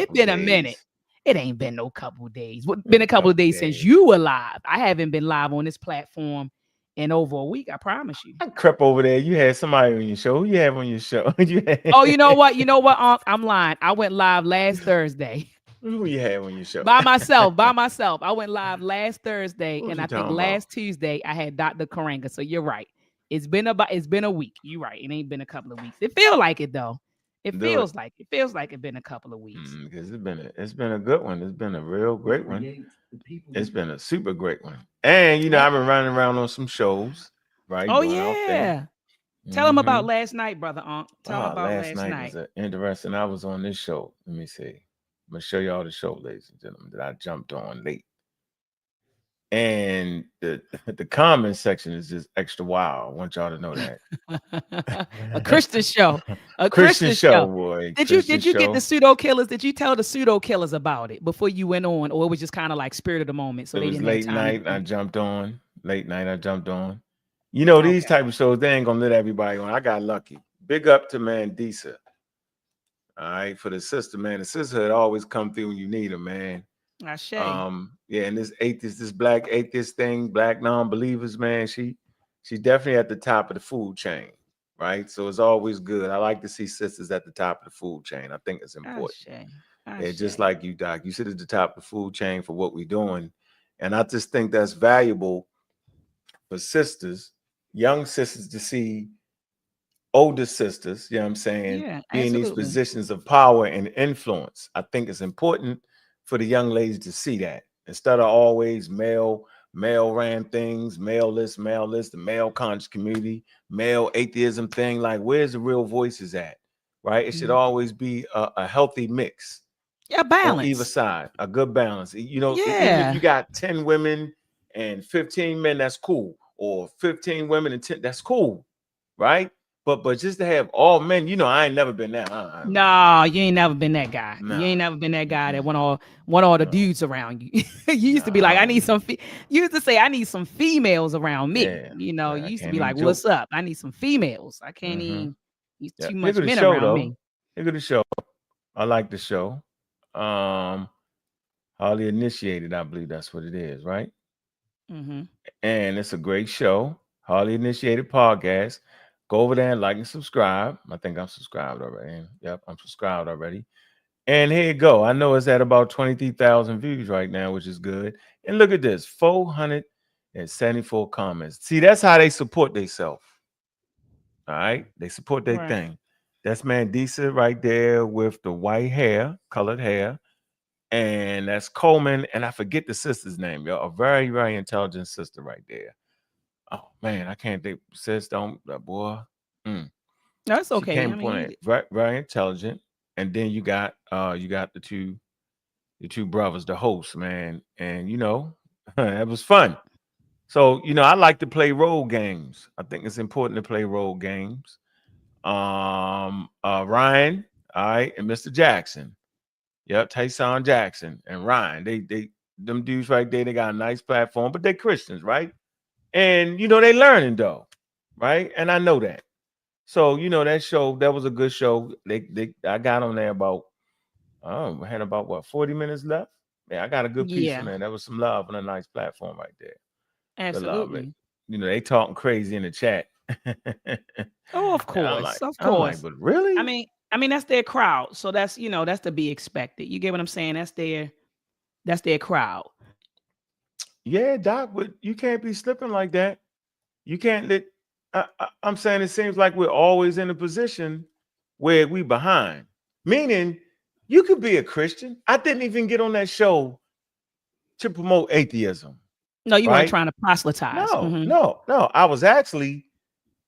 couple been a minute. days. It ain't been no couple days. What Been been a a couple of couple days since days. you were live? I haven't been live on this platform in over a week. I promise you. I crept over there. You had somebody on your show. Who you have on your show? You Oh, you know had, what? You know what? I'm lying. I went live last Thursday who you have on your show? by myself. By myself. I went live last Thursday, What and you I think talking about? last Tuesday I had Dr. Karanga. So you're right. It's been a week. You're right. It ain't been a couple of weeks. It feel like it though. It Do it. feels like it feels like it's been a couple of weeks. Because it's been a good one. It's been a real great one. It's been a super great one. And Oh, I've been running around on some shows, right? oh Doing our thing. yeah. Tell them Hmm about last night, brother. Tell them about Last last night night. was interesting. I was on this show. Let me see. I'm gonna show you all the show, ladies and gentlemen, that I jumped on late. And the the comment section is just extra wild. I want y'all to know that. A Christian show. A Christian Christian show, show. boy. Did you Christian did you get the show. pseudo killers? Did you tell the pseudo killers about it before you went on, or it was just kind of like spirit of the moment, so It they was didn't have late time to night. do I it? jumped on. Late night. I jumped on. These Okay. type of shows, they ain't gonna let everybody on. I got lucky. Big up to Mandisa. All right, for the sister, man. The sisterhood always come through when you need them, man. Ashe. Yeah, and this black atheist thing, black non-believers, man. She's definitely at the top of the food chain, right? So it's always good. I like to see sisters at the top of the food chain. I think it's important. Ashe. Yeah, just Ashe. like you, Doc. You sit at the top of the food chain for what we're doing. And I just think that's valuable for sisters, young sisters, to see older sisters, you know what I'm saying, Yeah, be in these absolutely. positions of power and influence. I think it's important for the young ladies to see that instead of always male ran things, male this, the male conscious community, male atheism thing. Like, where's the real voices at? Right? It should Mhm. always be a healthy mix Yeah, on either balance. side, a good balance. Even if you Yeah. got 10 women and 15 men, that's cool. Or 15 women and 10, that's cool, right? But just to have all men, I ain't never been that. No, you ain't never been that guy. You Nah. ain't never been that guy that Mm-mm. want all the No. dudes around you. You used to be like, I No. need some. You used to say, I need some females around me. Yeah. You I used to can't be even like, joke. what's up? I need some females. I can't Mm-hmm. even. There's Yeah. too Here go much the men show around though. me. Here go the show. I like the show. Um, Highly Initiated, I believe that's what it is, right? Hmm. And it's a great show. Highly Initiated podcast. Go over there and like and subscribe. I think I'm subscribed already. Yep, I'm subscribed already. And here you go. I know it's at about 23,000 views right now, which is good. And look at this, 474 comments. See, that's how they support themselves. All right, they support their Right. thing. That's Mandisa right there with the white hair, colored hair. And that's Coleman. And I forget the sister's name, y'all. A very, very intelligent sister right there. Oh man, I can't think. Sis, don't that boy. Mm. That's She okay. came I upon mean, it. Very, very intelligent. And then you got the two brothers, the hosts, man. And it was fun. So, I like to play role games. I think it's important to play role games. Ryan, all right, and Mr. Jackson. Yep, Tyson Jackson and Ryan. They them dudes right there, they got a nice platform, but they're Christians, right? And they learning though, right? And I know that. So, that show, that was a good show. I got on there about I had about what 40 minutes left. Yeah, I got a good piece on yeah, there. That was some love on a nice platform right there. Good love it. absolutely. They talking crazy in the chat. Oh, of And I'm course, like, of I'm like, course. but I really? mean, I mean that's their crowd, so that's to be expected. You get what I'm saying? That's their crowd. Yeah, Doc, but you can't be slipping like that. You can't let. I'm saying it seems like we're always in a position where we behind. Meaning, you could be a Christian. I didn't even get on that show to promote atheism, No, you weren't right? trying to proselytize. No, no, no. I was actually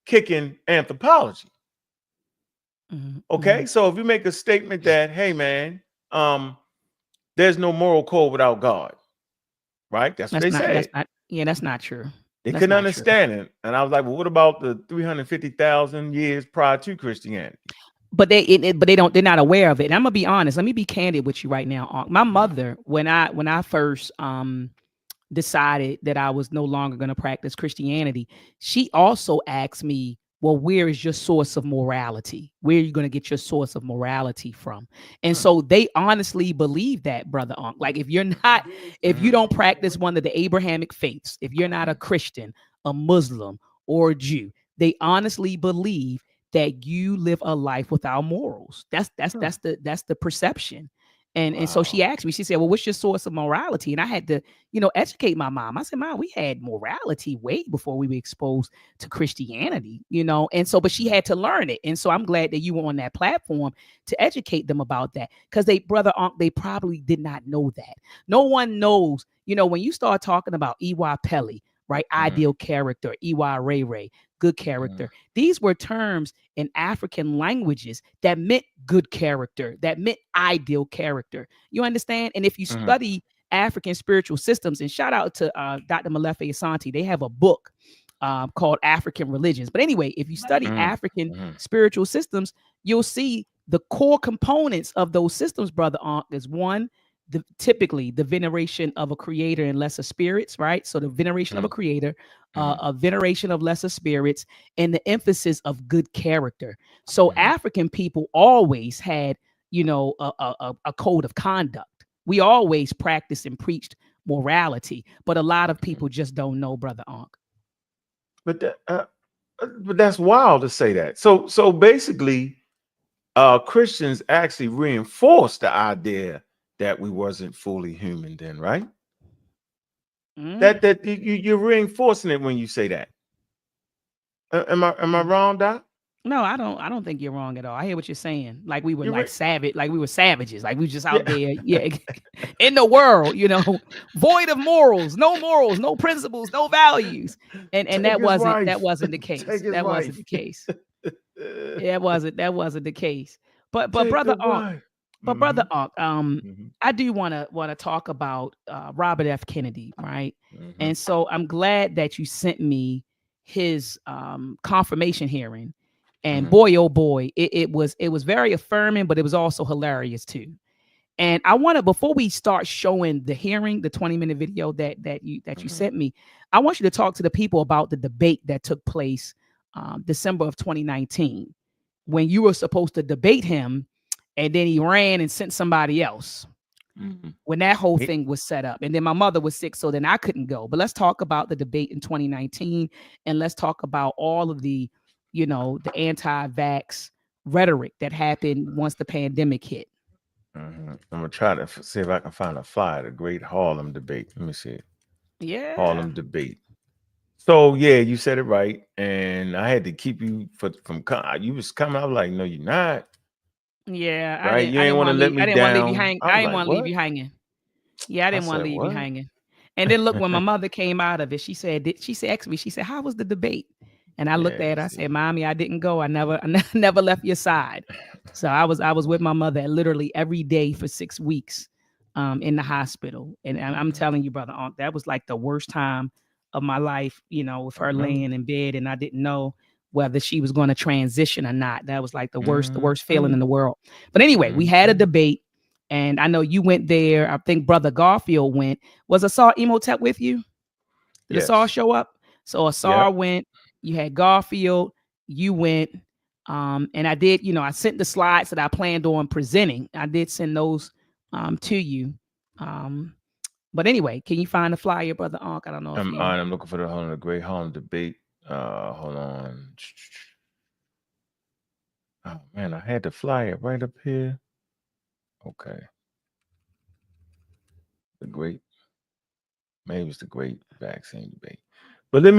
kicking anthropology. Hmm. Okay, so if you make a statement that, hey man, there's no moral code without God, right? That's what That's they not. That's said. not. Yeah, that's not true. They That's couldn't not true. understand it. And I was like, well, what about the 350,000 years prior to Christianity? But but they don't. They're not aware of it. And I'm gonna be honest. Let me be candid with you right now. My mother, when I first decided that I was no longer going to practice Christianity, she also asked me well, where is your source of morality? Where are you going to get your source of morality from? And Mm, so they honestly believe that, brother Unc. Like if you're not, if you mhm, don't practice one of the Abrahamic faiths, if you're not a mm, Christian, a Muslim, or a Jew, they honestly believe that you live a life without morals. mm. That's the perception. And so she Wow. asked me, she said, well, what's your source of morality? And I had to, educate my mom. I said, Mom, we had morality way before we were exposed to Christianity, and so, but she Mhm, had to learn it. And so I'm glad that you were on that platform to educate them about that. Because brother Unc, they probably did not know that. No one knows, when you start talking about Ewa Pelly, right? mhm, Ideal character, Ewa Ray Ray, good mhm, character. These were terms in African languages that meant good character, that meant ideal character. You understand? And if you mhm, study African spiritual systems, and shout out to Dr. Malefe Asante, they have a book called African Religions. But anyway, if you study mhm, African mhm, spiritual systems, you'll see the core components of those systems, brother Ankh, is one, typically the veneration of a creator and lesser spirits, right? So the veneration of a mhm, creator, mhm, a veneration of lesser spirits, and the emphasis of good character. So mhm, African people always had, a code of conduct. We always practiced and preached morality, but a lot of mhm. people just don't know, brother Ankh. But but that's wild to say that. So basically, Christians actually reinforced the idea that we wasn't fully human. Then, right? Mm, That you're reinforcing it when you say that. Am I mm. wrong, Doc? No, I don't think you're wrong at all. I hear what you're saying. Like we were You like re- savage, like we were savages, like we were just out yeah. there, yeah, in the world, void of morals, no principles, no values. And Take that his wasn't wife. the case. Take his That wasn't wife. the case. That wasn't the case. But Take the brother Ankh, wife. but Mm-hmm. brother Ankh, Mm-hmm. I do wanna talk about Robert F. Kennedy, right? Mm-hmm. And so I'm glad that you sent me his confirmation hearing. And Mm-hmm. boy, oh boy, it was very affirming, but it was also hilarious too. And I want to, before we start showing the hearing, the 20-minute video that you Mm-hmm. sent me, I want you to talk to the people about the debate that took place December of 2019, when you were supposed to debate him, and then he ran and sent somebody else. Mm-hmm. When that whole It, thing was set up, and then my mother was sick, so then I couldn't go. But let's talk about the debate in 2019, and let's talk about all of the anti-vax rhetoric that happened once the pandemic hit. I'm gonna try to see if I can find a flyer. The Great Harlem Debate. Let me see. Yeah. Harlem Debate. So yeah, you said it right, and I had to keep you from. You was coming. I was like, no, you're not. Yeah, I Right? didn't You I ain't didn't want want to to let leave. me I didn't want to leave you down. hang. I I was didn't like, want to leave what? you hanging. Yeah, I I didn't want said, to leave you what? hanging. And then look, when my mother came out of it, she asked me, she said, "How was the debate?" And I looked Yeah, at her, I see. said, "Mommy, I didn't go. I never left your side." So I was with my mother literally every day for 6 weeks in the hospital. And I'm Mhm. telling you, brother Aunt, that was like the worst time of my life, with I her know. laying in bed, and I didn't know whether she was going to transition or not. That was like the worst feeling Mhm. in the world. But anyway, we had a Mhm. debate, and I know you went there. I think Brother Garfield went. Was Asar Emotep with you? Did Asar Yes. show up? So Asar Yep. went. You had Garfield. You went. And I did. I sent the slides that I planned on presenting. I did send those to you. Um, but anyway, can you find the flyer, Brother Ankh? I don't know if I'm you. I'm looking for the Great Harlem Debate. Hold on. Oh man, I had the flyer right up here. Okay. The great, maybe it's the Great Vaccine Debate. But let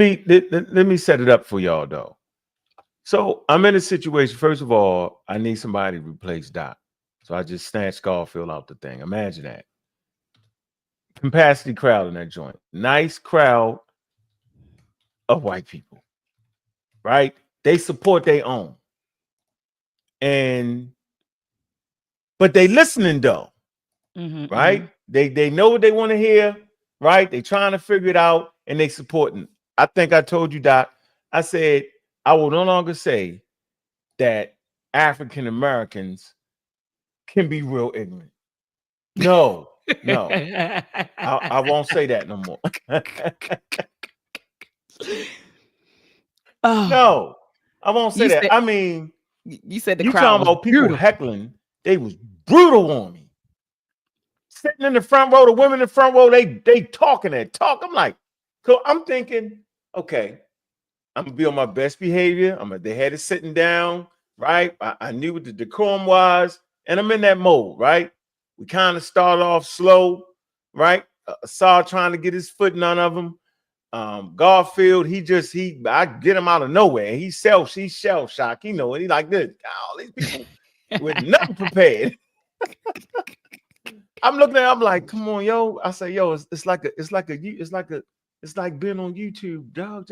me set it up for y'all though. So I'm in a situation. First of all, I need somebody to replace Doc. So I just snatched Garfield out the thing. Imagine that. Capacity crowd in that joint. Nice crowd of white people, right? They support their own. And but they listening though, Mm-hmm, right? mm-hmm. They know what they want to hear, right? They trying to figure it out and they supporting. I think I told you, Doc. I said I will no longer say that African Americans can be real ignorant. No, no. I won't say that no more. Oh, No. I won't say You that. said I mean, you said the you crowd talking was about people brutal. heckling? They was brutal on me. Sitting in the front row, the women in the front row, they talking that talk. I'm like, so I'm thinking, okay, I'm gonna be on my best behavior. They had it sitting down, right? I knew what the decorum was, and I'm in that mode, right? We kind of started off slow, right? Saw trying to get his foot in none of them. Garfield, I get him out of nowhere. He's shell shocked. He know it. He like this. All these people with nothing prepared. I'm looking at him, I'm like, come on, yo. I say, yo, it's like being on YouTube, dog.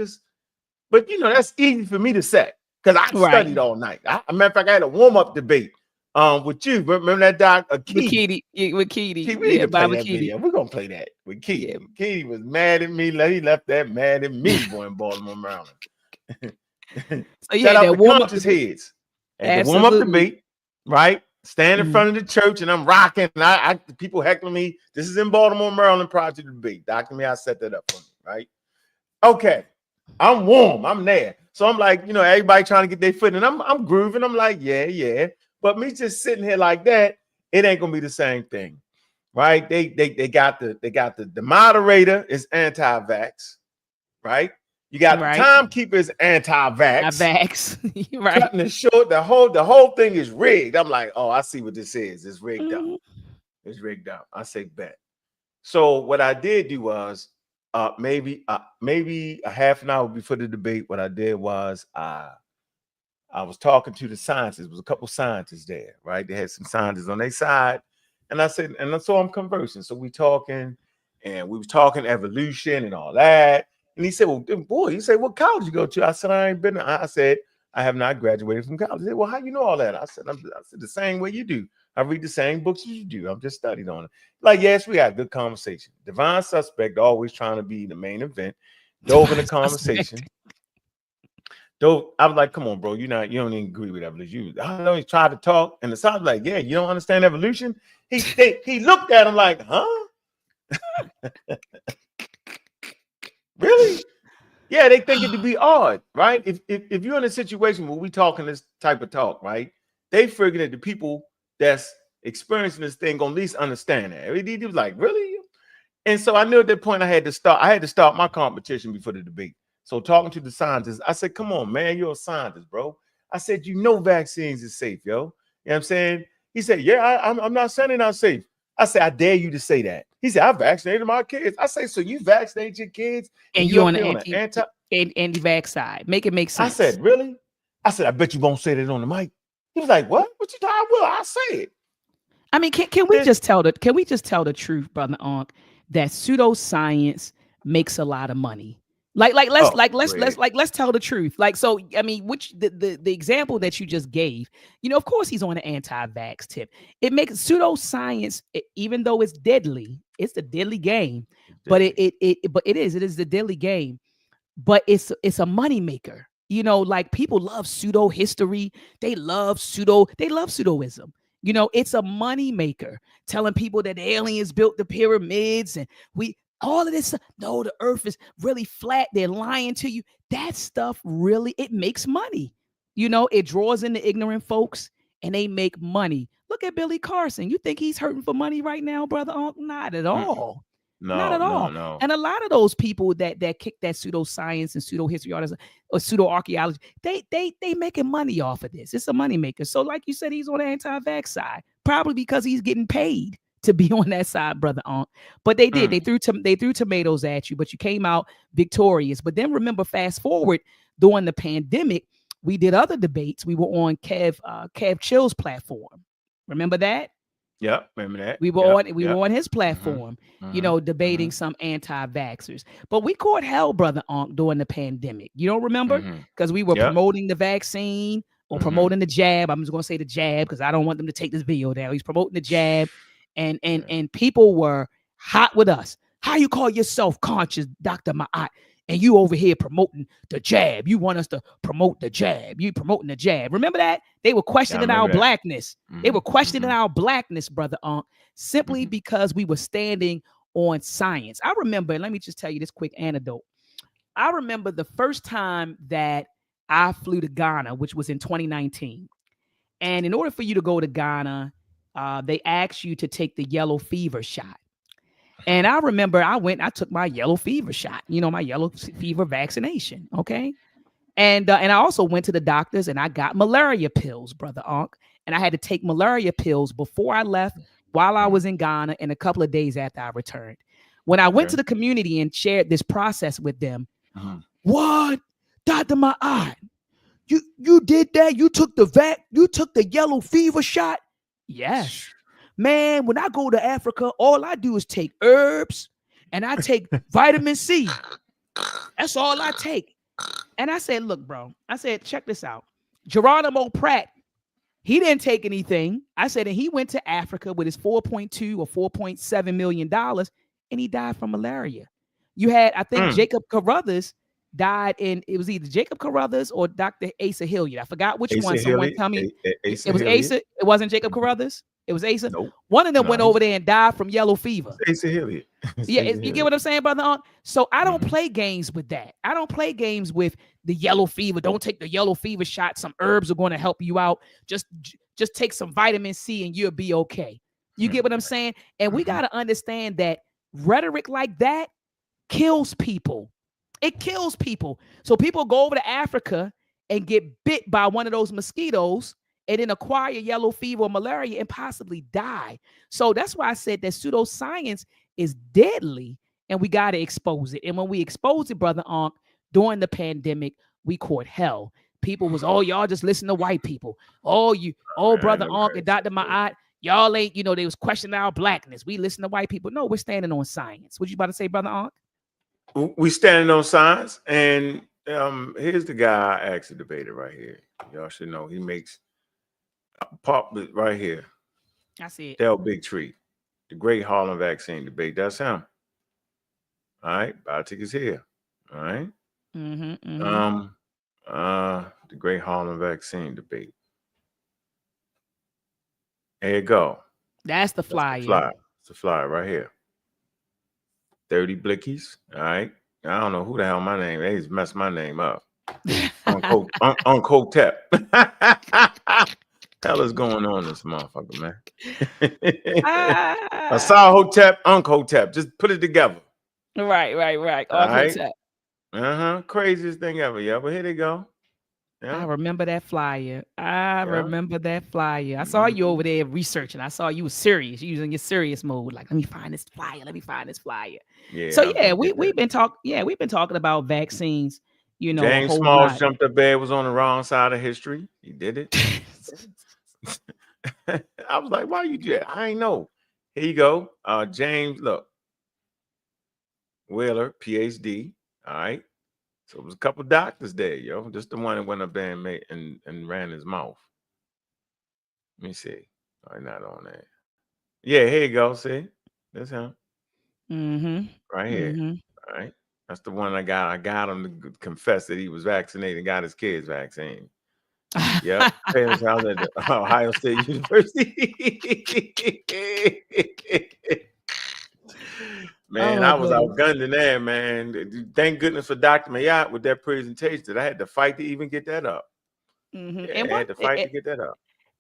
But that's easy for me to say because I Right. studied all night. A matter of fact, I had a warm-up debate with you. Remember that doc Keith? With Keedy. Keith, we need Yeah, to play Baba that Keedy. video. We're gonna play that with Yeah. Keith. Keith was mad at me. He left that mad at me, boy, in Baltimore, Maryland. So you Shout had out that to warm up Conscious debate. Heads. At the warm-up Absolutely. debate, right? Stand in Mhm. front of the church and I'm rocking. And people heckling me. This is in Baltimore, Maryland, prior to the debate. Dr. Me, I set that up for me, right? Okay. I'm warm. I'm there. So I'm like, everybody trying to get their foot and I'm grooving. I'm like, yeah. But me just sitting here like that, it ain't gonna be the same thing. Right? They got the moderator is anti-vax, right? You got the Right. timekeeper is I anti-vax. vax. Right. Cutting it short, the whole thing is rigged. I'm like, oh, I see what this is. It's rigged up. Mhm. It's rigged up. I say bet. So what I did do was maybe a half an hour before the debate, what I did was I was talking to the scientists. There was a couple scientists there, right? They had some scientists on their side. And I said, and so I'm conversing. So we talking, and we was talking evolution and all that. And he said, well, boy, he said, what college you go to? I said, I ain't been. I said, I have not graduated from college. He said, well, how you know all that? I said, the same way you do. I read the same books as you do. I'm just studying on it. Like, yes, we had a good conversation. Divine suspect, always trying to be the main event, dove in the conversation. Though I was like, come on, bro, you don't even agree with evolution. I know he tried to talk, and the sound like, yeah, you don't understand evolution. He looked at him like, huh? Really? Yeah, they think it to be odd, right? If you're in a situation where we talking this type of talk, right? They figure that the people that's experiencing this thing gonna at least understand that. He was like, really? And so I knew at that point I had to start my competition before the debate. So talking to the scientists, I said, come on, man, you're a scientist, bro. I said, vaccines is safe, yo. You know what I'm saying? He said, yeah, I'm not saying they're not safe. I said, I dare you to say that. He said, I vaccinated my kids. I say, so you vaccinate your kids and And you you up on the here on the anti? anti-vax side. Make it make I sense. said, really? I said, I bet you won't say that on the mic. He was like, what? What you talking? I will. I say it. I mean, can we Then, just tell the truth, brother Onk, that pseudoscience makes a lot of money. oh, go ahead. Let's tell the truth. Like, so I mean, which the example that you just gave, of course he's on the anti-vax tip. It makes pseudoscience, even though it's the deadly game. But Deadly. it is the deadly game, but it's a money maker. Like people love pseudo history. They love pseudoism. It's a money maker, telling people that the aliens built the pyramids and we all of this. No, the earth is really flat. They're lying to you. That stuff really, it makes money. It draws in the ignorant folks and they make money. Look at Billy Carson. You think he's hurting for money right now, brother? Not at Mm-mm. all. Not No, at no, all. no. And a lot of those people that kick that pseudoscience and pseudo history artists or pseudo archaeology, they making money off of this. It's a money maker. So, like you said, he's on the anti-vax side, probably because he's getting paid to be on that side, brother Aunt. But they did. Mm. They threw tomatoes at you, but you came out victorious. But then remember, fast forward during the pandemic, we did other debates. We were on Kev Chill's platform. Remember that? Yep, remember that. We were Yep, on yep. his Mm-hmm. platform, Mm-hmm. debating Mm-hmm. some anti-vaxxers. But we caught hell, brother Onk, during the pandemic. You don't remember? Mm-hmm. Because we were Yep. promoting the vaccine or Mm-hmm. promoting the jab. I'm just gonna say the jab because I don't want them to take this video down. He's promoting the jab, and and Yeah. and people were hot with us. How you call yourself conscious, Dr. Ma'at? And you over here promoting the jab. You want us to promote the jab. You promoting the jab. Remember that? They were Yeah, I questioning our remember that. blackness. They Mm-hmm. were questioning Mm-hmm. our blackness, brother Onk, simply Mm-hmm. because we were standing on science. I remember, let me just tell you this quick anecdote. I remember the first time that I flew to Ghana, which was in 2019. And in order for you to go to Ghana, they asked you to take the yellow fever shot. And I remember I took my yellow fever shot, my yellow fever vaccination. Okay. And I also went to the doctors and I got malaria pills, brother Ankh. And I had to take malaria pills before I left, while I was in Ghana, and a couple of days after I returned. When I went to the community and shared this process with them, what? Dr. Ma'at, you did that? You took the yellow fever shot? Yes. Man, when I go to Africa, all I do is take herbs and I take vitamin C. That's all I take. And I said, look, bro, I said, check this out. Geronimo Pratt, he didn't take anything. I said, and he went to Africa with his $4.2 or $4.7 million and he died from malaria. You had, I think, Jacob Carruthers died it was either Jacob Carruthers or Dr. Asa Hilliard. I forgot which one. Someone tell me. It was Asa. It wasn't Jacob Carruthers. It was Asa. Nope. One of them went over there and died from yellow fever. Asa Hilliard. Yeah, you get what I'm saying, brother? So I don't play games with that. I don't play games with the yellow fever. Don't take the yellow fever shot. Some herbs are going to help you out. Just take some vitamin C and you'll be okay. You get what I'm saying? And we got to understand that rhetoric like that kills people. It kills people. So people go over to Africa and get bit by one of those mosquitoes and then acquire yellow fever or malaria and possibly die. So that's why I said that pseudoscience is deadly and we got to expose it. And when we expose it, brother Ankh, during the pandemic, we caught hell. People was, y'all just listen to white people. Brother Ankh and Dr. Ma'at, y'all ain't, they was questioning our blackness. We listen to white people. No, we're standing on science. What you about to say, brother Ankh? We standing on science, and here's the guy I actually debated right here. Y'all should know he makes pop right here. I see it. Del Big Tree, the Great Harlem Vaccine Debate. That's him. All right, Biotic is here. All right. The Great Harlem Vaccine Debate. There you go. That's the flyer. It's the flyer right here. 30 blickies. All right. I don't know who the hell my name is. They just messed my name up. Uncle Tep. Hell is going on this motherfucker, man. Asal Hotep, Uncle Tep. Just put it together. Right. Uncle Tep. Craziest thing ever. Yeah, but here they go. Yeah. I remember that flyer. Remember that flyer. I saw you over there researching. I saw you were serious. You was in your serious mode. Like, let me find this flyer. Yeah. So yeah, we've been talking about vaccines. James Smalls jumped up there, was on the wrong side of history. He did it. I was like, why you do that? I ain't know. Here you go. James, look. Wheeler, PhD. All right. So it was a couple doctors there, yo. Just the one that went up there and ran his mouth. Let me see. All right, not on that. Yeah, here you go. See? That's him. Right here. All right. That's the one I got. I got him to confess that he was vaccinated and got his kids vaccine. Yep. Parents out at Ohio State University. Man, I was outgunned in there, man. Thank goodness for Dr. Mayat with that presentation that I had to fight to even get that up. I had to fight to get that up.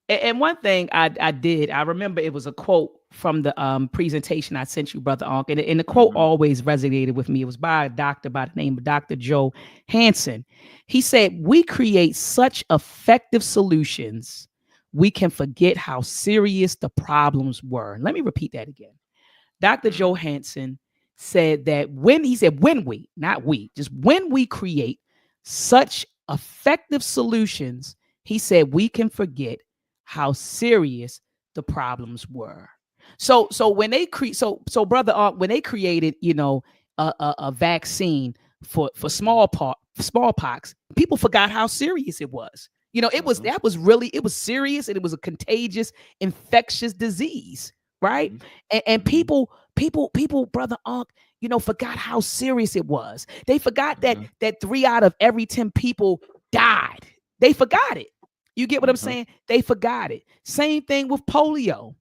And one thing I did, I remember it was a quote from the presentation I sent you, Brother Ankh, and the quote always resonated with me. It was by a doctor by the name of Dr. Joe Hansen. He said, "We create such effective solutions, we can forget how serious the problems were." Let me repeat that again. Dr. Joe Hansen said that when we create such effective solutions, he said we can forget how serious the problems were. So when they brother, when they created, a vaccine for smallpox, people forgot how serious it was. It was serious, and it was a contagious, infectious disease, right? And people, brother Ankh, forgot how serious it was. They forgot that 3 out of every 10 people died. They forgot it. You get what I'm saying? They forgot it. Same thing with polio.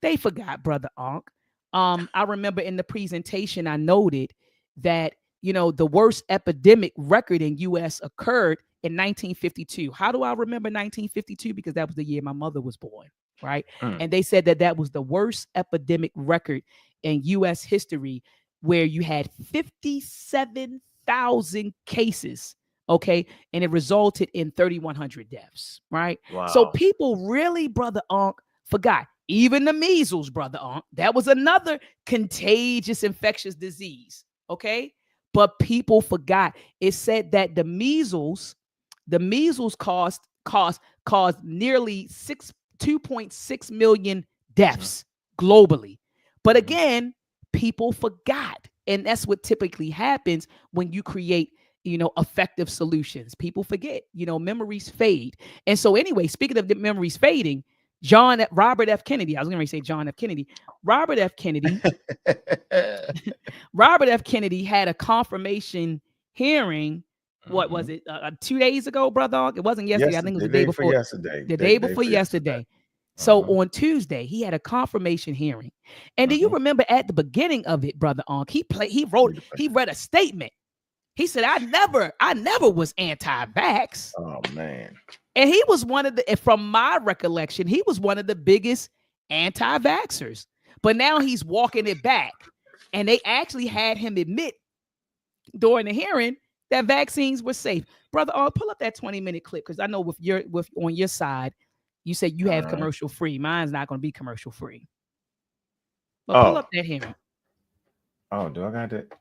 They forgot, brother Ankh. I remember in the presentation, I noted that the worst epidemic record in U.S. occurred in 1952. How do I remember 1952? Because that was the year my mother was born, right? And they said that was the worst epidemic record in U.S. history, where you had 57,000 cases, okay, and it resulted in 3,100 deaths, right? Wow. So people really, Brother Unc, forgot. Even the measles, Brother Unc, that was another contagious infectious disease, okay? But people forgot. It said that the measles caused nearly 2.6 million deaths globally. But again, people forgot. And that's what typically happens when you create, effective solutions. People forget, memories fade. And so anyway, speaking of the memories fading, Robert F. Kennedy, I was going to say John F. Kennedy. Robert F. Kennedy had a confirmation hearing. What was it? 2 days ago, Brother? It wasn't yesterday. Yes, I think it was the the day day for before. yesterday. The day before yesterday. So on Tuesday, he had a confirmation hearing. And do you remember at the beginning of it, Brother Onk, he read a statement. He said, I never was anti-vax. Oh man. And he was from my recollection, he was one of the biggest anti-vaxxers. But now he's walking it back. And they actually had him admit during the hearing that vaccines were safe. Brother, pull up that 20-minute clip, because I know on your side, you said you have commercial free. Mine's not going to be commercial free. But pull up that hearing. Oh, do I got it?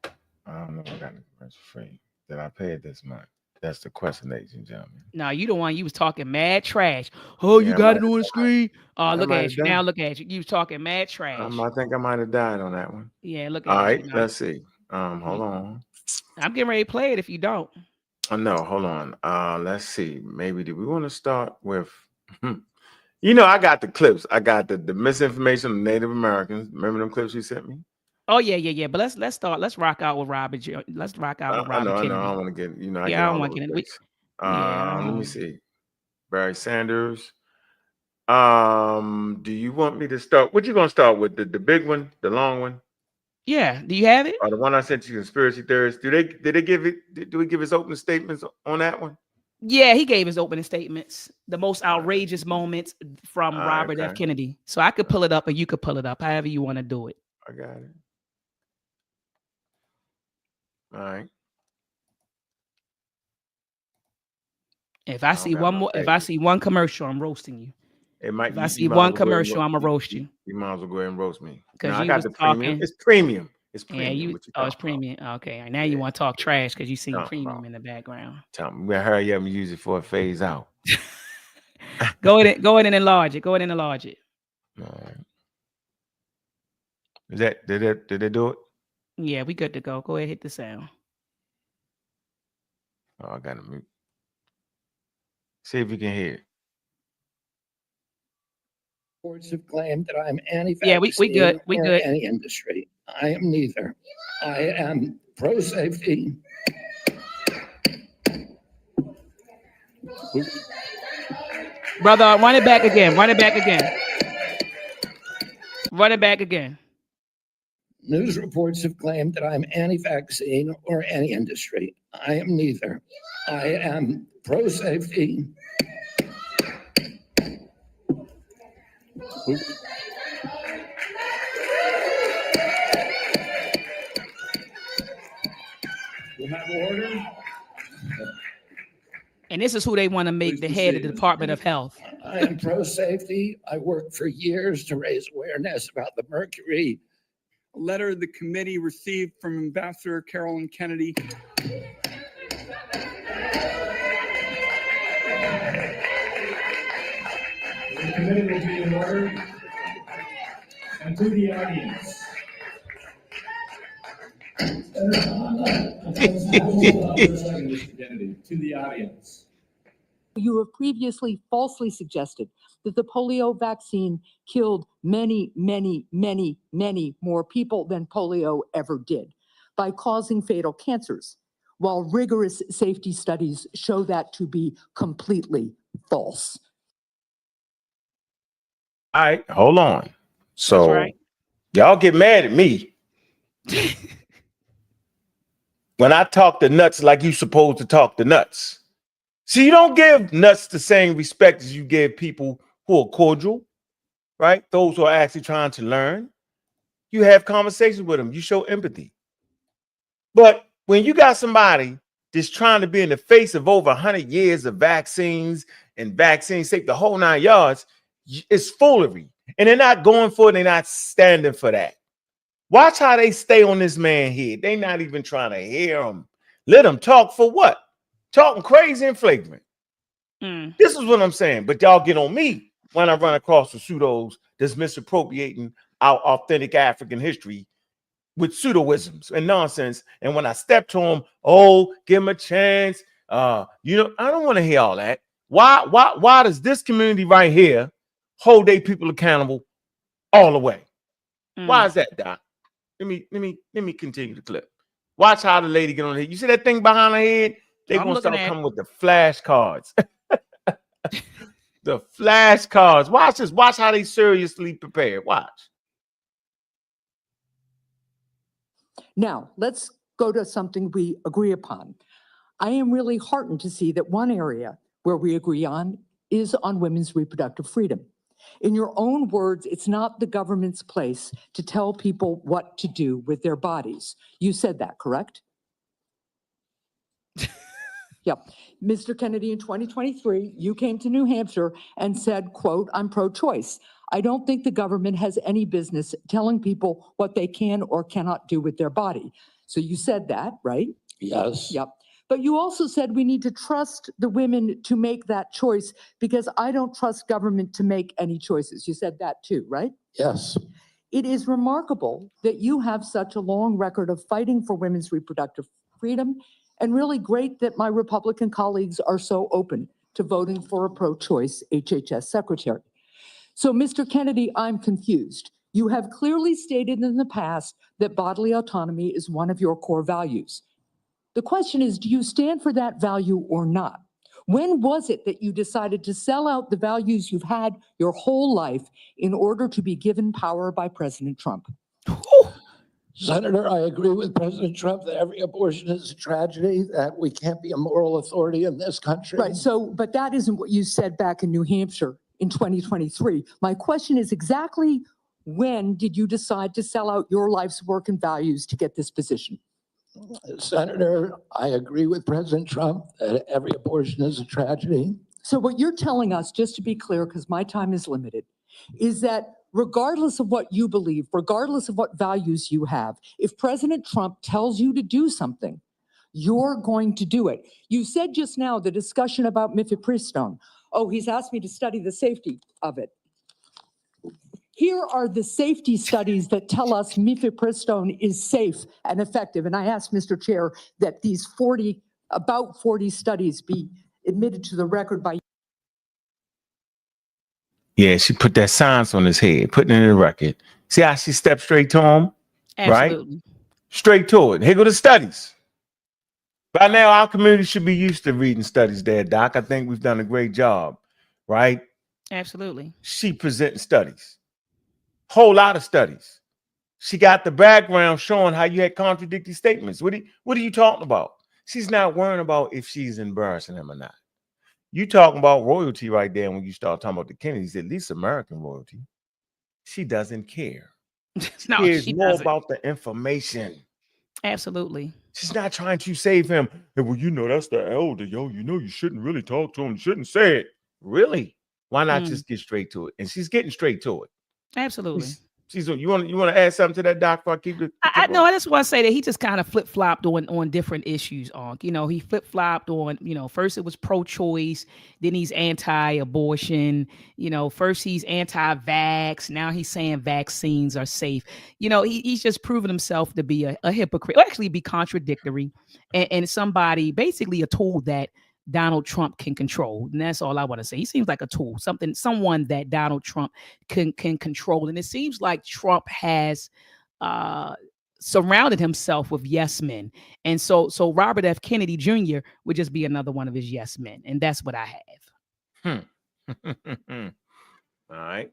I don't know if I got it commercial free. Did I pay it this month? That's the question, ladies and gentlemen. No, you the one. You was talking mad trash. Oh, you got it on the screen. Oh, look at you. Now look at you. You was talking mad trash. I think I might have died on that one. Yeah, look at you. All right, let's see. Hold on. I'm getting ready to play it if you don't. Oh, no, hold on. Let's see. Maybe do we want to start with I got the clips. I got the misinformation of Native Americans. Remember them clips you sent me? Oh, yeah. But let's start. Let's rock out with Robert. Let's rock out with Robert Kennedy. I know. I don't want to get, I don't want to get let me see. Barry Sanders. Do you want me to start? What you gonna start with? The big one, the long one? Yeah. Do you have it? Or the one I sent you, conspiracy theorists? Did they give it? Do we give his opening statements on that one? Yeah, he gave his opening statements, the most outrageous moments from Robert F. Kennedy. So I could pull it up, or you could pull it up, however you want to do it. I got it. All right. If I see one more, if I see one commercial, I'm roasting you. If I see one commercial, I'm gonna roast you. You might as well go ahead and roast me. Because I got the premium. It's premium. It's premium. Yeah, it's premium. Okay, now you want to talk trash because you see premium in the background. Tell me, we'll hurry up and use it for a phase out. Go ahead and enlarge it. Go ahead and enlarge it. All right. Did they do it? Yeah, we good to go. Go ahead, hit the sound. Oh, I got to mute. See if you can hear it. Reports have claimed that I'm anti-vaccine. Yeah, we good. We good. Any industry. I am neither. I am pro-safety. Brother, run it back again. Run it back again. Run it back again. News reports have claimed that I'm anti-vaccine or any industry. I am neither. I am pro-safety. We'll have order. And this is who they want to make the head of the Department of Health. I am pro-safety. I worked for years to raise awareness about the mercury. A letter the committee received from Ambassador Carolyn Kennedy. The committee will be in order. And to the audience. To the audience. You have previously falsely suggested that the polio vaccine killed many, many, many, many more people than polio ever did by causing fatal cancers, while rigorous safety studies show that to be completely false. All right, hold on. So y'all get mad at me. when I talk to nuts like you supposed to talk to nuts. See, you don't give nuts the same respect as you give people who are cordial, right? Those who are actually trying to learn. You have conversations with them. You show empathy. But when you got somebody that's trying to be in the face of over 100 years of vaccines and vaccine safety, the whole 9 yards, it's foolery. And they're not going for it. They're not standing for that. Watch how they stay on this man's head. They're not even trying to hear him. Let them talk for what? Talking crazy and flagrant. This is what I'm saying. But y'all get on me when I run across the pseudos that's misappropriating our authentic African history with pseudoisms and nonsense. And when I step to them, oh, give them a chance. I don't want to hear all that. Why does this community right here hold their people accountable all the way? Why is that, Doc? Let me continue the clip. Watch how the lady get on here. You see that thing behind her head? They're gonna start coming with the flashcards. The flashcards. Watch this. Watch how they seriously prepare. Watch. Now, let's go to something we agree upon. I am really heartened to see that one area where we agree on is on women's reproductive freedom. In your own words, it's not the government's place to tell people what to do with their bodies. You said that, correct? Yep. Mr. Kennedy, in 2023, you came to New Hampshire and said, quote, I'm pro-choice. I don't think the government has any business telling people what they can or cannot do with their body. So you said that, right? Yes. Yep. But you also said we need to trust the women to make that choice because I don't trust government to make any choices. You said that too, right? Yes. It is remarkable that you have such a long record of fighting for women's reproductive freedom, and really great that my Republican colleagues are so open to voting for a pro-choice HHS secretary. So, Mr. Kennedy, I'm confused. You have clearly stated in the past that bodily autonomy is one of your core values. The question is, do you stand for that value or not? When was it that you decided to sell out the values you've had your whole life in order to be given power by President Trump? Senator, I agree with President Trump that every abortion is a tragedy, that we can't be a moral authority in this country. Right, so, but that isn't what you said back in New Hampshire in 2023. My question is exactly when did you decide to sell out your life's work and values to get this position? Senator, I agree with President Trump that every abortion is a tragedy. So what you're telling us, just to be clear, because my time is limited, is that regardless of what you believe, regardless of what values you have, if President Trump tells you to do something, you're going to do it. You said just now the discussion about mifepristone. Oh, he's asked me to study the safety of it. Here are the safety studies that tell us mifepristone is safe and effective. And I asked Mr. Chair that these about 40 studies be admitted to the record by. Yeah, she put that science on his head, putting it in the record. See how she stepped straight to him? Absolutely. Right? Straight to it. Here go the studies. By now, our community should be used to reading studies there, Doc. I think we've done a great job, right? Absolutely. She presenting studies. Whole lot of studies. She got the background showing how you had contradictory statements. What are you talking about? She's not worrying about if she's embarrassing him or not. You talking about royalty right there when you start talking about the Kennedys, at least American royalty. She doesn't care. She No, cares she more doesn't. about the information. Absolutely. She's not trying to save him. Hey, well, that's the elder, yo. You shouldn't really talk to him. You shouldn't say it. Really? Why not just get straight to it? And she's getting straight to it. Absolutely. You want to add something to that, Doc? Before I keep the I know. I just want to say that he just kind of flip flopped on different issues. He flip flopped on. First it was pro-choice, then he's anti-abortion. First he's anti-vax. Now he's saying vaccines are safe. He's just proven himself to be a hypocrite. Actually, be contradictory, and somebody basically a tool that Donald Trump can control. And that's all I want to say. He seems like a tool, someone that Donald Trump can control. And it seems like Trump has surrounded himself with yes men. And so Robert F. Kennedy Jr. would just be another one of his yes men. And that's what I have. All right.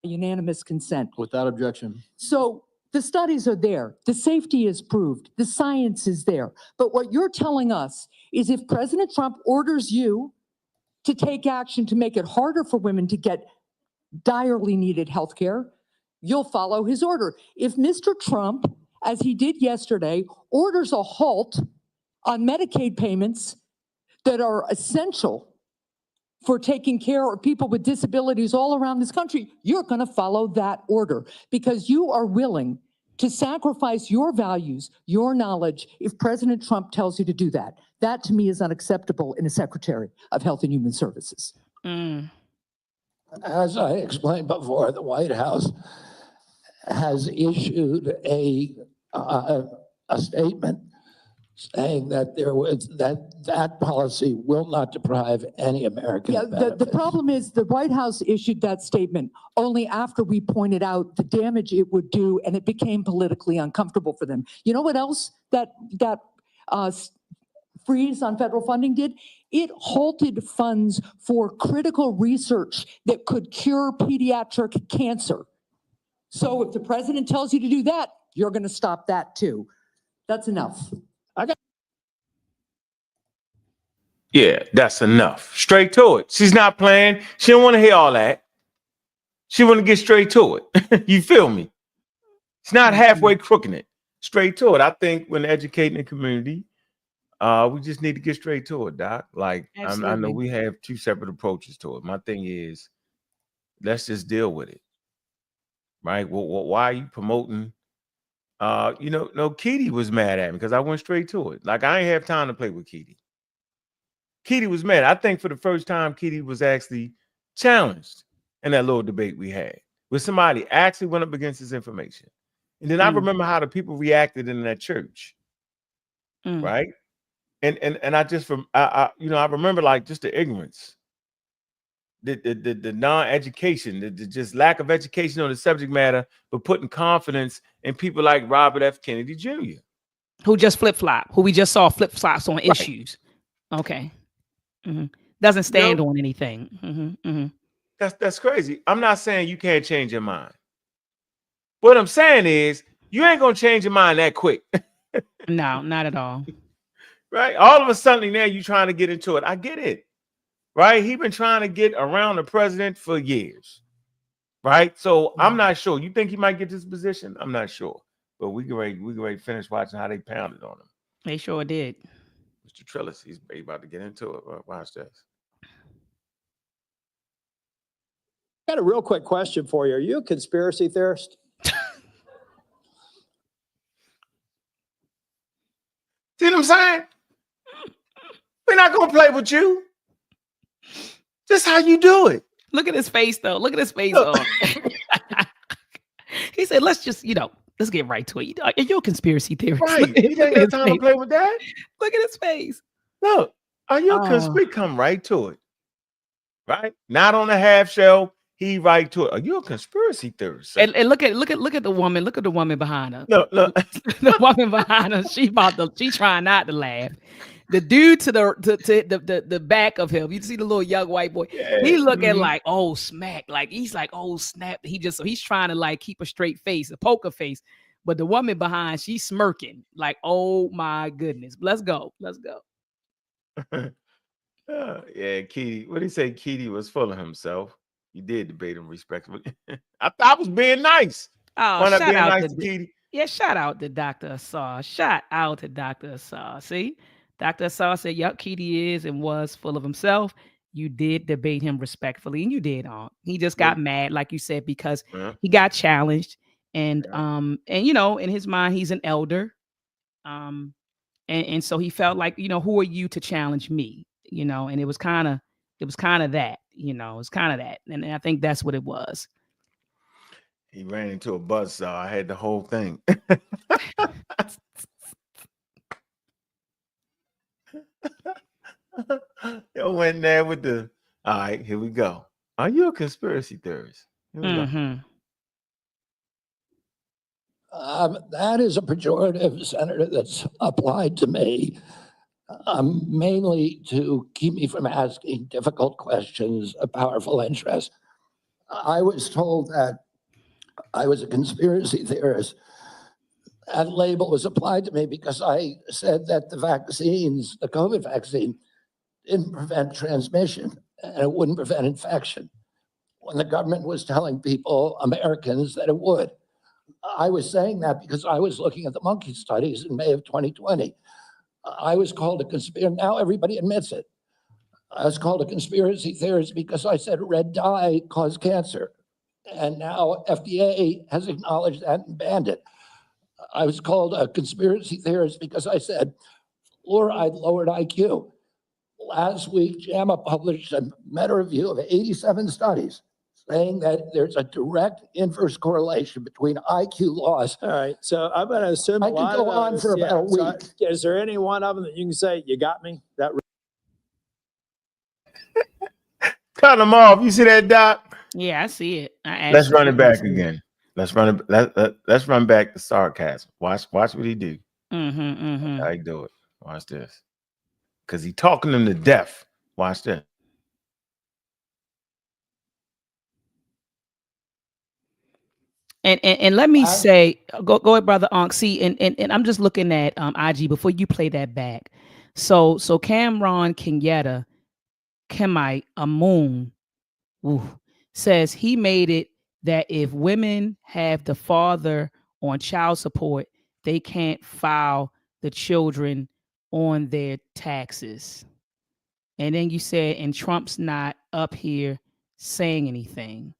Unanimous consent. Without objection. So The studies are there. The safety is proved. The science is there. But what you're telling us is if President Trump orders you to take action to make it harder for women to get direly needed health care, you'll follow his order. If Mr. Trump, as he did yesterday, orders a halt on Medicaid payments that are essential for taking care of people with disabilities all around this country, you're going to follow that order because you are willing to sacrifice your values, your knowledge, if President Trump tells you to do that. That to me is unacceptable in a Secretary of Health and Human Services. As I explained before, the White House has issued a statement saying that that policy will not deprive any American of The benefits. problem is the White House issued that statement only after we pointed out the damage it would do, and it became politically uncomfortable for them. You know what else that freeze on federal funding did? It halted funds for critical research that could cure pediatric cancer. So if the president tells you to do that, you're going to stop that too. That's enough. Yeah, that's enough. Straight to it. She's not playing. She don't want to hear all that. She want to get straight to it. You feel me? It's not halfway crooking it. Straight to it. I think when educating the community, we just need to get straight to it, Doc. Like, I know we have two separate approaches to it. My thing is, let's just deal with it. Right? Well, why are you promoting? No, Keedy was mad at me because I went straight to it. Like, I ain't have time to play with Keedy. Keedy was mad. I think for the first time, Keedy was actually challenged in that little debate we had, where somebody actually went up against his information. And then I remember how the people reacted in that church, right? And I just I remember like just the ignorance, the non-education, the just lack of education on the subject matter, but putting confidence in people like Robert F. Kennedy Jr., who just flip-flop, who we just saw flip-flops on issues. Okay. Doesn't stand on anything. That's crazy. I'm not saying you can't change your mind. What I'm saying is you ain't gonna change your mind that quick. No, not at all. Right? All of a sudden now you trying to get into it. I get it. Right? He been trying to get around the president for years. Right? So I'm not sure. You think he might get this position? I'm not sure. But we can ready to finish watching how they pounded on him. They sure did. Mr. Trillis, he's about to get into it. Watch this. Got a real quick question for you. Are you a conspiracy theorist? See what I'm saying? We're not gonna play with you. Just how you do it. Look at his face, though. Look at his face. He said, let's just, let's get right to it. Are you a conspiracy theorist? Right. He ain't got time to play with that. Look at his face. Look, are you a conspiracy? Come right to it. Right? Not on the half shell. He right to it. Are you a conspiracy theorist? And look at the woman. Look at the woman behind her. Look. The woman behind her. She trying not to laugh. The dude to the back of him. You see the little young white boy. Yeah. He looking like, oh smack. Like he's like, oh snap. He's trying to like keep a straight face, a poker face. But the woman behind, she's smirking. Like, oh my goodness. Let's go. Yeah, Keedy. What did he say? Keedy was full of himself. You did debate him respectfully. I thought I was being nice. Oh, shout out nice to Keedy. Yeah, shout out to Dr. Assar. Shout out to Dr. Assar. See, Dr. Assar said, "Yup, Keedy is and was full of himself." You did debate him respectfully, and you did. He just got mad, like you said, because he got challenged, and in his mind, he's an elder, and so he felt like, who are you to challenge me? And it was kind of that, it's kind of that. And I think that's what it was. He ran into a buzzsaw. I had the whole thing. Yo went there with the, all right, here we go. Are you a conspiracy theorist? Here we go. That is a pejorative, Senator, that's applied to me. Mainly to keep me from asking difficult questions of powerful interests. I was told that I was a conspiracy theorist that label was applied to me because I said that the vaccines, the COVID vaccine, didn't prevent transmission and it wouldn't prevent infection, when the government was telling people, Americans, that it would. I was saying that because I was looking at the monkey studies in May of 2020. I was called a conspiracy. Now everybody admits it. I was called a conspiracy theorist because I said red dye caused cancer. And now FDA has acknowledged that and banned it. I was called a conspiracy theorist because I said fluoride lowered IQ. Last week, JAMA published a meta-review of 87 studies saying that there's a direct inverse correlation between IQ loss. All right, so I'm going to assume I a could lot go of on those- for about a so week. is there any one of them that you can say, you got me? That Cut them off. You see that, Doc? Yeah, I see it. Let's run it back again. Let's run it. Let's run back the sarcasm. Watch what he do. How he do it. Watch this. Because he talking them to death. Watch this. And let me say, go ahead, brother Onk. See, and I'm just looking at IG before you play that back. So Cameron Kenyatta Kemite Amun says he made it that if women have the father on child support, they can't file the children on their taxes. And then you said, and Trump's not up here saying anything.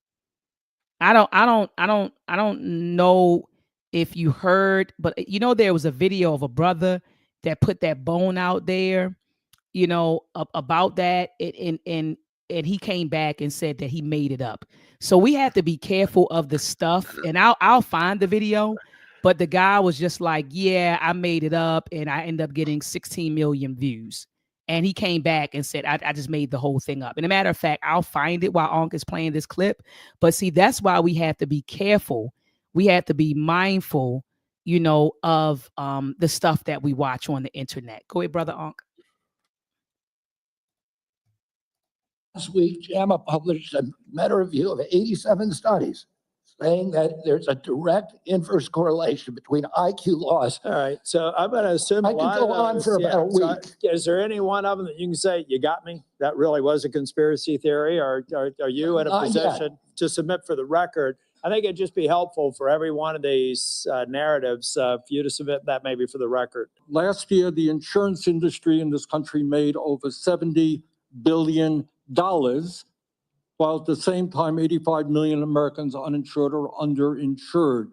I don't know if you heard, but you know, there was a video of a brother that put that bone out there, you know, about that. And he came back and said that he made it up. So we have to be careful of the stuff. And I'll find the video. But the guy was just like, yeah, I made it up, and I ended up getting 16 million views. And he came back and said, I just made the whole thing up. And a matter of fact, I'll find it while Onk is playing this clip. But see, that's why we have to be careful. We have to be mindful, you know, of the stuff that we watch on the internet. Go ahead, brother Onk. Last week, JAMA published a meta-review of 87 studies saying that there's a direct inverse correlation between IQ loss. All right, so I'm going to assume I a could lot go of on those- for about a so week. is there any one of them that you can say, you got me? That really was a conspiracy theory, or are you in a Not yet. position to submit for the record? I think it'd just be helpful for every one of these narratives for you to submit that maybe for the record. Last year, the insurance industry in this country made over $70 billion, while at the same time, 85 million Americans are uninsured or underinsured.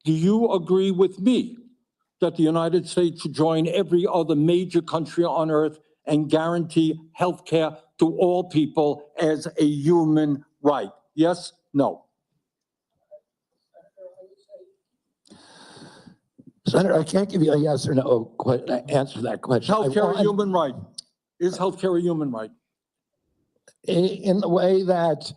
Do you agree with me that the United States should join every other major country on earth and guarantee health care to all people as a human right? Yes? No? Senator, I can't give you a yes or no answer to that question. Healthcare a human right? Is healthcare a human right? In the way that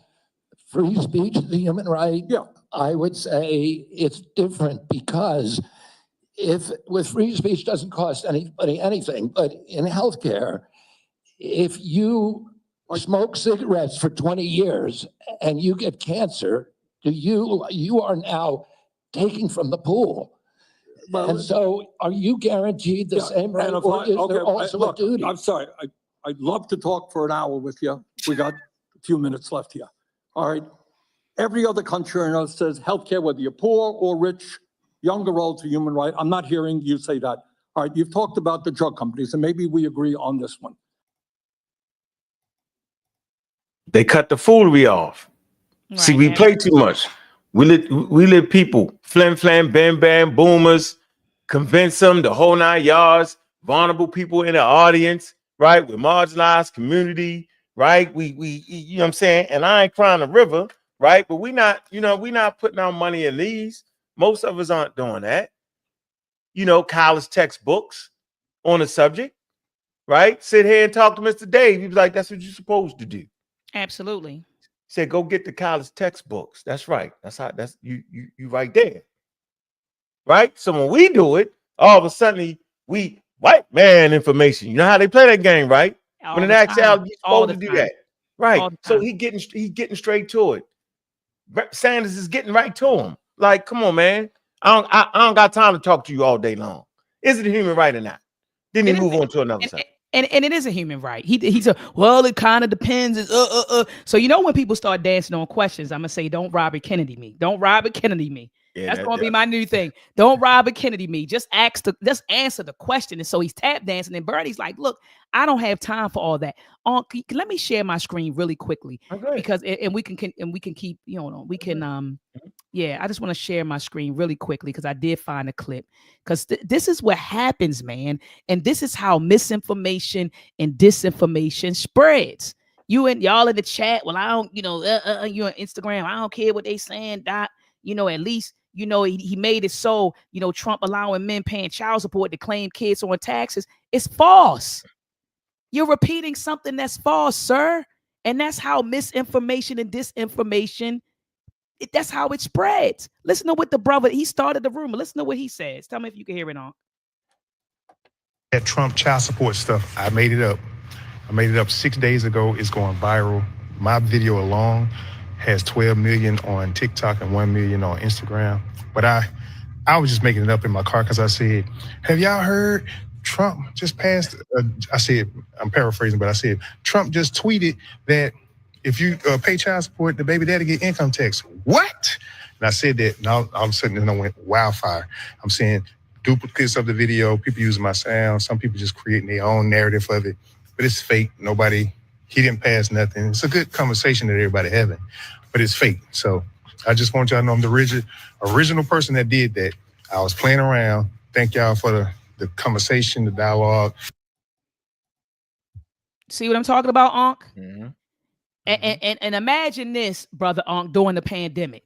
free speech is a human right, Yeah. I would say it's different, because if with free speech doesn't cost anybody anything, but in healthcare, if you smoke cigarettes for 20 years and you get cancer, you are now taking from the pool. Well, And so are you guaranteed the yeah, same right, and if or I- is okay, there also look, a duty? I'm sorry, I'd love to talk for an hour with you. We got a few minutes left here. All right. Every other country on earth says healthcare, whether you're poor or rich, young or old, is a human right. I'm not hearing you say that. All right, you've talked about the drug companies, and maybe we agree on this one. They cut the foolery off. See, Right, we play too much. We let people flim flam, bam bam, boomers, convince them the whole 9 yards, vulnerable people in the audience, right? With marginalized community, right? We you know what I'm saying? And I ain't crying the river, right? But we not putting our money in these. Most of us aren't doing that. You know, college textbooks on the subject, right? Sit here and talk to Mr. Dave. He was like, that's what you're supposed to do. Absolutely. Said, go get the college textbooks. That's right. That's you right there. Right? So when we do it, all of a sudden we white man information. You know how they play that game, right? All When in the time. actuality, you're All supposed the to do time. that. Right. All the So time. he's getting straight to it. Sanders is getting right to him. Like, come on, man. I don't got time to talk to you all day long. Is it a human right or not? Then he It is move a- on to another subject. and it is a human right. He's a well, it kind of depends. So you know when people start dancing on questions, I'm gonna say, don't Robert Kennedy me. Don't Robert Kennedy me. Yeah, That's gonna be my new thing. Don't Robert Kennedy me. Just answer the question. And so he's tap dancing, and Bernie's like, look, I don't have time for all that. Let me share my screen really quickly because and we can keep, you know, we can yeah, I just want to share my screen really quickly because I did find a clip. Because this is what happens, man. And this is how misinformation and disinformation spreads. You and y'all in the chat, well, I don't, you know, you on Instagram, I don't care what they saying, Doc. You know, at least, you know, he made it so, you know, Trump allowing men paying child support to claim kids on taxes. It's false. You're repeating something that's false, sir. And that's how misinformation and disinformation, that's how it spreads. Listen to what the brother, he started the rumor. Listen to what he says. Tell me if you can hear it on. That Trump child support stuff, I made it up. I made it up 6 days ago. It's going viral. My video alone has 12 million on TikTok and 1 million on Instagram. But I was just making it up in my car because I said, have y'all heard Trump just passed? I said, I'm paraphrasing, but I said, Trump just tweeted that if you pay child support, the baby daddy get income tax. What? And I said that, and all of a sudden, and I went wildfire. I'm saying duplicates of the video, people using my sound, some people just creating their own narrative of it, but it's fake. He didn't pass nothing. It's a good conversation that everybody having, but it's fake. So I just want y'all to know I'm the original person that did that. I was playing around. Thank y'all for the conversation, the dialogue. See what I'm talking about, Ankh? Mm-hmm. And imagine this, brother Ankh, during the pandemic.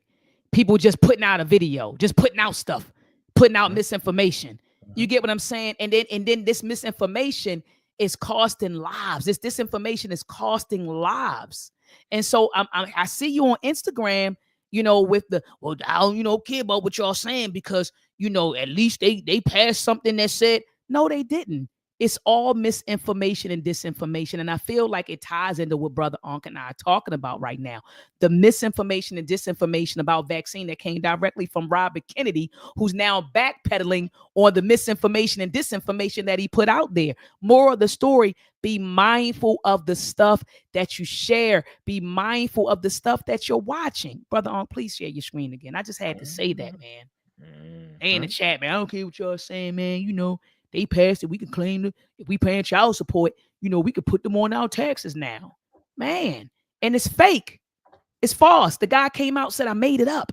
People just putting out a video, just putting out stuff, putting out misinformation. You get what I'm saying? And then this misinformation is costing lives. This disinformation is costing lives. And so I see you on Instagram, you know, with the, well, I don't, you know, care about what y'all saying because, you know, at least they passed something that said, no, they didn't. It's all misinformation and disinformation. And I feel like it ties into what Brother Ankh and I are talking about right now. The misinformation and disinformation about vaccine that came directly from Robert Kennedy, who's now backpedaling on the misinformation and disinformation that he put out there. More of the story, be mindful of the stuff that you share. Be mindful of the stuff that you're watching. Brother Ankh, please share your screen again. I just had to say that, man. Hey, in the chat, man, I don't care what y'all saying, man. You know, they passed it. We can claim it. If we paying child support, you know, we could put them on our taxes now. Man, and it's fake. It's false. The guy came out and said, I made it up.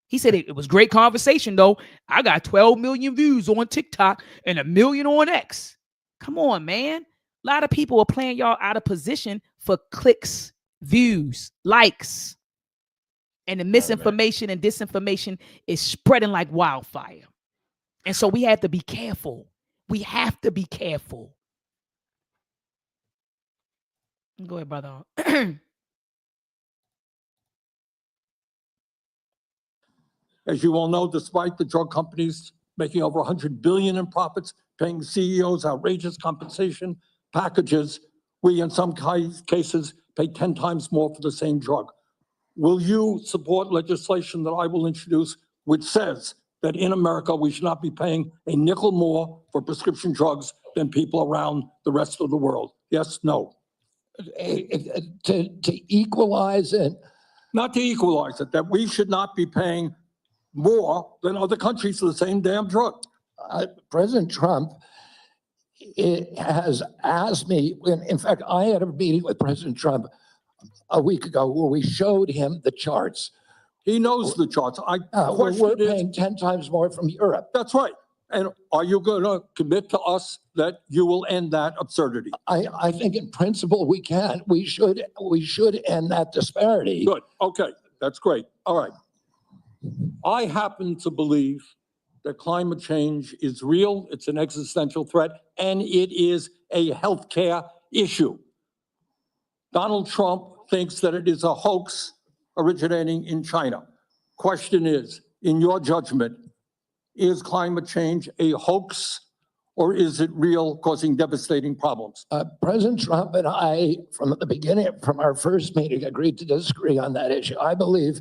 He said it was great conversation, though. I got 12 million views on TikTok and 1 million on X. Come on, man. A lot of people are playing y'all out of position for clicks, views, likes. And the misinformation and disinformation is spreading like wildfire. And so we have to be careful. We have to be careful. Go ahead, brother. As you all know, despite the drug companies making over 100 billion in profits, paying CEOs outrageous compensation packages, we in some cases pay 10 times more for the same drug. Will you support legislation that I will introduce which says that in America, we should not be paying a nickel more for prescription drugs than people around the rest of the world? Yes, no? To equalize it. Not to equalize it, that we should not be paying more than other countries for the same damn drug. President Trump has asked me, in fact, I had a meeting with President Trump a week ago where we showed him the charts. He knows the charts. We're paying 10 times more from Europe. That's right. And are you going to commit to us that you will end that absurdity? I think in principle we can. We should end that disparity. Good. Okay. That's great. All right. I happen to believe that climate change is real. It's an existential threat, and it is a healthcare issue. Donald Trump thinks that it is a hoax originating in China. Question is, in your judgment, is climate change a hoax or is it real, causing devastating problems? President Trump and I, from the beginning, from our first meeting, agreed to disagree on that issue. I believe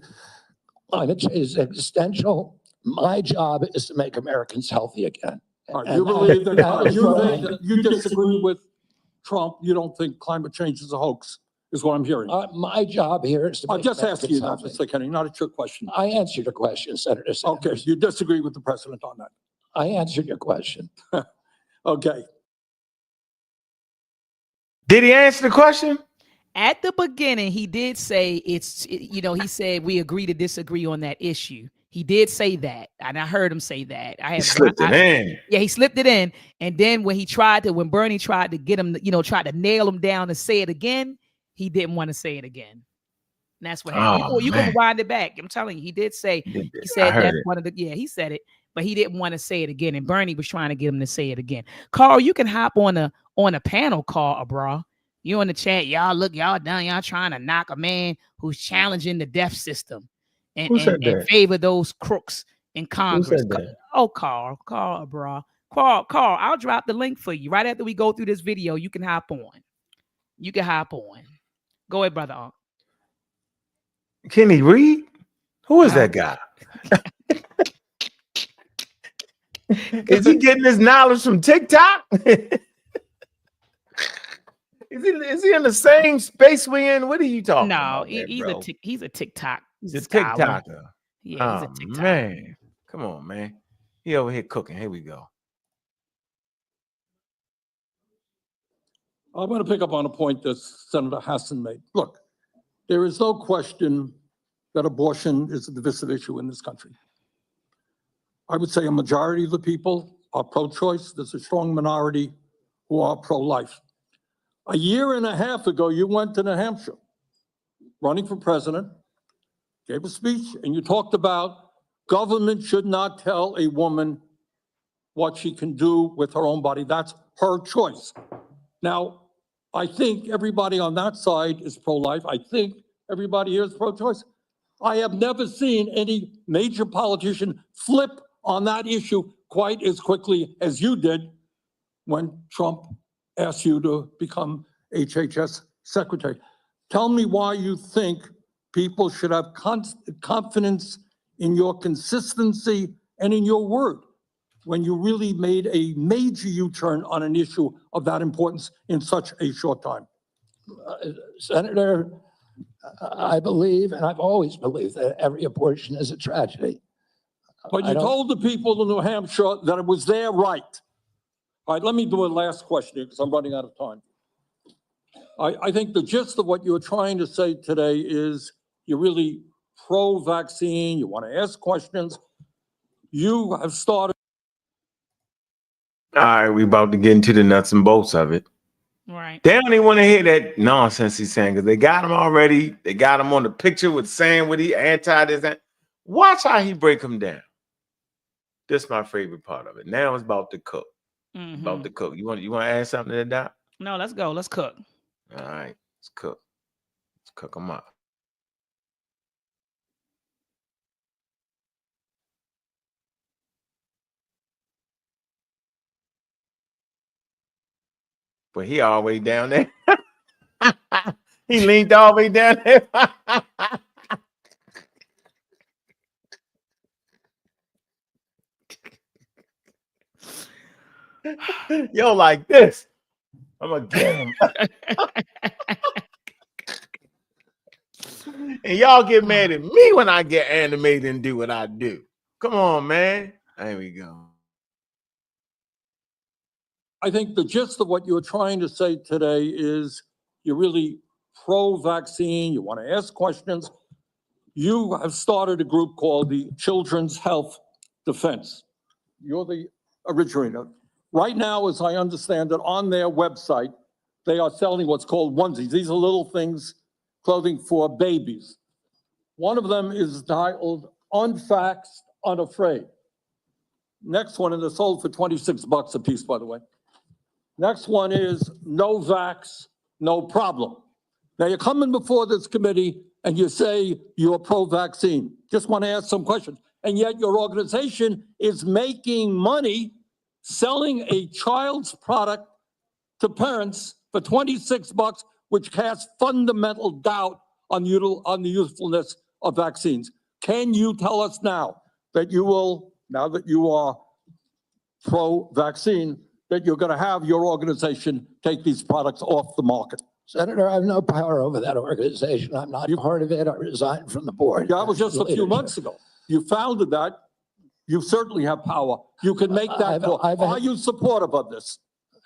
climate change is existential. My job is to make Americans healthy again. All right, And you believe that, is what I- you disagree with Trump, you don't think climate change is a hoax, is what I'm hearing. My job here is to I'm make just asking you that, Americans Mr. Kenny, not a trick question. healthy. I answered your question, Senator Sanders. Okay, you disagree with the president on that. I answered your question. Okay. Did he answer the question? At the beginning, he did say he said we agree to disagree on that issue. He did say that, and I heard him say that. He slipped it in. Yeah, he slipped it in. And then when Bernie tried to get him, tried to nail him down and say it again, he didn't want to say it again. And that's what happened. Oh, You can man. rewind it back. I'm telling you, he did say, he I said heard that's it. one of the, he said it, but he didn't want to say it again. And Bernie was trying to get him to say it again. Carl, you can hop on a panel call, bro. You in the chat, y'all done, y'all trying to knock a man who's challenging the death system and favor those crooks in Congress. Oh, Carl, bro. Carl, I'll drop the link for you right after we go through this video. You can hop on. Go ahead, brother. Can he read? Who is that guy? Is he getting his knowledge from TikTok? Is he in the same space we in? What are you talking about? No, he's a TikTok. He's a scholar. TikToker. Yeah, he's a TikToker. Man. Come on, man. He over here cooking. Here we go. I'm going to pick up on a point that Senator Hassan made. Look, there is no question that abortion is a divisive issue in this country. I would say a majority of the people are pro-choice. There's a strong minority who are pro-life. A year and a half ago, you went to New Hampshire, running for president, gave a speech, and you talked about government should not tell a woman what she can do with her own body. That's her choice. Now, I think everybody on that side is pro-life. I think everybody here is pro-choice. I have never seen any major politician flip on that issue quite as quickly as you did when Trump asked you to become HHS secretary. Tell me why you think people should have confidence in your consistency and in your word when you really made a major U-turn on an issue of that importance in such a short time. Senator, I believe, and I've always believed, that every abortion is a tragedy. But you told the people in New Hampshire that it was their right. All right, let me do a last question because I'm running out of time. I think the gist of what you're trying to say today is you're really pro-vaccine, you want to ask questions. You have started. All right, we about to get into the nuts and bolts of it. Right. They don't even want to hear that nonsense he's saying because they got him already. They got him on the picture with saying what he anti this. And watch how he break him down. This is my favorite part of it. Now it's about to cook. Mm-hmm. About to cook. You want to add something to that, Doc? No, let's go. Let's cook. All right, let's cook. Let's cook them up. But he all the way down there. He leaned all the way down there. Yo, like this. I'm gonna get him. And y'all get mad at me when I get animated and do what I do. Come on, man. There we go. I think the gist of what you're trying to say today is you're really pro-vaccine, you want to ask questions. You have started a group called the Children's Health Defense. You're the originator. Right now, as I understand it, on their website, they are selling what's called onesies. These are little things, clothing for babies. One of them is titled Unvaxxed, Unafraid. Next one, and they're sold for $26 a piece, by the way. Next one is No Vax, No Problem. Now you're coming before this committee and you say you're pro-vaccine. Just want to ask some questions. And yet your organization is making money selling a child's product to parents for $26, which casts fundamental doubt on the usefulness of vaccines. Can you tell us now that you will, now that you are pro-vaccine, that you're going to have your organization take these products off the market? Senator, I have no power over that organization. I'm not part of it. I resigned from the board. That was just a few months ago. You founded that. You certainly have power. You can make that call. Are you supportive of this?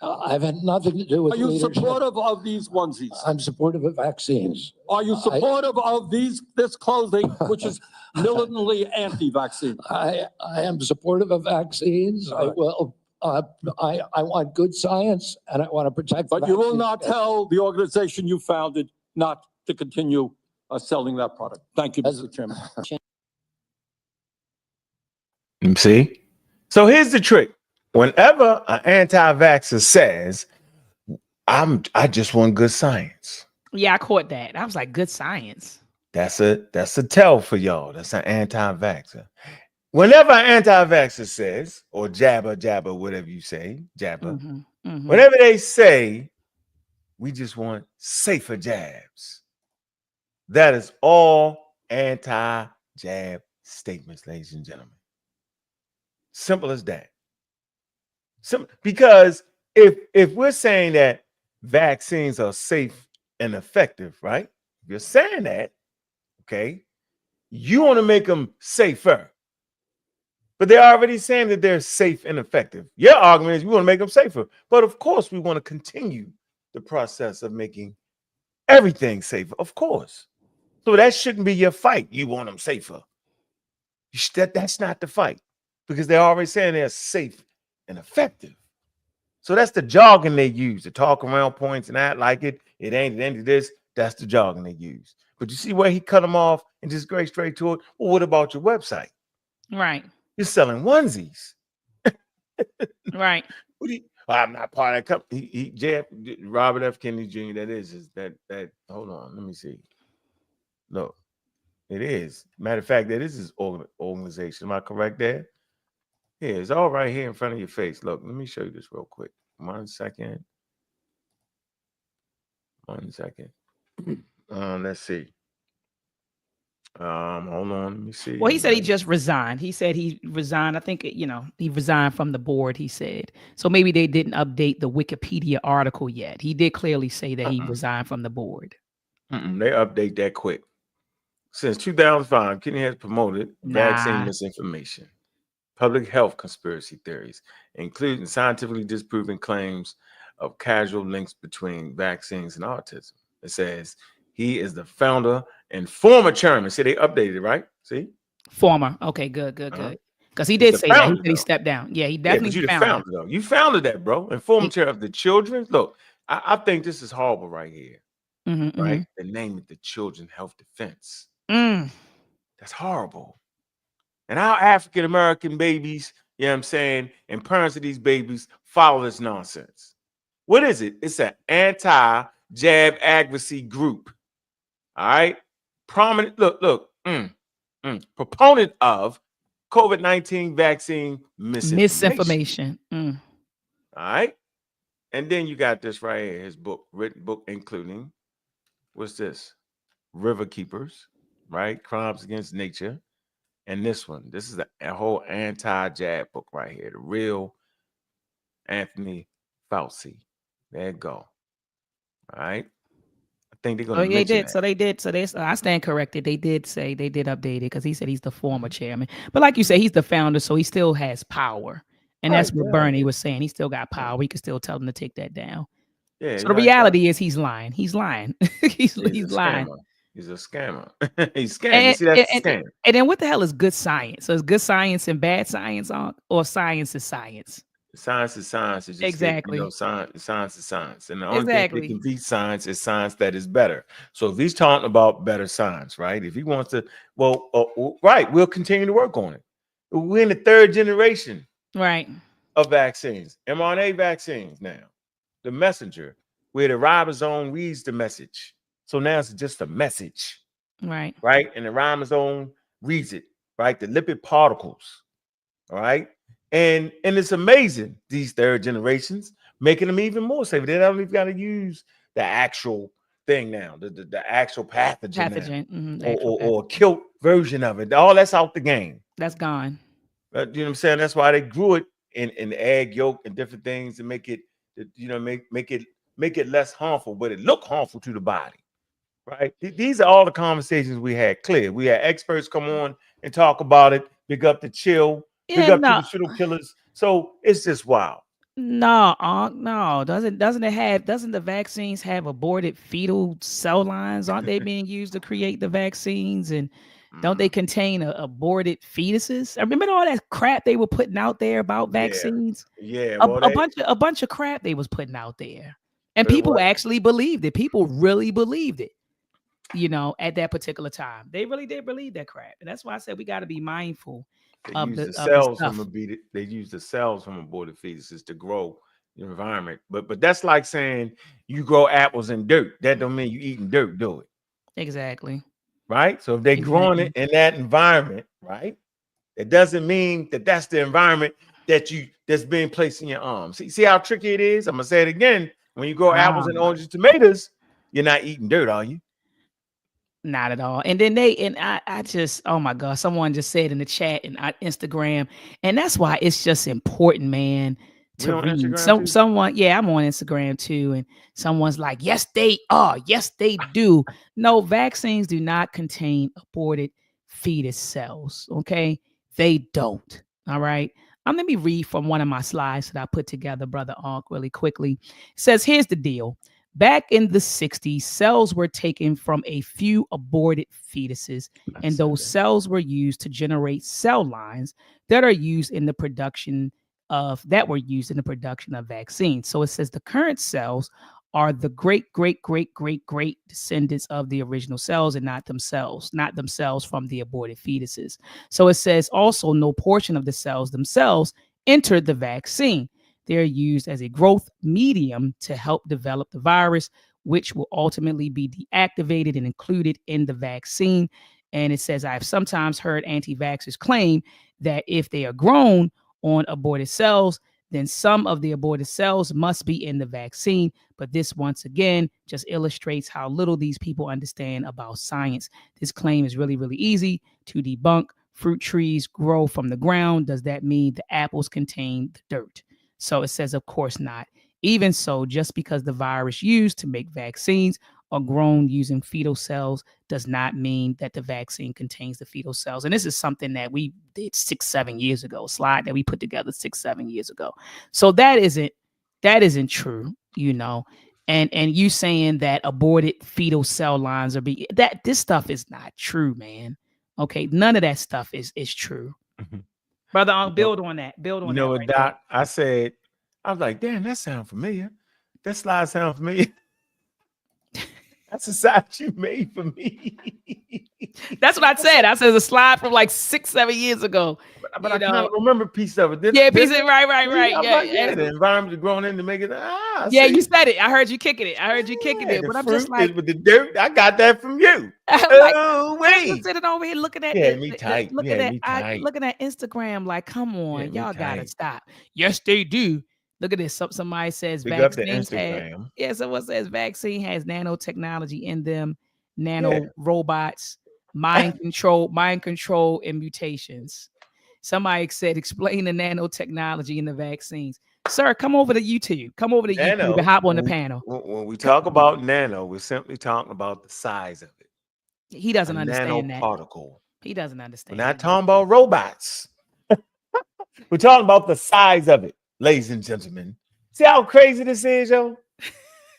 I've had nothing to do with Are you leadership. supportive of these onesies? I'm supportive of vaccines. Are you supportive of this clothing, which is militantly anti-vaccine? I am supportive of vaccines. I will. I want good science, and I want to protect. But you will not tell the organization you founded not to continue selling that product. Thank you, Mr. Chairman. See? So here's the trick. Whenever an anti-vaxxer says, I just want good science. Yeah, I caught that. I was like, good science. That's a tell for y'all. That's an anti-vaxxer. Whenever an anti-vaxxer says, or jabber, whatever you say, jabber, whenever they say, we just want safer jabs, that is all anti-jab statements, ladies and gentlemen. Simple as that. Because if we're saying that vaccines are safe and effective, right? If you're saying that, okay, you want to make them safer. But they're already saying that they're safe and effective. Your argument is we want to make them safer. But of course, we want to continue the process of making everything safer, of course. So that shouldn't be your fight. You want them safer. That's not the fight, because they're already saying they're safe and effective. So that's the jargon they use to talk around points and act like it ain't the end of this. That's the jargon they use. But you see where he cut them off and just go straight to it? Well, what about your website? Right. You're selling onesies. Right. I'm not part of that company. Robert F. Kennedy Jr. That hold on, let me see. No, it is. Matter of fact, that is his organization. Am I correct there? Yeah, it's all right here in front of your face. Look, let me show you this real quick. 1 second. 1 second. Let's see. Hold on, let me see. Well, he said he just resigned. He said he resigned. I think, he resigned from the board, he said. So maybe they didn't update the Wikipedia article yet. He did clearly say that he resigned from the board. They update that quick. Since 2005, Kennedy has promoted vaccine misinformation, public health conspiracy theories, including scientifically disproven claims of causal links between vaccines and autism. It says he is the founder and former chairman. See, they updated it, right? See? Former. Okay, good. Because he did say that. He said he stepped down. Yeah, he definitely you the founder, though. You founded that, bro. And former chair of the children. Look, I think this is horrible right here. Right? The name of the Children's Health Defense. That's horrible. And our African American babies, you know what I'm saying, and parents of these babies follow this nonsense. What is it? It's an anti-jab advocacy group. All right. Prominent, proponent of COVID-19 vaccine misinformation. All right. And then you got this right here, his written book, including, what's this? River Keepers, right? Crimes Against Nature. And this one, this is a whole anti-jab book right here. The real Anthony Fauci. There you go. All right. I think they're going to they did. So they did. So I stand corrected. They did say they did update it because he said he's the former chairman. But like you said, he's the founder, so he still has power. And that's what Bernie was saying. He still got power. He could still tell them to take that down. Yeah. So the reality is he's lying. He's lying. he's lying. He's a scammer. He's scamming. See, that's a scam. And then what the hell is good science? So is good science and bad science, or science is science? Science is science. It's just exactly. Science is science. And the only thing that can beat science is science that is better. So if he's talking about better science, right? If he wants to, right, we'll continue to work on it. We're in the third generation, right, of vaccines, mRNA vaccines now. The messenger, where the ribosome reads the message. So now it's just a message, right? And the ribosome reads it, right? The lipid particles, all right? And it's amazing, these third generations, making them even more safe. They don't even got to use the actual thing now, the actual pathogen. Or version of it. All that's out the game. That's gone. You know what I'm saying? That's why they grew it in egg yolk and different things to make it, make it less harmful, but it look harmful to the body. Right? These are all the conversations we had. Clear. We had experts come on and talk about it. Big up the chill. Big Yeah, up to no, the pseudo killers. So it's just wild. no, no. Doesn't the vaccines have aborted fetal cell lines? Aren't they being used to create the vaccines? And don't they contain aborted fetuses? I remember all that crap they were putting out there about vaccines. Yeah. A, Well, a bunch of crap they was putting out there, and But people what- actually believed it. People really believed it. At that particular time, they really did believe that crap, and that's why I said we got to be mindful they of use the the of cells the from stuff. they use the cells from aborted fetuses to grow the environment. But that's like saying you grow apples in dirt. That don't mean you eating dirt, do it. Exactly. Right? So if they growing it in that environment, right? It doesn't mean that that's the environment that's being placed in your arms. See how tricky it is? I'm gonna say it again. When you grow apples and oranges, tomatoes, you're not eating dirt, are you? Not at all. And then I just, oh my God, someone just said in the chat and Instagram, and that's why it's just important, man, to on read. Instagram too? Someone, yeah, I'm on Instagram too, and someone's like, yes, they are, yes, they do. No, vaccines do not contain aborted fetus cells. Okay, they don't. All right. Let me read from one of my slides that I put together, Brother Ark, really quickly. It says, here's the deal. Back in the 60s, cells were taken from a few aborted fetuses, and those cells were used to generate cell lines that are used in the production of vaccines. So it says the current cells are the great, great, great, great, great descendants of the original cells and not themselves from the aborted fetuses. So it says also no portion of the cells themselves entered the vaccine. They're used as a growth medium to help develop the virus, which will ultimately be deactivated and included in the vaccine. And it says, I've sometimes heard anti-vaxxers claim that if they are grown on aborted cells, then some of the aborted cells must be in the vaccine. But this, once again, just illustrates how little these people understand about science. This claim is really, really easy to debunk. Fruit trees grow from the ground. Does that mean the apples contain the dirt? So it says, of course not. Even so, just because the virus used to make vaccines are grown using fetal cells does not mean that the vaccine contains the fetal cells. And this is something that we did 6-7 years ago, slide that we put together 6-7 years ago. So that isn't true, And you saying that aborted fetal cell lines are this stuff is not true, man. Okay, none of that stuff is true. Brother, I'll build on that. Build on that. You know what, Doc? I said, I was like, damn, that sounds familiar. That slide sounds familiar. That's a slide you made for me. That's what I said. I said a slide from like 6-7 years ago. But I kind of remember a piece of it. Yeah, piece of it. Right. Yeah, the environment is growing in to make it. Yeah, you said it. I heard you kicking it. But I'm just like, with the dirt. I got that from you. I'm sitting over here looking at looking at Instagram. Like, come on, y'all gotta stop. Yes, they do. Look at this. Somebody says vaccines have. Someone says vaccine has nanotechnology in them, robots, mind control, and mutations. Somebody said, explain the nanotechnology in the vaccines. Sir, come over to YouTube. Come over to YouTube and hop on the panel. When we talk about nano, we're simply talking about the size of it. He doesn't understand that. Nanoparticle. He doesn't understand. We're not talking about robots. We're talking about the size of it, ladies and gentlemen. See how crazy this is, yo?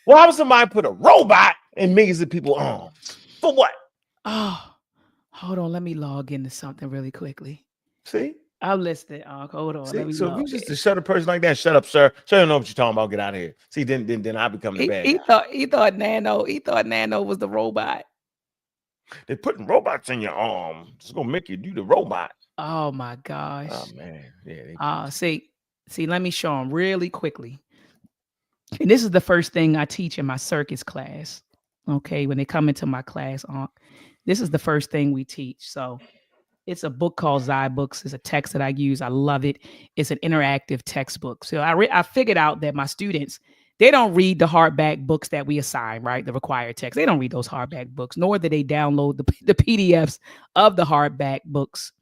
Why would somebody put a robot in millions of people's arms? For what? Oh, hold on. Let me log into something really quickly. See? I'm listening. Hold on. See, so if you just to shut a person like that, shut up, sir. So you don't know what you're talking about. Get out of here. See, then I become the bad guy. He thought Nano was the robot. They're putting robots in your arm. It's gonna make you do the robot. Oh my gosh. Oh man. Yeah. See, let me show them really quickly. And this is the first thing I teach in my circus class. Okay, when they come into my class, this is the first thing we teach. So it's a book called Zybooks. It's a text that I use. I love it. It's an interactive textbook. So I figured out that my students, They don't read the hardback books that we assign, right? The required text. They don't read those hardback books, nor do they download the PDFs of the hardback books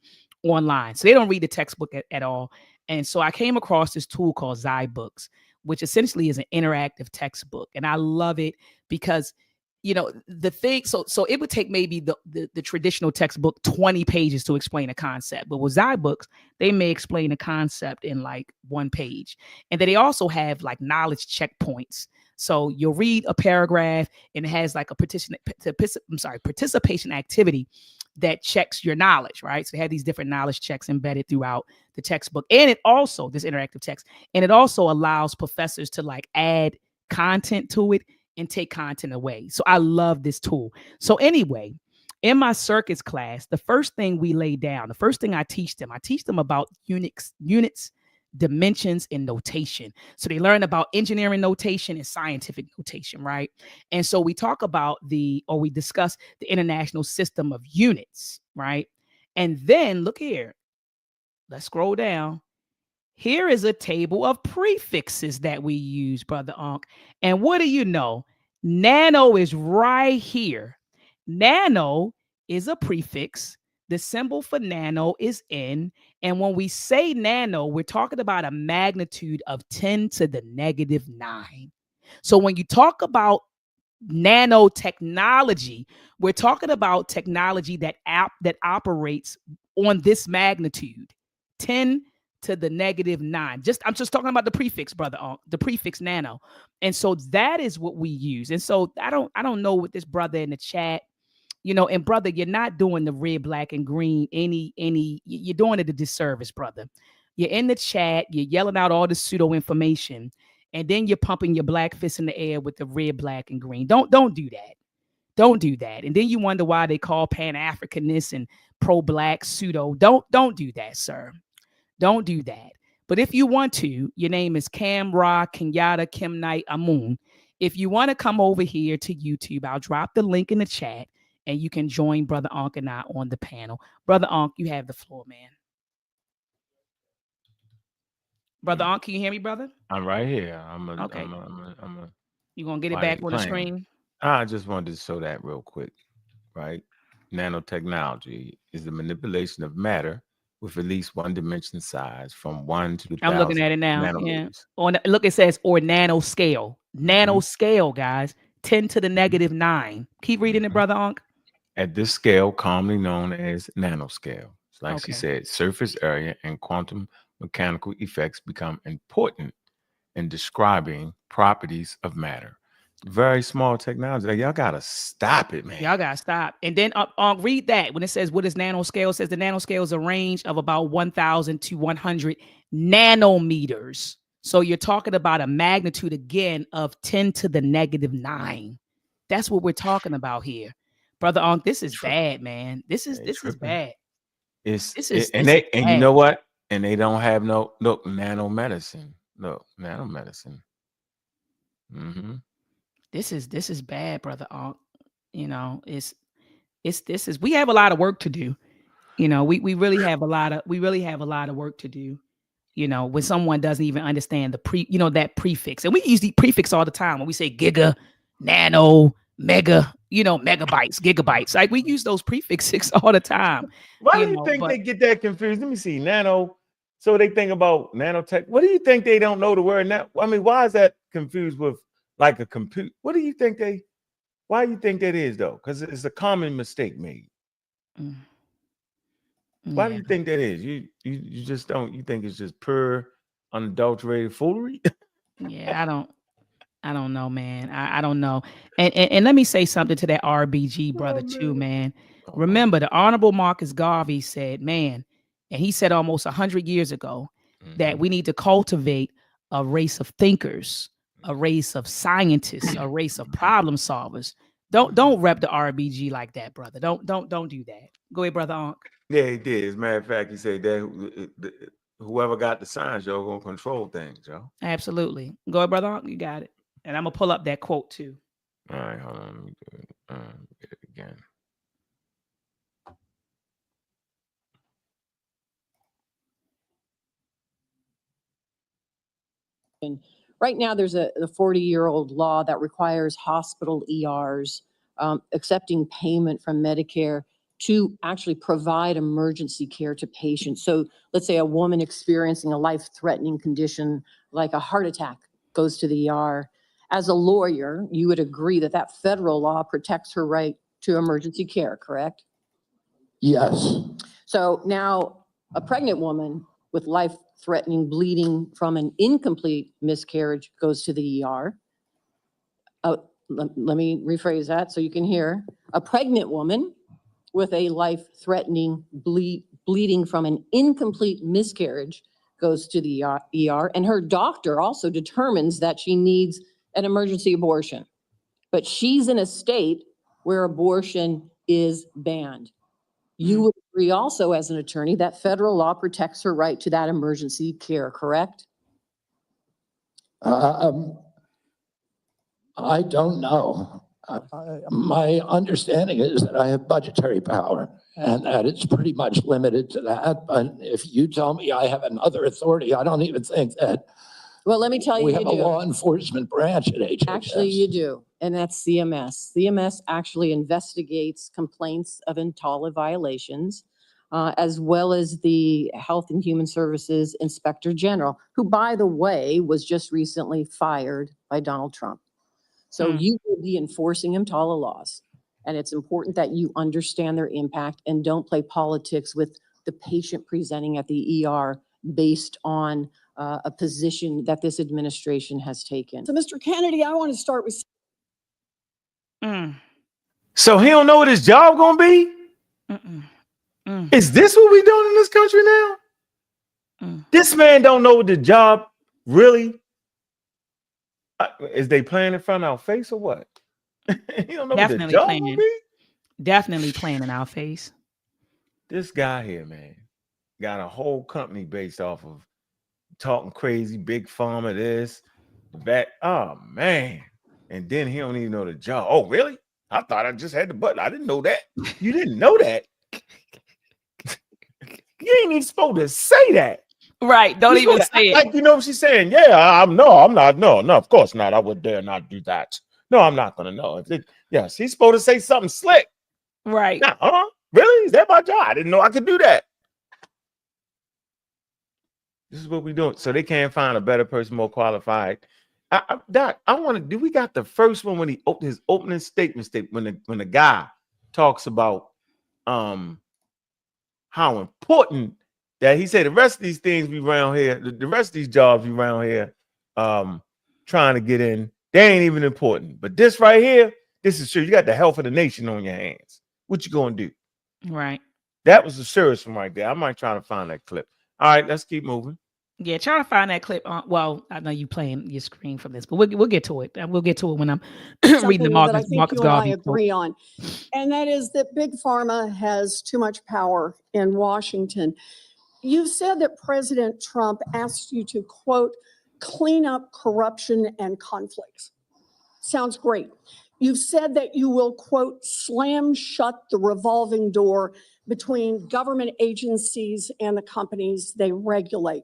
online. So they don't read the textbook at all. And so I came across this tool called ZyBooks, which essentially is an interactive textbook. And I love it because, you know, the thing, so it would take maybe the traditional textbook 20 pages to explain a concept. But with ZyBooks, they may explain a concept in like 1 page. And then they also have like knowledge checkpoints. So you'll read a paragraph and it has like a participation activity that checks your knowledge, right? So they have these different knowledge checks embedded throughout the textbook. And it also, this interactive text, and it also allows professors to like add content to it and take content away. So I love this tool. So anyway, in my circuits class, the first thing we lay down, the first thing I teach them about units, dimensions, and notation. So they learn about engineering notation and scientific notation, right? And so we talk about we discuss the international system of units, right? And then look here, let's scroll down. Here is a table of prefixes that we use, Brother Ankh. And what do you know? Nano is right here. Nano is a prefix. The symbol for nano is N. And when we say nano, we're talking about a magnitude of 10 to the negative 9. So when you talk about nanotechnology, we're talking about technology that operates on this magnitude, 10 to the negative 9. I'm just talking about the prefix, brother, the prefix nano. And so that is what we use. And so I don't know what this brother in the chat, you know, and brother, you're not doing the red, black, and green you're doing it a disservice, brother. You're in the chat, you're yelling out all the pseudo information, and then you're pumping your black fist in the air with the red, black, and green. Don't do that. Don't do that. And then you wonder why they call Pan-Africanists and pro-black pseudo. Don't do that, sir. Don't do that. But if you want to, your name is Cam Ra Kenyatta Kim Knight Amun. If you want to come over here to YouTube, I'll drop the link in the chat and you can join Brother Ankh and I on the panel. Brother Ankh, you have the floor, man. Brother Ankh, can you hear me, brother? I'm right here. Okay. I'm You gonna get it back on the screen? I just wanted to show that real quick, right? Nanotechnology is the manipulation of matter with at least one dimension size from 1 to the 1,000 I'm looking at it now. nanometers. Yeah. Look, it says or nanoscale. Nanoscale, guys. 10 to the negative 9. Keep reading it, Brother Ankh. At this scale, commonly known as nanoscale, like she Okay. said, surface area and quantum mechanical effects become important in describing properties of matter. Very small technology. Like, y'all gotta stop it, man. Y'all gotta stop. And then read that when it says what is nanoscale. It says the nanoscale is a range of about 1,000 to 100 nanometers. So you're talking about a magnitude again of 10 to the negative 9. That's what we're talking about here, Brother Ankh. This is bad, man. This is bad. And you know what? And they don't have no nanomedicine. No nanomedicine. Mm-hmm. This is bad, Brother Ankh. You know, we have a lot of work to do. You know, we really have a lot of work to do. You know, when someone doesn't even understand that prefix. And we use the prefix all the time when we say giga, nano, mega, megabytes, gigabytes. Like we use those prefixes all the time. Why do you think they get that confused? Let me see. Nano. So they think about nanotech. What do you think they don't know the word now? I mean, why is that confused with like a compute? Why do you think that is though? Because it's a common mistake made. Why do you think that is? You just don't. You think it's just pure unadulterated foolery? Yeah, I don't know, man. I don't know. And let me say something to that RBG brother too, man. Remember, the Honorable Marcus Garvey said, man, and he said almost 100 years ago that we need to cultivate a race of thinkers, a race of scientists, a race of problem solvers. Don't rep the RBG like that, brother. Don't do that. Go ahead, Brother Ankh. Yeah, he did. As a matter of fact, he said that whoever got the science, y'all gonna control things, y'all. Absolutely. Go ahead, Brother Ankh. You got it. And I'm gonna pull up that quote too. All right, hold on. Let me get it again. Right now, there's a 40-year-old law that requires hospital ERs accepting payment from Medicare to actually provide emergency care to patients. So let's say a woman experiencing a life-threatening condition like a heart attack goes to the ER. As a lawyer, you would agree that that federal law protects her right to emergency care, correct? Yes. So now a pregnant woman with life-threatening bleeding from an incomplete miscarriage goes to the ER. Let me rephrase that so you can hear. A pregnant woman with a life-threatening bleeding from an incomplete miscarriage goes to the ER, and her doctor also determines that she needs an emergency abortion. But she's in a state where abortion is banned. You would agree also as an attorney that federal law protects her right to that emergency care, correct? I don't know. My understanding is that I have budgetary power and that it's pretty much limited to that. But if you tell me I have another authority, I don't even think that. Well, let me tell you, we you have a do. law enforcement branch at HHS. Actually, you do, and that's CMS. CMS actually investigates complaints of EMTALA violations, as well as the Health and Human Services Inspector General, who, by the way, was just recently fired by Donald Trump. So you will be enforcing EMTALA laws, and it's important that you understand their impact and don't play politics with the patient presenting at the ER based on a position that this administration has taken. So, Mr. Kennedy, I want to start with. So he don't know what his job gonna be? Is this what we doing in this country now? This man don't know what the job really is. They playing in front of our face or what? He don't know what the job gonna be? Definitely playing in our face. This guy here, man, got a whole company based off of talking crazy, big pharma, this, that. Oh, man. And then he don't even know the job. Oh, really? I thought I just had the button. I didn't know that. You didn't know that? You ain't even supposed to say that. Right. Don't even say it. Like, you know what she's saying? Yeah, I'm not. No, of course not. I would dare not do that. No, I'm not going to know. Yes, he's supposed to say something slick. Right. Really? Is that my job? I didn't know I could do that. This is what we're doing. So they can't find a better person, more qualified. Doc, I want to do. We got the first one when he opened his opening statement. When the guy talks about how important that he said the rest of these things we around here, the rest of these jobs we around here, trying to get in, they ain't even important. But this right here, this is sure. You got the health of the nation on your hands. What you gonna do? Right. That was a serious one right there. I might try to find that clip. All right, let's keep moving. Yeah, trying to find that clip. Well, I know you playing your screen for this, but we'll get to it. We'll get to it when I'm reading the Marcus you and I agree on, and that is that Big Pharma has too much power in Washington. You said that President Trump asked you to, quote, clean up corruption and conflicts. Sounds great. You've said that you will, quote, slam shut the revolving door between government agencies and the companies they regulate.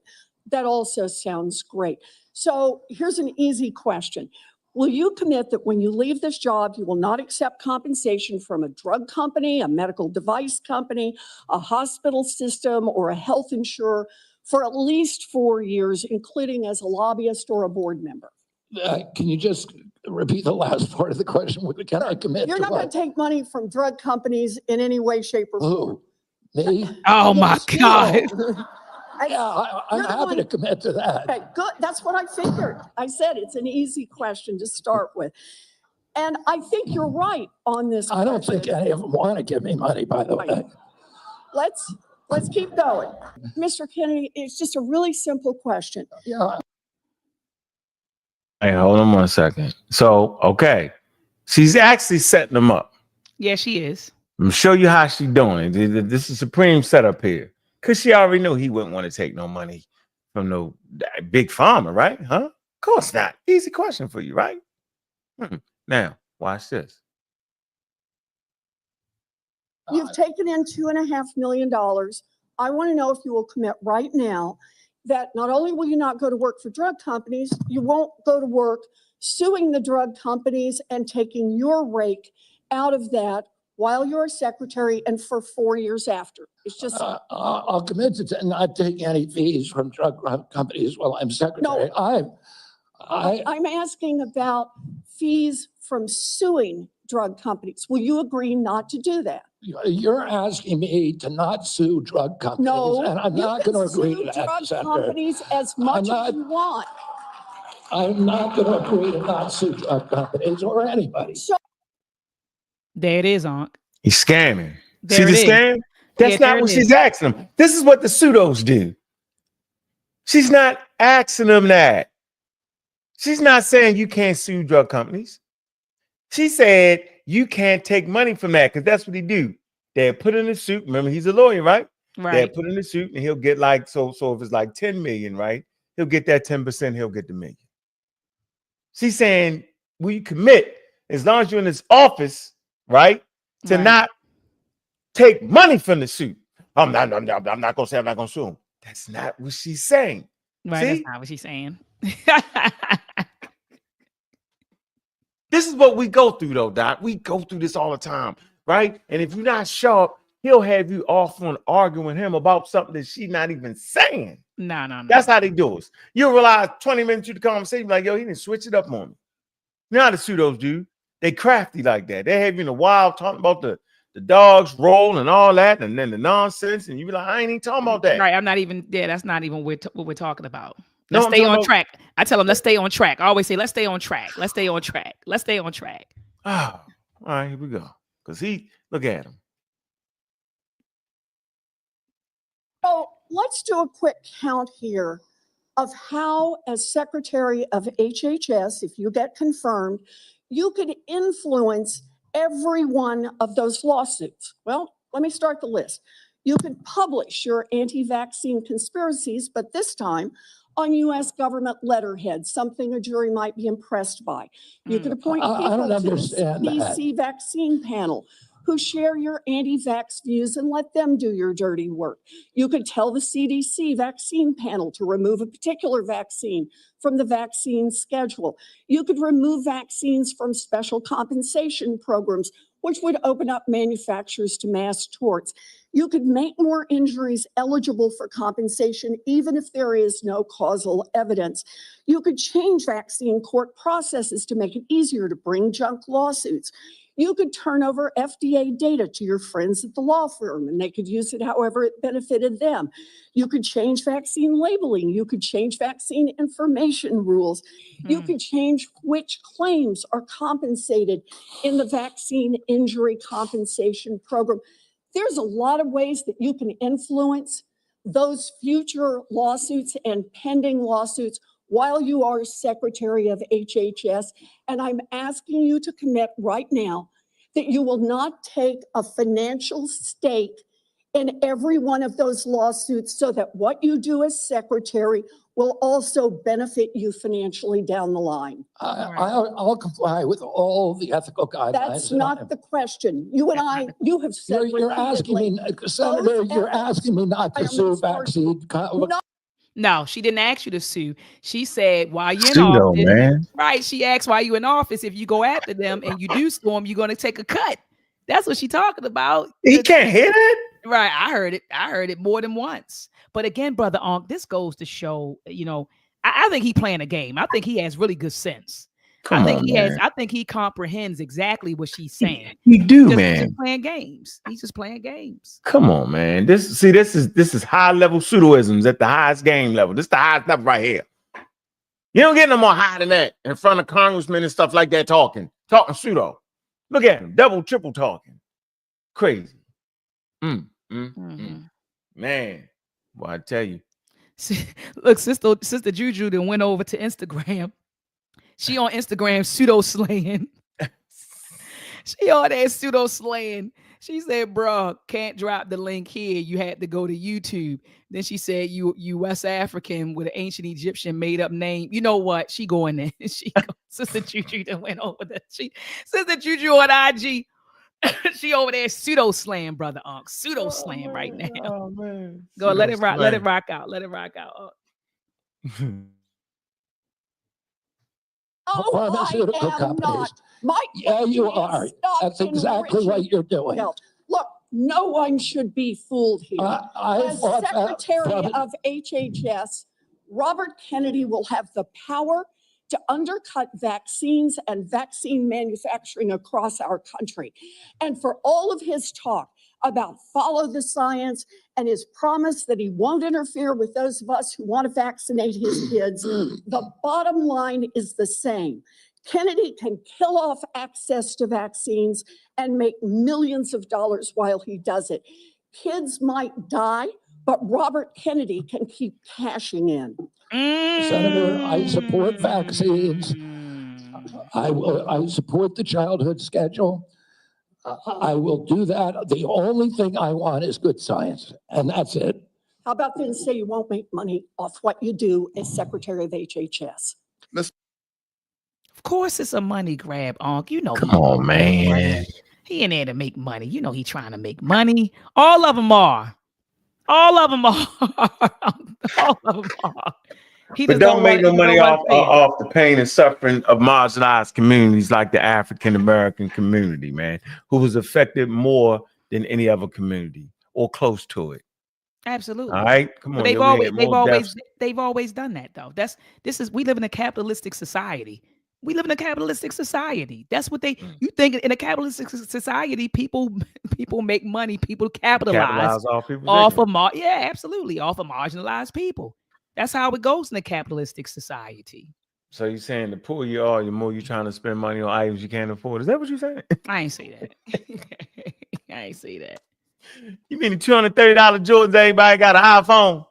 That also sounds great. So here's an easy question. Will you commit that when you leave this job, you will not accept compensation from a drug company, a medical device company, a hospital system, or a health insurer for at least 4 years, including as a lobbyist or a board member? Can you just repeat the last part of the question? Can I commit? You're not going to take money from drug companies in any way, shape, or form. Me? Oh my God. I'm happy to commit to that. Okay, good. That's what I figured. I said it's an easy question to start with. And I think you're right on this. I don't think any of them want to give me money, by the way. Let's keep going. Mr. Kennedy, it's just a really simple question. Yeah. Hey, hold on 1 second. So, okay. She's actually setting them up. Yeah, she is. I'm show you how she doing it. This is supreme setup here. Because she already knew he wouldn't want to take no money from no big pharma, right? Huh? Of course not. Easy question for you, right? Now, watch this. You've taken in $2.5 million. I want to know if you will commit right now that not only will you not go to work for drug companies, you won't go to work suing the drug companies and taking your rake out of that while you're a secretary and for 4 years after. It's just I'll commit to not taking any fees from drug companies while I'm secretary. no. I'm asking about fees from suing drug companies. Will you agree not to do that? You're asking me to not sue drug companies, No, and I'm not going to agree to that, drug Senator. companies as much as you want. I'm not going to agree to not sue drug companies or anybody. There it is, Unc. He's scamming. There See it the is. scam? That's Yeah, not there what it she's is. asking them. This is what the pseudos do. She's not asking them that. She's not saying you can't sue drug companies. She said you can't take money from that because that's what he do. They'll put in a suit. Remember, he's a lawyer, right? They'll Right. put in a suit and he'll get like, so if it's like 10 million, right? He'll get that 10%, he'll get the million. She's saying, will you commit as long as you're in this office, right? To not take money from the suit. I'm not gonna say I'm not gonna sue him. That's not what she's saying. Right. See? That's not what she's saying. This is what we go through, though, Doc. We go through this all the time, right? And if you're not sharp, he'll have you off on arguing with him about something that she's not even saying. No. That's how they do it. You'll realize 20 minutes into the conversation, like, yo, he didn't switch it up on me. You know how the pseudos do. They crafty like that. They have you in the wild talking about the dog's roll and all that, and then the nonsense, and you be like, I ain't even talking about that. Right. I'm not even there. That's not even what we're talking about. No, Let's I'm stay talking on about- track. I tell them, let's stay on track. I always say, let's stay on track. Let's stay on track. Let's stay on track. Oh, all right, here we go. Because look at him. So let's do a quick count here of how, as Secretary of HHS, if you get confirmed, you could influence every one of those lawsuits. Well, let me start the list. You could publish your anti-vaccine conspiracies, but this time on U.S. government letterhead, something a jury might be impressed by. You could appoint I don't people to the understand that. CDC vaccine panel who share your anti-vax views and let them do your dirty work. You could tell the CDC vaccine panel to remove a particular vaccine from the vaccine schedule. You could remove vaccines from special compensation programs, which would open up manufacturers to mass torts. You could make more injuries eligible for compensation, even if there is no causal evidence. You could change vaccine court processes to make it easier to bring junk lawsuits. You could turn over FDA data to your friends at the law firm, and they could use it however it benefited them. You could change vaccine labeling. You could change vaccine information rules. You could change which claims are compensated in the vaccine injury compensation program. There's a lot of ways that you can influence those future lawsuits and pending lawsuits while you are Secretary of HHS. And I'm asking you to commit right now that you will not take a financial stake in every one of those lawsuits so that what you do as Secretary will also benefit you financially down the line. I'll comply with all the ethical guidelines. That's not the question. You and I, you have said You're asking me, Senator, you're asking me not to sue vaccine. No, she didn't ask you to sue. She said, while you're in Pseudo, office, man. right? She asked why you in office. If you go after them and you do sue them, you're going to take a cut. That's what she's talking about. He can't hear that? Right. I heard it. I heard it more than once. But again, Brother Onk, this goes to show, I think he playing a game. I think he has really good sense. I think he comprehends exactly what she's saying. He do, He's man. just playing games. He's just playing games. Come on, man. This is high level pseudoisms at the highest game level. This is the highest level right here. You don't get no more high than that in front of congressmen and stuff like that talking pseudo. Look at him, double, triple talking. Crazy. Man, well, I tell you. Look, sister Juju then went over to Instagram. She on Instagram pseudo slaying. She on there pseudo slaying. She said, bro, can't drop the link here. You had to go to YouTube. Then she said, you West African with an ancient Egyptian made up name. You know what? She going there. Sister Juju then went over there. Sister Juju on IG. She over there pseudo slaying, Brother Unc. Pseudo slaying right now. Oh man. Go let it rock. Let it rock out. Let it rock out. Oh, Pharmaceutical I am companies. not. My Yeah, you country are. is not That's exactly what enriching you're doing. health. Look, no one should be fooled here. I As fought that Secretary from- of HHS, Robert Kennedy will have the power to undercut vaccines and vaccine manufacturing across our country. And for all of his talk about follow the science and his promise that he won't interfere with those of us who want to vaccinate his kids, the bottom line is the same. Kennedy can kill off access to vaccines and make millions of dollars while he does it. Kids might die, but Robert Kennedy can keep cashing in. Senator, I support vaccines. I support the childhood schedule. I will do that. The only thing I want is good science, and that's it. How about then say you won't make money off what you do as Secretary of HHS? Of course, it's a money grab, Unc. You know. Come on, man. He in there to make money. You know he trying to make money. All of them are. All of them are. All of them are. He But just don't make want it- no he money don't want off to pay it. off the pain and suffering of marginalized communities like the African American community, man, who was affected more than any other community or close to it. Absolutely. All right, come But on. they've yeah, we always had more they've always done that though. We live in a capitalistic society. We live in a capitalistic society. That's what they you think in a capitalistic society, people make money, people capitalize off people's off ignorance. of absolutely off of marginalized people. That's how it goes in a capitalistic society. So you're saying the poorer you are, the more you're trying to spend money on items you can't afford. Is that what you're saying? I ain't say that. I ain't say that. You mean the $230 Jordans, everybody got an iPhone?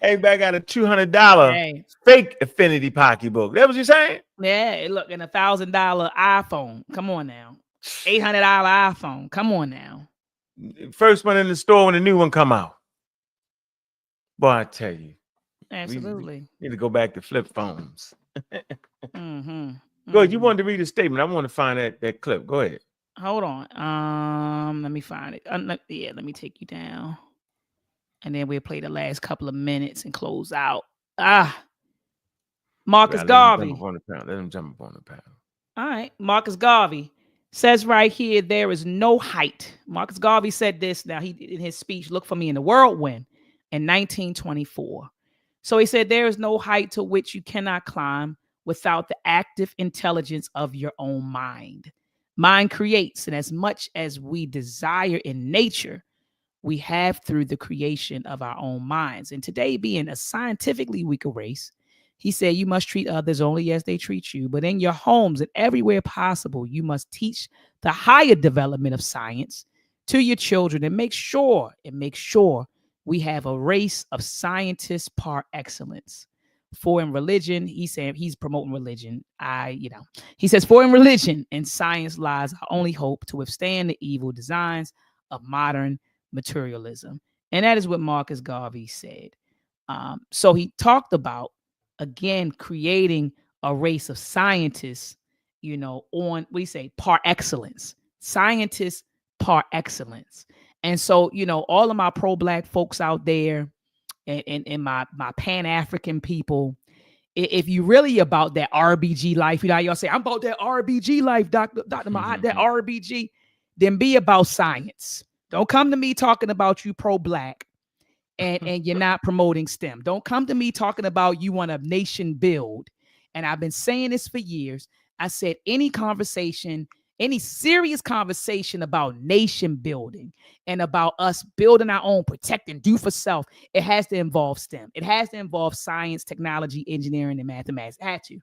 Everybody got a $200 Hey. fake Affinity pocketbook. That what you saying? Yeah, look, in $1,000 iPhone. Come on now. $800 iPhone. Come on now. First one in the store when the new one come out. Boy, I tell you. Absolutely. We need to go back to flip phones. Mm-hmm. Go ahead. You wanted to read a statement. I want to find that clip. Go ahead. Hold on. Let me find it. Let me take you down. And then we'll play the last couple of minutes and close out. Marcus Garvey. Let him jump up on the panel. All right. Marcus Garvey says right here, there is no height. Marcus Garvey said this. Now, he in his speech, Look for Me in the Whirlwind in 1924. So he said, there is no height to which you cannot climb without the active intelligence of your own mind. Mind creates, and as much as we desire in nature, we have through the creation of our own minds. And today, being a scientifically weaker race, he said, you must treat others only as they treat you. But in your homes and everywhere possible, you must teach the higher development of science to your children and make sure we have a race of scientists par excellence. For in religion, he said he's promoting religion. He says, for in religion and science lies our only hope to withstand the evil designs of modern materialism. And that is what Marcus Garvey said. So he talked about, again, creating a race of scientists, on, par excellence. Scientists par excellence. And so, all of my pro-Black folks out there and my Pan-African people, if you really about that RBG life, y'all say, I'm about that RBG life, Dr. Mahat, that RBG, then be about science. Don't come to me talking about you pro-Black and you're not promoting STEM. Don't come to me talking about you want a nation build. And I've been saying this for years. I said any serious conversation about nation building and about us building our own, protect and do for self, it has to involve STEM. It has to involve science, technology, engineering, and mathematics. It had to.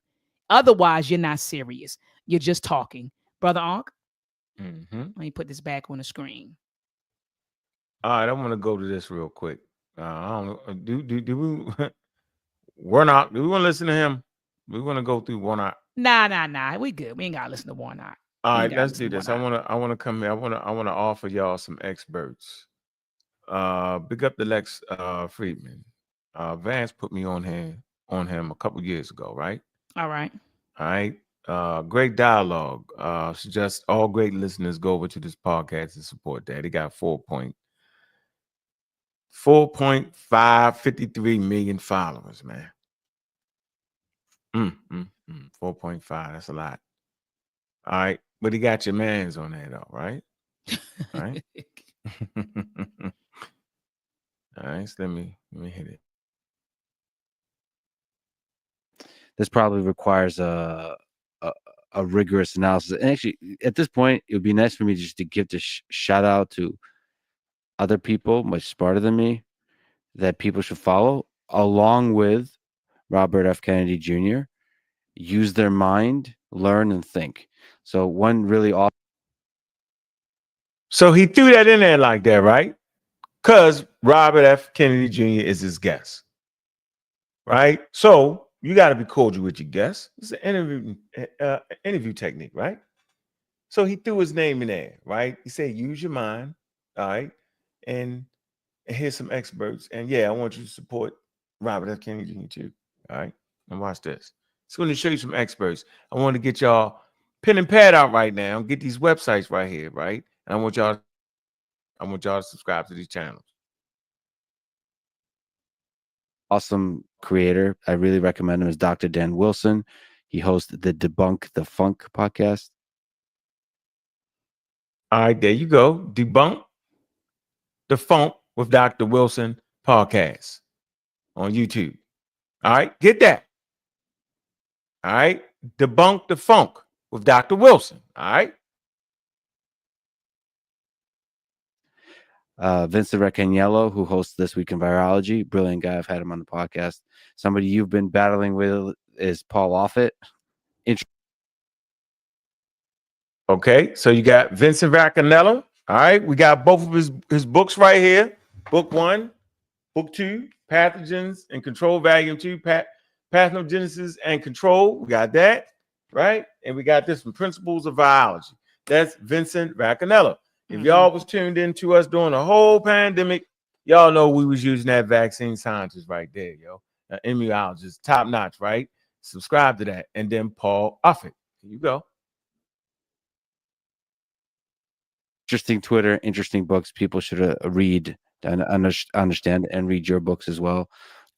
Otherwise, you're not serious. You're just talking. Brother Ankh, let me put this back on the screen. All right, I want to go to this real quick. I don't know. Do we Warnock? Do we want to listen to him? We want to go through Warnock. Nah. We good. We ain't gotta listen to Warnock. All right, let's do this. I want to come here. I want to offer y'all some experts. Big up the Lex Friedman. Vance put me on him a couple years ago, right? All right. Great dialogue. Suggest all great listeners go over to this podcast and support that. He got 4.5 4.553 million followers, man. 4.5. That's a lot. All right. But he got your mans on there though, right? Right. All right. So let me hit it. This probably requires a rigorous analysis. And actually, at this point, it would be nice for me just to give the shout out to other people much smarter than me that people should follow, along with Robert F. Kennedy Jr. Use their mind, learn, and think. So one really awesome. So he threw that in there like that, right? Because Robert F. Kennedy Jr. is his guest, right? So you got to be cordial with your guests. It's an interview technique, right? So he threw his name in there, right? He said, use your mind, all right? And here's some experts. And yeah, I want you to support Robert F. Kennedy Jr. too, all right? And watch this. It's going to show you some experts. I want to get y'all pen and pad out right now. Get these websites right here, right? And I want y'all to subscribe to these channels. Awesome creator. I really recommend him is Dr. Dan Wilson. He hosts the Debunk the Funk podcast. All right, there you go. Debunk the Funk with Dr. Wilson podcast on YouTube. All right, get that. All right, Debunk the Funk with Dr. Wilson. All right. Vincent Recaniello, who hosts This Week in Virology, brilliant guy. I've had him on the podcast. Somebody you've been battling with is Paul Offit. Okay, so you got Vincent Recaniello. All right, we got both of his books right here. Book 1, Book 2, Pathogens and Control, Volume 2, Pathogenesis and Control. We got that, right? And we got this one, Principles of Virology. That's Vincent Recaniello. If y'all was tuned into us during the whole pandemic, y'all know we was using that vaccine scientist right there, yo. Immunologist, top notch, right? Subscribe to that. And then Paul Offit. Here you go. Interesting Twitter, interesting books. People should read and understand and read your books as well.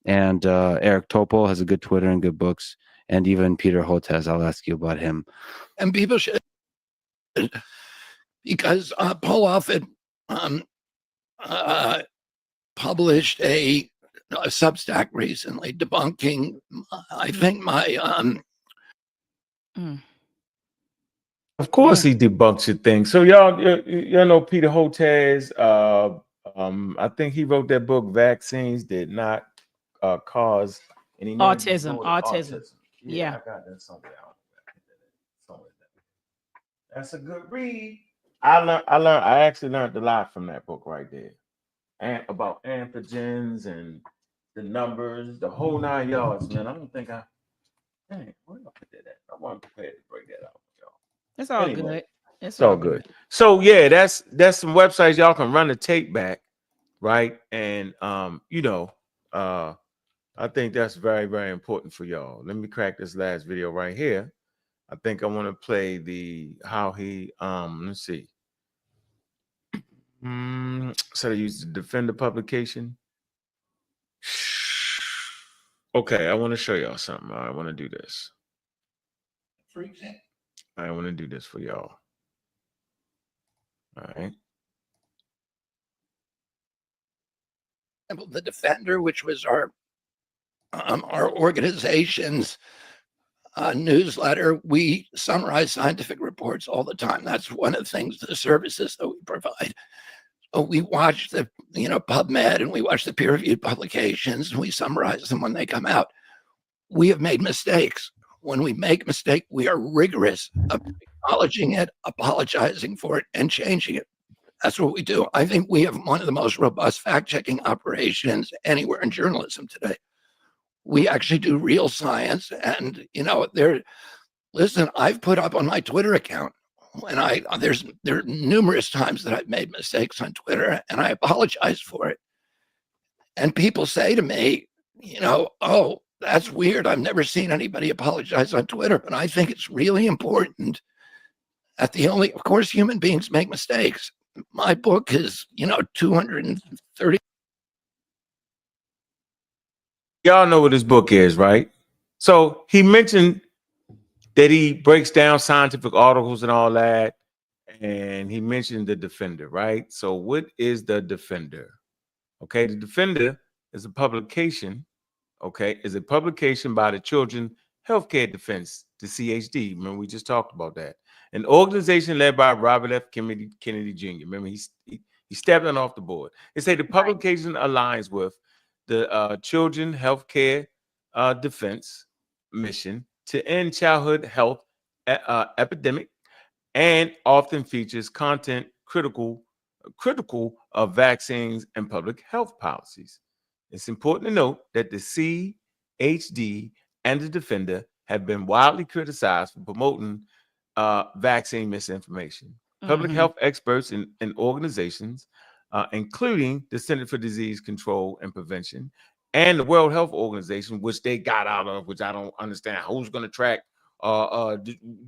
And Eric Topol has a good Twitter and good books. And even Peter Hotez, I'll ask you about him. And people should, because Paul Offit published a Substack recently debunking, I think, my Of course, he debunks your thing. So y'all know Peter Hotez. I think he wrote that book, Vaccines Did Not Cause Any Autism. Yeah, I got that somewhere. That's a good read. I actually learned a lot from that book right there. And about antigens and the numbers, the whole 9 yards, man. I don't think where did I put that at? I wasn't prepared to break that out, y'all. It's all good. It's all good. So yeah, that's some websites y'all can run the tape back, right? And I think that's very, very important for y'all. Let me crack this last video right here. I think I want to play how he let's see. So they use the Defender publication. Okay, I want to show y'all something. I want to do this. for example. I want to do this for y'all. All right. The Defender, which was our organization's newsletter, we summarize scientific reports all the time. That's one of the things, the services that we provide. We watch the PubMed, and we watch the peer-reviewed publications, and we summarize them when they come out. We have made mistakes. When we make a mistake, we are rigorous of acknowledging it, apologizing for it, and changing it. That's what we do. I think we have one of the most robust fact-checking operations anywhere in journalism today. We actually do real science, and listen, I've put up on my Twitter account when there are numerous times that I've made mistakes on Twitter, and I apologize for it. And people say to me, oh, that's weird. I've never seen anybody apologize on Twitter, but I think it's really important that of course, human beings make mistakes. My book is, 230 Y'all know what his book is, right? So he mentioned that he breaks down scientific articles and all that. And he mentioned the Defender, right? So what is the Defender? Okay, the Defender is a publication, okay, is a publication by the Children Healthcare Defense, the CHD. Remember, we just talked about that. An organization led by Robert F. Kennedy Jr. Remember, he stepped on off the board. They say the publication aligns with the Children Healthcare Defense mission to end childhood health epidemic, and often features content critical of vaccines and public health policies. It's important to note that the CHD and the Defender have been widely criticized for promoting vaccine misinformation. Public health experts and organizations, including the Center for Disease Control and Prevention and the World Health Organization, which they got out of, which I don't understand who's going to track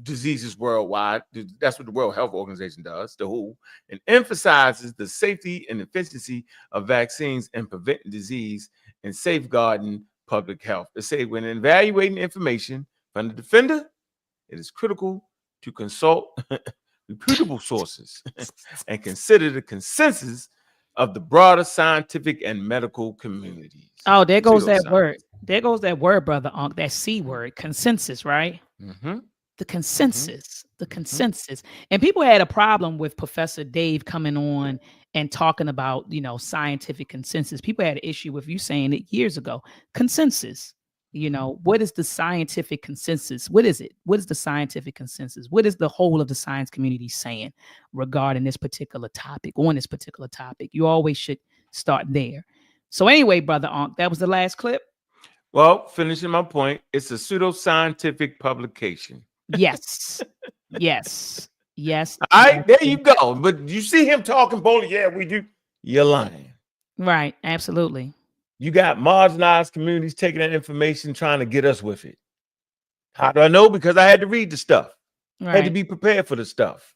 diseases worldwide. That's what the World Health Organization does, the WHO, and emphasizes the safety and efficiency of vaccines in preventing disease and safeguarding public health. They say when evaluating information from the Defender, it is critical to consult reputable sources and consider the consensus of the broader scientific and medical communities. Oh, there goes that Pseudoscience. word. There goes that word, brother Unc, that C word, consensus, right? The consensus, the consensus. And people had a problem with Professor Dave coming on and talking about, you know, scientific consensus. People had an issue with you saying it years ago. Consensus. You know, what is the scientific consensus? What is it? What is the scientific consensus? What is the whole of the science community saying regarding this particular topic, on this particular topic? You always should start there. So anyway, brother Unc, that was the last clip. Well, finishing my point, it's a pseudoscientific publication. Yes. Yes. Yes. All right, there you go. But you see him talking boldly. Yeah, we do. You're lying. Right. Absolutely. You got marginalized communities taking that information, trying to get us with it. How do I know? Because I had to read the stuff. Right. Had to be prepared for the stuff.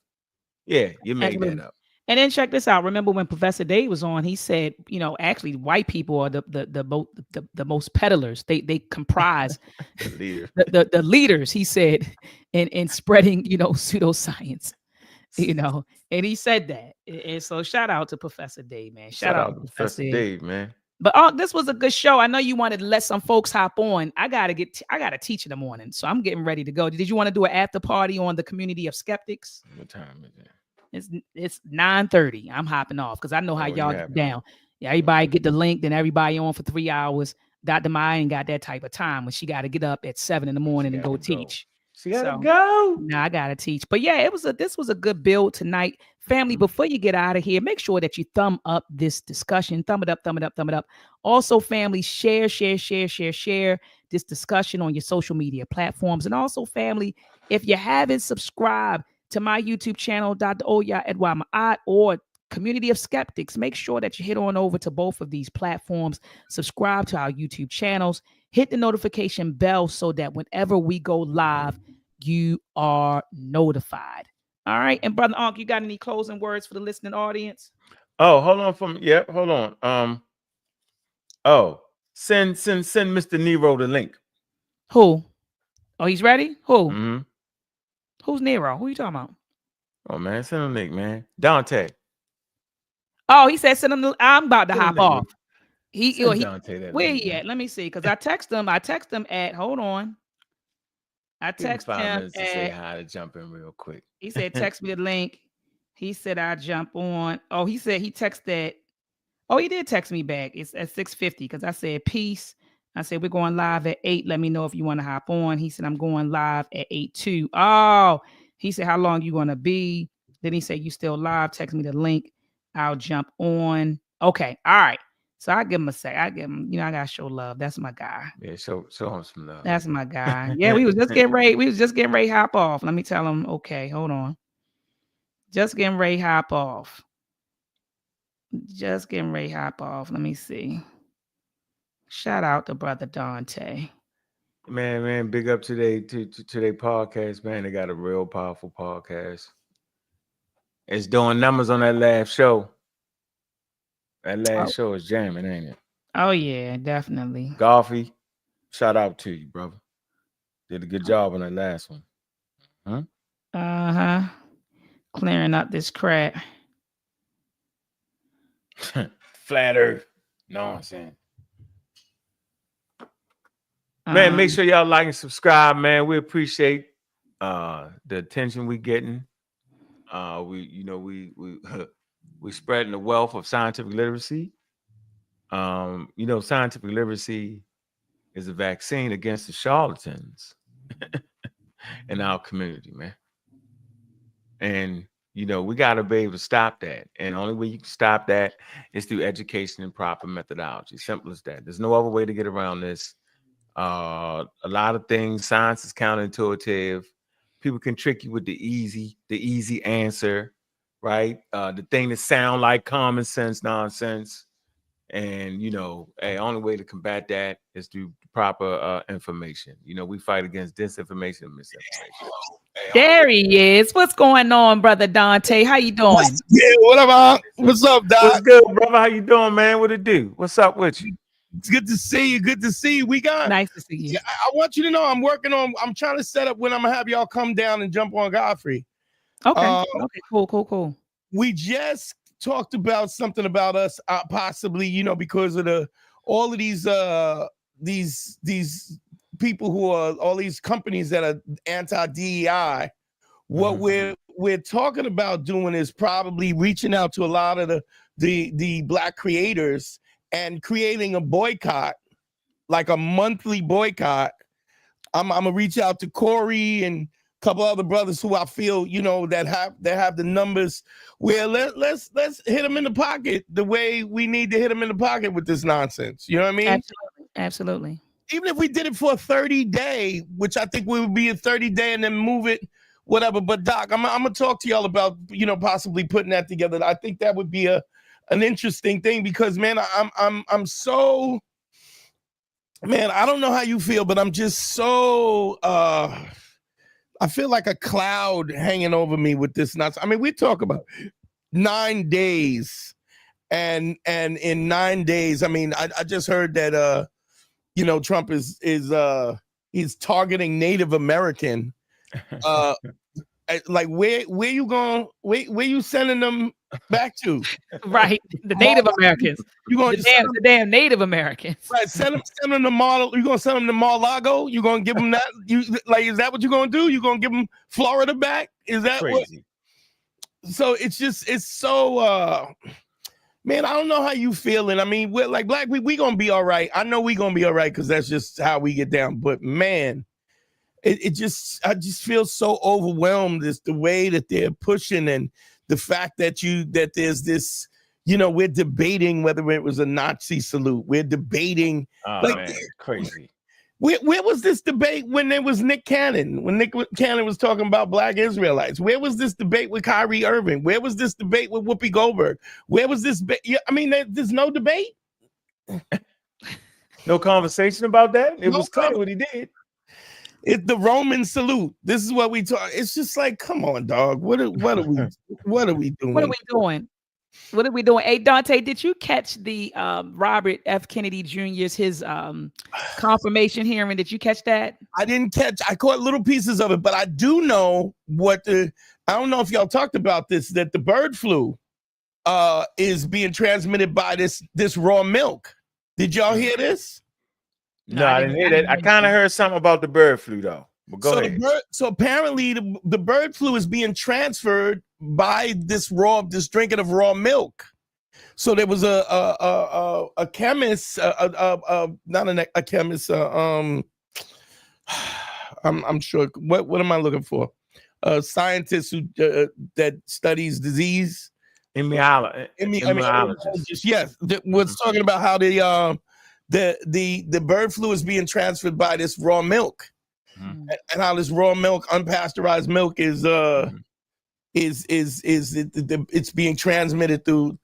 Yeah, you made Absolutely. that up. And then check this out. Remember when Professor Dave was on, he said, you know, actually white people are the most peddlers. They comprise The leader. the leaders, he said, in spreading, you know, pseudoscience, you know, and he said that. And so shout out to Professor Dave, man. Shout out to Professor Dave, man. But this was a good show. I know you wanted to let some folks hop on. I gotta teach in the morning, so I'm getting ready to go. Did you want to do an after party on the community of skeptics? What time is it? It's 9:30. I'm hopping off because I know how Oh, y'all you get happy? down. Yeah, everybody get the link, then everybody on for 3 hours. Dr. Maya ain't got that type of time when she got to get up at 7 in the morning and go teach. She gotta So, go. Nah, I gotta teach. But yeah, this was a good build tonight. Family, before you get out of here, make sure that you thumb up this discussion. Thumb it up, thumb it up, thumb it up. Also, family, share this discussion on your social media platforms. And also, family, if you haven't subscribed to my YouTube channel, Dr. Oya Edwa Ma'at, or Community of Skeptics, make sure that you hit on over to both of these platforms. Subscribe to our YouTube channels. Hit the notification bell so that whenever we go live, you are notified. All right. And Brother Unc, you got any closing words for the listening audience? Oh, hold on hold on. Oh, send Mr. Nero the link. Who? Oh, he's ready? Who? Mm-hmm. Who's Nero? Who you talking about? Oh man, send him the link, man. Dante. Oh, he said send him I'm about to hop off. Dante Where he at? Let me see. Because I text him at hold on. I text him 5 minutes to say at, hi to jump in real quick. He said, text me the link. He said, I jump on. Oh, he said he texted. Oh, he did text me back. It's at 6:50 because I said, peace. I said, we're going live at 8. Let me know if you want to hop on. He said, I'm going live at 8:02. Oh, he said, how long you going to be? Then he said, you still live. Text me the link. I'll jump on. Okay. All right. So I give him a sec. I give him, I got to show love. That's my guy. Yeah, show him some love. That's my guy. Yeah, we was just getting ready. We was just getting ready to hop off. Let me tell him, okay, hold on. Just getting ready to hop off. Just getting ready to hop off. Let me see. Shout out to Brother Dante. Man, big up to their podcast, man. They got a real powerful podcast. It's doing numbers on that last show. That last show is jamming, ain't it? Oh yeah, definitely. Golfy, shout out to you, brother. Did a good job on that last one. Huh? Uh-huh. Clearing up this crap. Flat Earth nonsense. Man, make sure y'all like and subscribe, man. We appreciate the attention we getting. We spreading the wealth of scientific literacy. Scientific literacy is a vaccine against the charlatans in our community, man. And we got to be able to stop that. And the only way you can stop that is through education and proper methodology. Simple as that. There's no other way to get around this. A lot of things, science is counterintuitive. People can trick you with the easy answer, right? The thing that sound like common sense nonsense. And only way to combat that is through proper information. We fight against disinformation and misinformation. There he is. What's going on, brother Dante? How you doing? What's up, Doc? What's good, brother? How you doing, man? What it do? What's up with you? It's good to see you. Good to see you. We got nice to see you. I want you to know I'm trying to set up when I'm gonna have y'all come down and jump on Godfrey. Okay. Okay. Cool. We just talked about something about us possibly, because of all of these people who are all these companies that are anti-DEI. What we're talking about doing is probably reaching out to a lot of the Black creators and creating a boycott, like a monthly boycott. I'm gonna reach out to Corey and a couple other brothers who I feel, that have the numbers where let's hit them in the pocket the way we need to hit them in the pocket with this nonsense. You know what I mean? Absolutely. Even if we did it for a 30-day, which I think we would be a 30-day and then move it, whatever. But Doc, I'm gonna talk to y'all about, possibly putting that together. I think that would be an interesting thing because, man, I'm so, man, I don't know how you feel, but I'm just so I feel like a cloud hanging over me with this nonsense. I mean, we talk about 9 days, and in 9 days, I mean, I just heard that Trump is he's targeting Native American. Like where you sending them back to? Right, the Native Americans. You going the damn Native Americans? Right, send them to Mar. You gonna send them to Mar-a-Lago? You gonna give them that? Is that what you gonna do? You gonna give them Florida back? Is that crazy? So it's so. Man, I don't know how you feeling. I mean, we're like Black, we gonna be all right. I know we gonna be all right because that's just how we get down. But man, I just feel so overwhelmed. Is the way that they're pushing and the fact that there's this, we're debating whether it was a Nazi salute. We're debating. Man, crazy. Where was this debate when there was Nick Cannon? When Nick Cannon was talking about Black Israelites? Where was this debate with Kyrie Irving? Where was this debate with Whoopi Goldberg? Where was this? I mean, there's no debate. No conversation about that. It was clear what he did. It's the Roman salute. This is what we talk. It's just like, come on, dog. What are we doing? What are we doing? What are we doing? Hey, Dante, did you catch the Robert F. Kennedy Jr.'s his confirmation hearing? Did you catch that? I didn't catch. I caught little pieces of it, but I do know I don't know if y'all talked about this, that the bird flu is being transmitted by this raw milk. Did y'all hear this? No, I didn't hear that. I kind of heard something about the bird flu though. But go ahead. So apparently the bird flu is being transferred by this drinking of raw milk. So there was a chemist, not a chemist. I'm sure. What am I looking for? A scientist who that studies disease. Immunologist. Yes, was talking about how the bird flu is being transferred by this raw milk. And how this raw milk, unpasteurized milk, is it's being transmitted through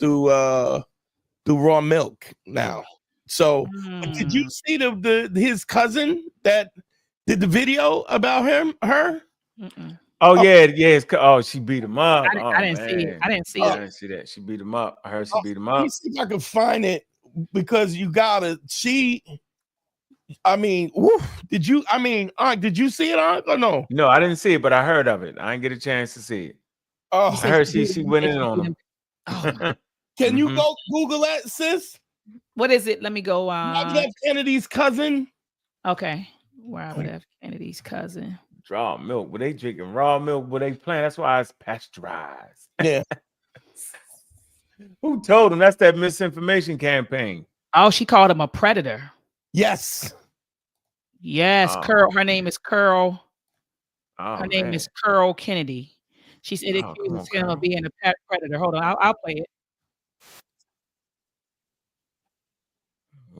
raw milk now. So did you see his cousin that did the video about her? Oh yeah. She beat him up. I didn't see it. I didn't see it. I didn't see that. She beat him up. I heard she beat him up. Let me see if I can find it. because you gotta. I mean, woof, did you? I mean, did you see it, or no? No, I didn't see it, but I heard of it. I didn't get a chance to see it. Oh, I heard she went in on him. Can you go Google that, sis? What is it? Let me go. Robert F. Kennedy's cousin. Okay, Robert F. Kennedy's cousin. Raw milk. Were they drinking raw milk? Were they playing? That's why it's pasteurized. Yeah. Who told him? That's that misinformation campaign. Oh, she called him a predator. Yes. Yes, Curl. Her name is Curl. Oh, her name is Curl Kennedy. She said it accuses him of being a predator. Hold on, I'll play it.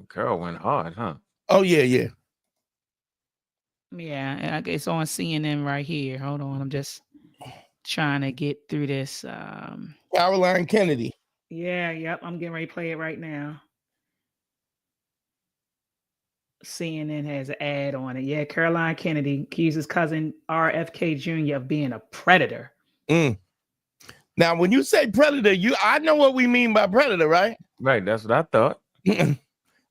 Curl went hard, huh? Oh yeah, yeah. Yeah, and it's on CNN right here. Hold on, I'm just trying to get through this. Caroline Kennedy. Yeah, yep. I'm getting ready to play it right now. CNN has an ad on it. Yeah, Caroline Kennedy accuses cousin RFK Jr. of being a predator. Now, when you say predator, I know what we mean by predator, right? Right, that's what I thought.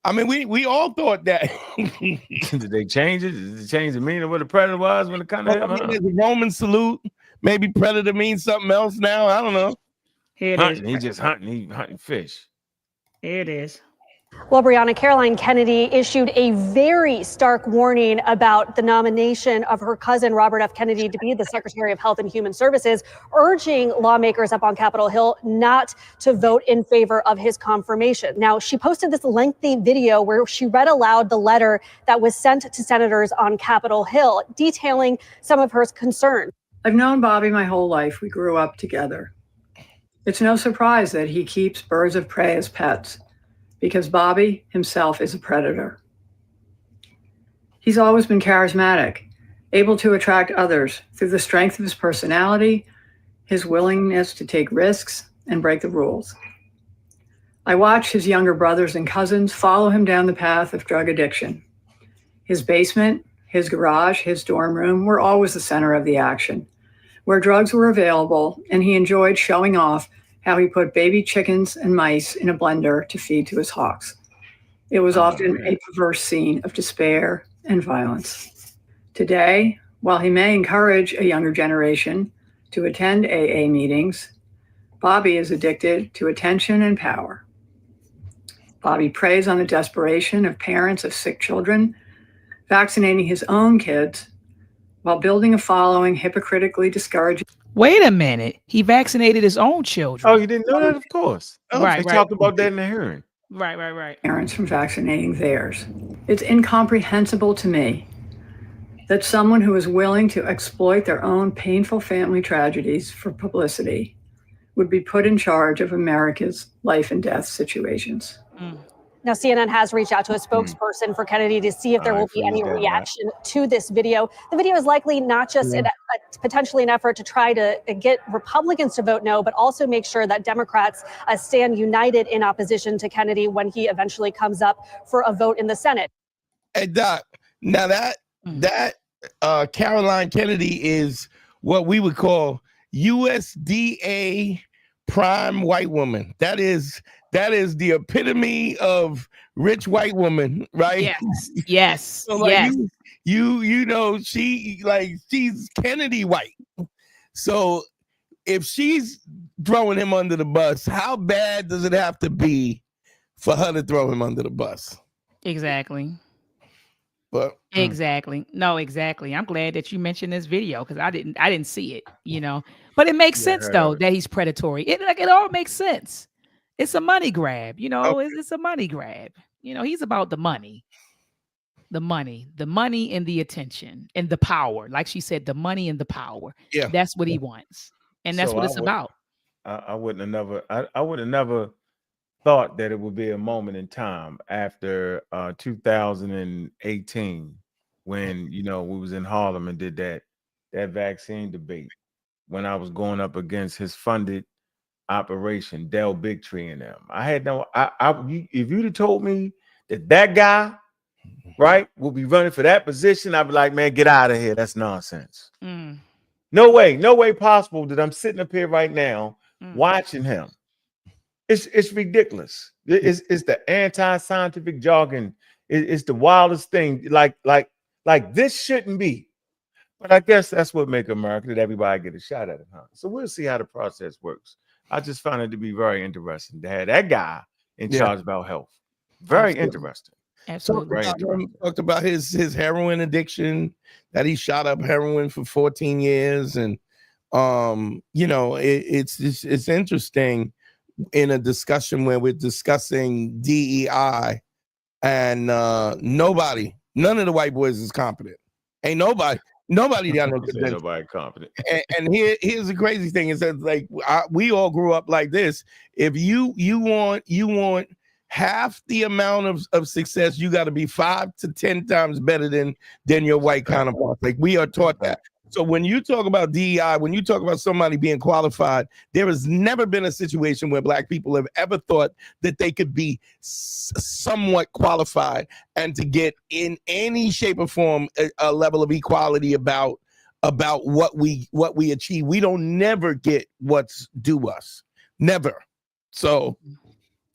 I mean, we all thought that. Did they change it? Did they change the meaning of what a predator was when it comes to him? I mean, there's a Roman salute. Maybe predator means something else now. I don't know. Here it hunting, is. He just hunting. He hunting fish. Here it is. Well, Brianna, Caroline Kennedy issued a very stark warning about the nomination of her cousin, Robert F. Kennedy, to be the Secretary of Health and Human Services, urging lawmakers up on Capitol Hill not to vote in favor of his confirmation. Now, she posted this lengthy video where she read aloud the letter that was sent to senators on Capitol Hill, detailing some of her concerns. I've known Bobby my whole life. We grew up together. It's no surprise that he keeps birds of prey as pets, because Bobby himself is a predator. He's always been charismatic, able to attract others through the strength of his personality, his willingness to take risks and break the rules. I watch his younger brothers and cousins follow him down the path of drug addiction. His basement, his garage, his dorm room were always the center of the action, where drugs were available, and he enjoyed showing off how he put baby chickens and mice in a blender to feed to his hawks. It was often a perverse scene of despair and violence. Today, while he may encourage a younger generation to attend AA meetings, Bobby is addicted to attention and power. Bobby preys on the desperation of parents of sick children, vaccinating his own kids while building a following hypocritically discouraging. Wait a minute. He vaccinated his own children. Oh, you didn't know that? Of course. Right, They right. talked about that in the hearing. Right. Parents from vaccinating theirs. It's incomprehensible to me that someone who is willing to exploit their own painful family tragedies for publicity would be put in charge of America's life and death situations. Now, CNN has reached out to a spokesperson for Kennedy to see if there will be any reaction to this video. The video is likely not just potentially an effort to try to get Republicans to vote no, but also make sure that Democrats stand united in opposition to Kennedy when he eventually comes up for a vote in the Senate. Hey, Doc, now that Caroline Kennedy is what we would call USDA prime white woman. That is the epitome of rich white woman, right? Yes. So like you know, she's Kennedy white. So if she's throwing him under the bus, how bad does it have to be for her to throw him under the bus? Exactly. But exactly. No, exactly. I'm glad that you mentioned this video because I didn't see it, you know. But it makes sense though that he's predatory. It all makes sense. It's a money grab, you know. It's a money grab. You know, he's about the money. The money and the attention and the power. Like she said, the money and the power. Yeah. That's what he wants. And that's what it's about. I wouldn't have never thought that it would be a moment in time after 2018 when, you know, we was in Harlem and did that vaccine debate when I was going up against his funded operation, Del Bigtree and them. I had no, if you'd have told me that guy, right, will be running for that position, I'd be like, man, get out of here. That's nonsense. No way possible that I'm sitting up here right now watching him It's ridiculous. It's the anti-scientific jargon. It's the wildest thing. Like this shouldn't be. But I guess that's what make America, that everybody get a shot at it, huh? So we'll see how the process works. I just found it to be very interesting to have that guy in charge about health. Very Absolutely. interesting. Absolutely. Very interesting. Talked about his heroin addiction, that he shot up heroin for 14 years, and you know, it's interesting in a discussion where we're discussing DEI, and none of the white boys is competent. Ain't nobody down there. Nobody competent. And here's the crazy thing is that, like, we all grew up like this. If you want half the amount of success, you got to be 5 to 10 times better than your white counterparts. Like, we are taught that. So when you talk about DEI, when you talk about somebody being qualified, there has never been a situation where black people have ever thought that they could be somewhat qualified and to get in any shape or form a level of equality about what we achieve. We don't never get what's due us. Never. So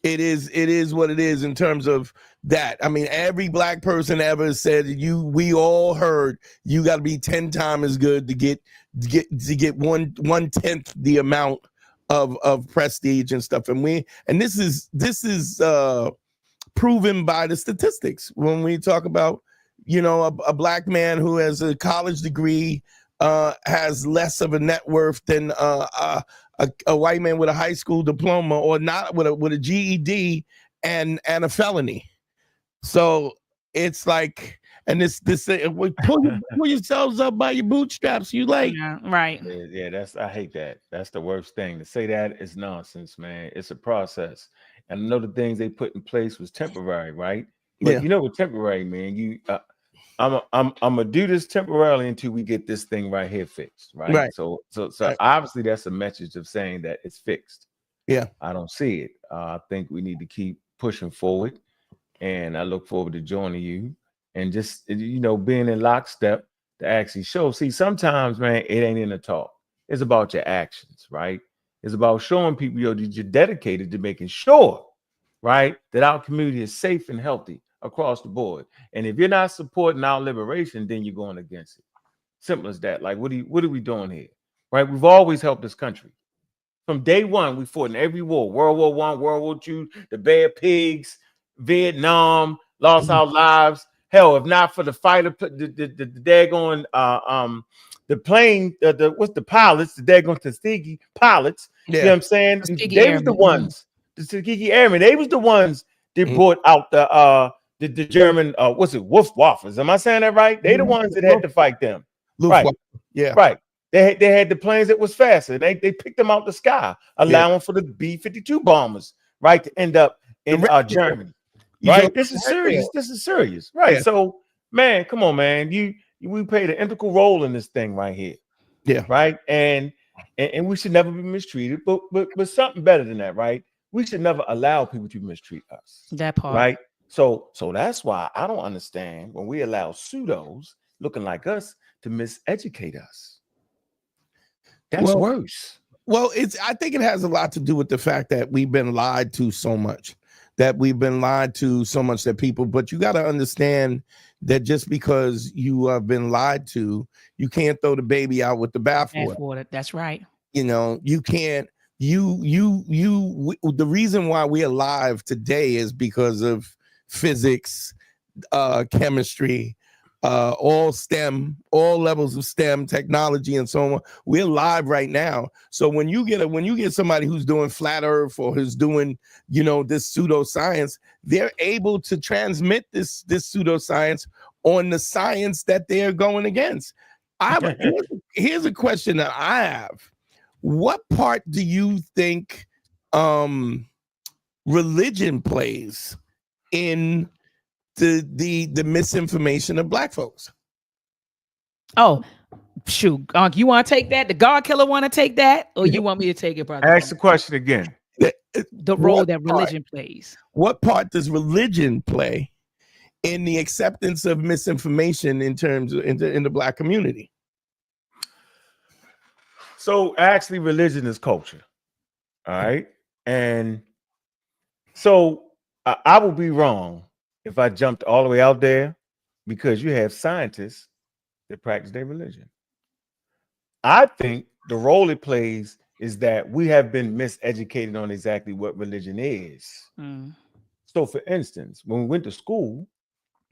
it is what it is in terms of that. I mean, every black person ever said, we all heard you got to be 10 times as good to get 1/10 the amount of prestige and stuff. And this is proven by the statistics when we talk about, you know, a black man who has a college degree has less of a net worth than a white man with a high school diploma, or not with a GED and a felony. So it's like, and this pull yourselves up by your bootstraps. You like, Yeah, right. Yeah, I hate that. That's the worst thing. To say that is nonsense, man. It's a process. And I know the things they put in place was temporary, right? But you know what temporary, man. I'm gonna do this temporarily until we get this thing right here fixed, right? Right. So obviously that's a message of saying that it's fixed. Yeah. I don't see it. I think we need to keep pushing forward, and I look forward to joining you and just, you know, being in lockstep to actually show. See, sometimes, man, it ain't in the talk. It's about your actions, right? It's about showing people that you're dedicated to making sure, right, that our community is safe and healthy across the board. And if you're not supporting our liberation, then you're going against it. Simple as that. Like, what are we doing here? Right? We've always helped this country. From day one, we fought in every war. World War I, World War II, the Bear Pigs, Vietnam, lost our lives. Hell, if not for the fighter, the daggone the plane, what's the pilots, the daggone Tuskegee pilots. You know what I'm saying? They was the ones, the Tuskegee Airmen, they was the ones that brought out the German what's it, Luftwaffes. Am I saying that right? They the ones that had to fight them. Right. Yeah. Right. They had the planes that was faster. They picked them out the sky, allowing for the B-52 bombers, right, to end up in Germany. Right. This is serious. This is serious. Right. Yeah. So, man, come on, man. We played an integral role in this thing right here. Yeah. Right. And we should never be mistreated. But something better than that, right? We should never allow people to mistreat us. That part. Right. So that's why I don't understand when we allow pseudos looking like us to miseducate us. That's worse. Well, I think it has a lot to do with the fact that we've been lied to so much. But you got to understand that just because you have been lied to, you can't throw the baby out with the bathwater. That's right. You know, you can't. The reason why we're alive today is because of physics, chemistry, all STEM, all levels of STEM, technology, and so on. We're live right now. So when you get somebody who's doing flat Earth or who's doing, you know, this pseudoscience, they're able to transmit this pseudoscience on the science that they're going against. Here's a question that I have. What part do you think religion plays in the misinformation of black folks? Oh, shoot. You want to take that? The God killer want to take that? Or you want me to take it, brother? Ask the question again. The role that religion plays. What part does religion play in the acceptance of misinformation in terms of in the black community? So actually, religion is culture. All right. And So I would be wrong if I jumped all the way out there, because you have scientists that practice their religion. I think the role it plays is that we have been miseducated on exactly what religion is. So, for instance, when we went to school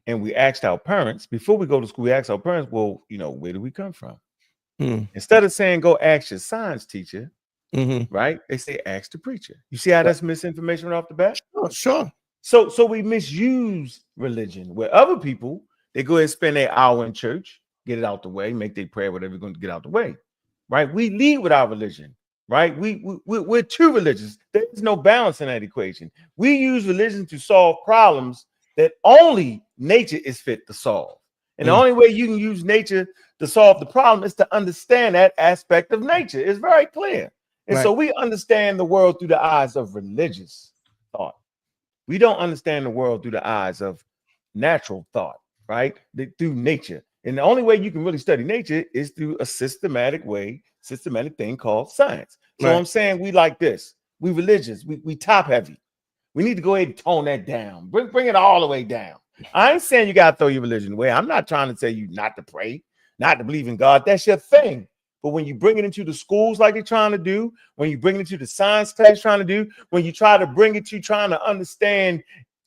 and we asked our parents, before we go to school, we asked our parents, well, where do we come from? Instead of saying, go ask your science teacher, right? They say, ask the preacher. You see how that's misinformation right off the bat? Sure. So we misuse religion, where other people, they go ahead and spend their hour in church, get it out the way, make their prayer, whatever they're going to get out the way, right? We lead with our religion, right? We're too religious. There's no balance in that equation. We use religion to solve problems that only nature is fit to solve. And the only way you can use nature to solve the problem is to understand that aspect of nature. It's very clear. And so we understand the world through the eyes of religious thought. We don't understand the world through the eyes of natural thought, right? Through nature. And the only way you can really study nature is through a systematic thing called science. So I'm saying we like this. We religious. We top heavy. We need to go ahead and tone that down. Bring it all the way down. I ain't saying you got to throw your religion away. I'm not trying to tell you not to pray, not to believe in God. That's your thing. But when you bring it into the schools like they're trying to do, when you bring it into the science class trying to do, when you try to bring it to trying to understand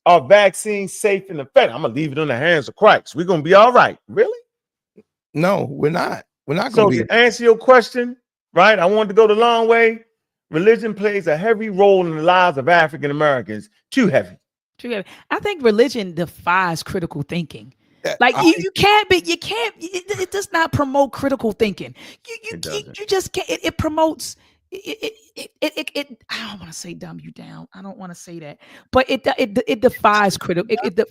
are vaccines safe and effective, I'm going to leave it in the hands of Christ. We're going to be all right. Really? No, we're not. We're not So going to to answer your question, right, I wanted to go the long way. Religion plays a heavy role in the lives of African Americans. Too heavy. I think religion defies critical thinking. Like you can't, it does not promote critical thinking. You just can't. It promotes. It I don't want to say dumb you down. I don't want to say that, but it defies critical. It does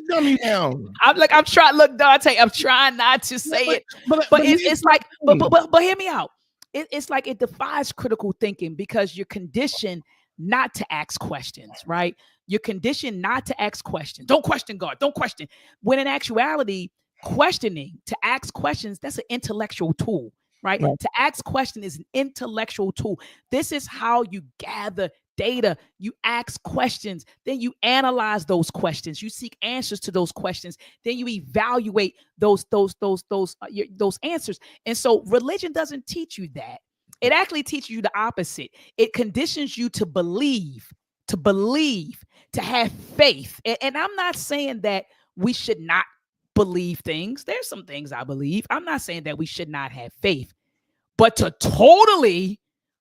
dumb you down. I'm trying. Look, Dante, I'm trying not to say it, but it's like, but hear me out. It's like it defies critical thinking because you're conditioned not to ask questions, right? You're conditioned not to ask questions. Don't question God. Don't question. When in actuality, questioning, to ask questions, that's an intellectual tool, right? To ask questions is an intellectual tool. This is how you gather data. You ask questions, then you analyze those questions. You seek answers to those questions. Then you evaluate those answers. And so religion doesn't teach you that. It actually teaches you the opposite. It conditions you to believe, to have faith. And I'm not saying that we should not believe things. There's some things I believe. I'm not saying that we should not have faith, but to totally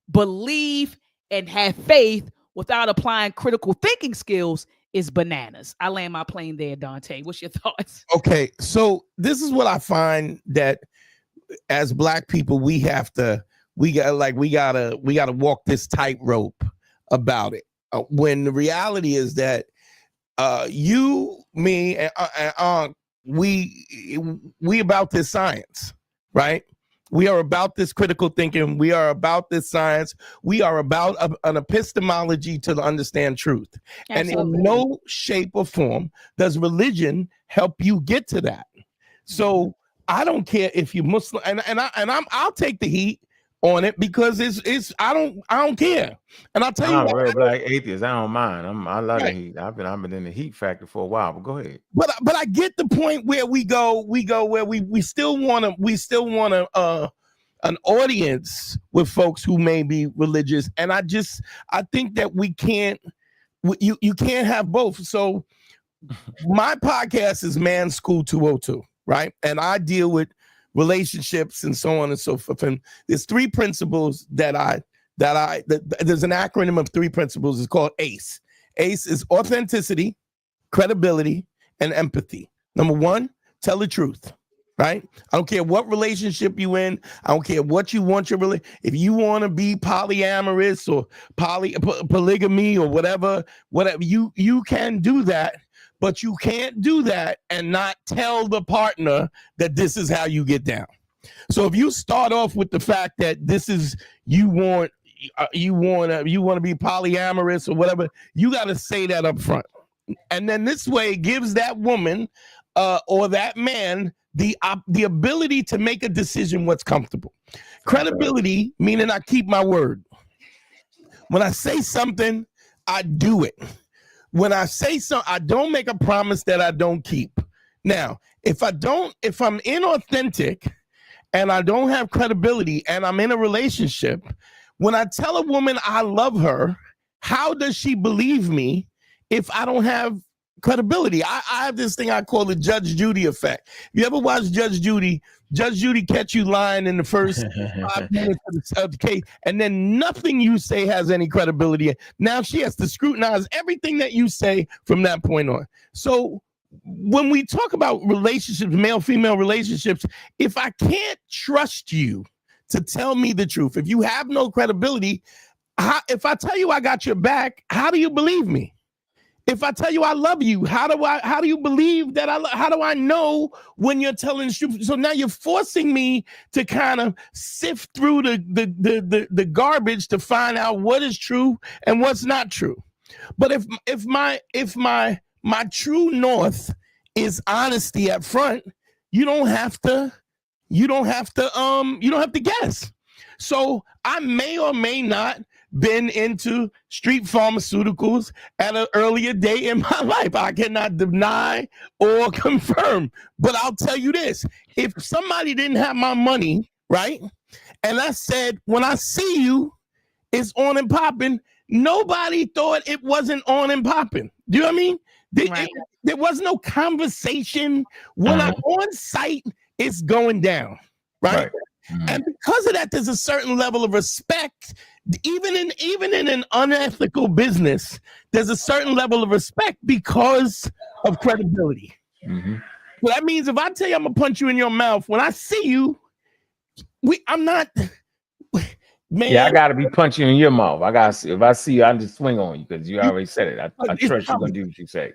believe and have faith without applying critical thinking skills is bananas. I land my plane there, Dante. What's your thoughts? Okay, so this is what I find that as Black people, we gotta walk this tightrope about it. When the reality is that you, me, and we about this science, right? We are about this critical thinking. We are about this science. We are about an epistemology to understand truth. Absolutely. And in no shape or form does religion help you get to that. So I don't care if you're Muslim, and I'll take the heat on it because I don't care. And I'll tell you, I'm a real Black atheist. I don't mind. I love the heat. I've been in the heat factor for a while. But go ahead. But I get the point where we go where we still want an audience with folks who may be religious, and I think that we can't. You can't have both. So my podcast is Man School 202, right? And I deal with relationships and so on and so forth. And there's three principles there's an acronym of three principles. It's called ACE. ACE is authenticity, credibility, and empathy. Number one, tell the truth, right? I don't care what relationship you in. I don't care what you want if you want to be polyamorous or polygamy or whatever, you can do that. But you can't do that and not tell the partner that this is how you get down. So if you start off with the fact that this is you want to be polyamorous or whatever, you got to say that up front. And then this way it gives that woman or that man the ability to make a decision what's comfortable. Credibility, meaning I keep my word. When I say something, I do it. when I say something, I don't make a promise that I don't keep. Now, if I'm inauthentic and I don't have credibility and I'm in a relationship, when I tell a woman I love her, how does she believe me if I don't have credibility? I have this thing I call the Judge Judy effect. You ever watch Judge Judy? Judge Judy catch you lying in the first 5 minutes of the case, and then nothing you say has any credibility. Now she has to scrutinize everything that you say from that point on. So when we talk about relationships, male-female relationships, if I can't trust you to tell me the truth, if you have no credibility, if I tell you I got your back, how do you believe me? If I tell you I love you, how do you believe that how do I know when you're telling the truth? So now you're forcing me to kind of sift through the garbage to find out what is true and what's not true. But if my true north is honesty up front, you don't have to guess. So I may or may not been into street pharmaceuticals at an earlier date in my life. I cannot deny or confirm, but I'll tell you this. If somebody didn't have my money, right? And I said, when I see you, it's on and popping, nobody thought it wasn't on and popping. Do you know what I mean? There was no conversation. When I'm on site, it's going down, right? And because of that, there's a certain level of respect. Even in an unethical business, there's a certain level of respect because of credibility. So that means if I tell you I'm gonna punch you in your mouth, when I see you, I'm not. Man, yeah, I gotta be punching you in your mouth. If I see you, I just swing on you because you already said it. I trust you're gonna do what you say.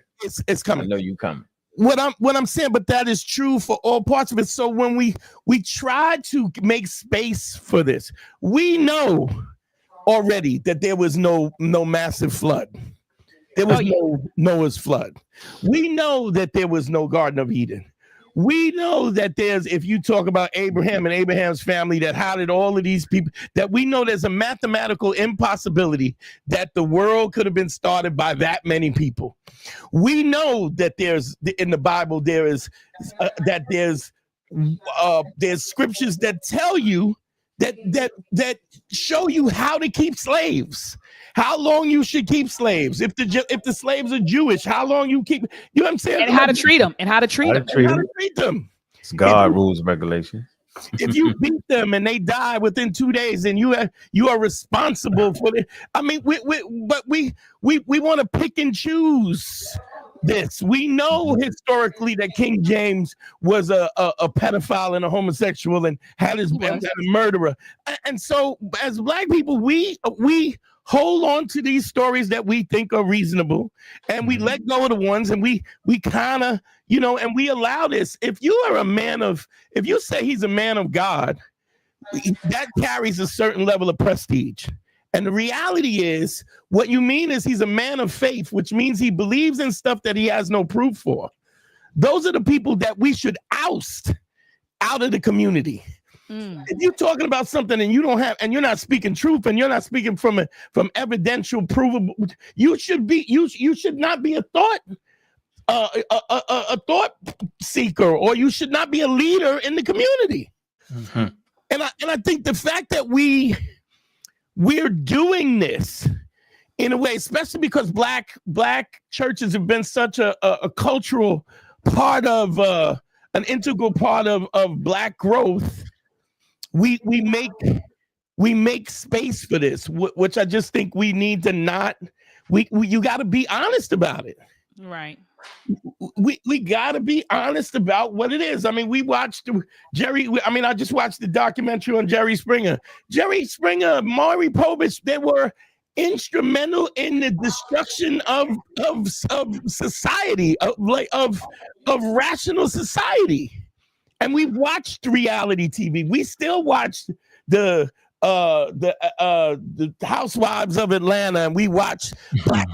It's coming. I know you coming. What I'm saying, but that is true for all parts of it. So when we try to make space for this, we know already that there was no massive flood. There was no Noah's flood. We know that there was no Garden of Eden. We know that if you talk about Abraham and Abraham's family that hided all of these people, that we know there's a mathematical impossibility that the world could have been started by that many people. We know that in the Bible there's scriptures that tell you that show you how to keep slaves, how long you should keep slaves. If the slaves are Jewish, how long you keep. You know what I'm saying? And how to treat them. And how to treat them. It's God rules and regulations. If you beat them and they die within 2 days, and you are responsible for it. I mean, we want to pick and choose this. We know historically that King James was a pedophile and a homosexual and had a murderer. And so as Black people, we hold on to these stories that we think are reasonable, and we let go of the ones, and we kind of, and we allow this. If you say he's a man of God, that carries a certain level of prestige. And the reality is, what you mean is he's a man of faith, which means he believes in stuff that he has no proof for. Those are the people that we should oust out of the community. If you're talking about something and you don't have, and you're not speaking truth, and you're not speaking from evidential, provable, you should not be a thought seeker, or you should not be a leader in the community. And I think the fact that we're doing this in a way, especially because black churches have been such a cultural part of an integral part of Black growth. We make space for this, which I just think we need to not. You got to be honest about it. Right. We got to be honest about what it is. I mean, we watched I just watched the documentary on Jerry Springer. Jerry Springer, Maury Povich, they were instrumental in the destruction of society, of rational society. And we watched reality TV. We still watch the Housewives of Atlanta, and we watch Black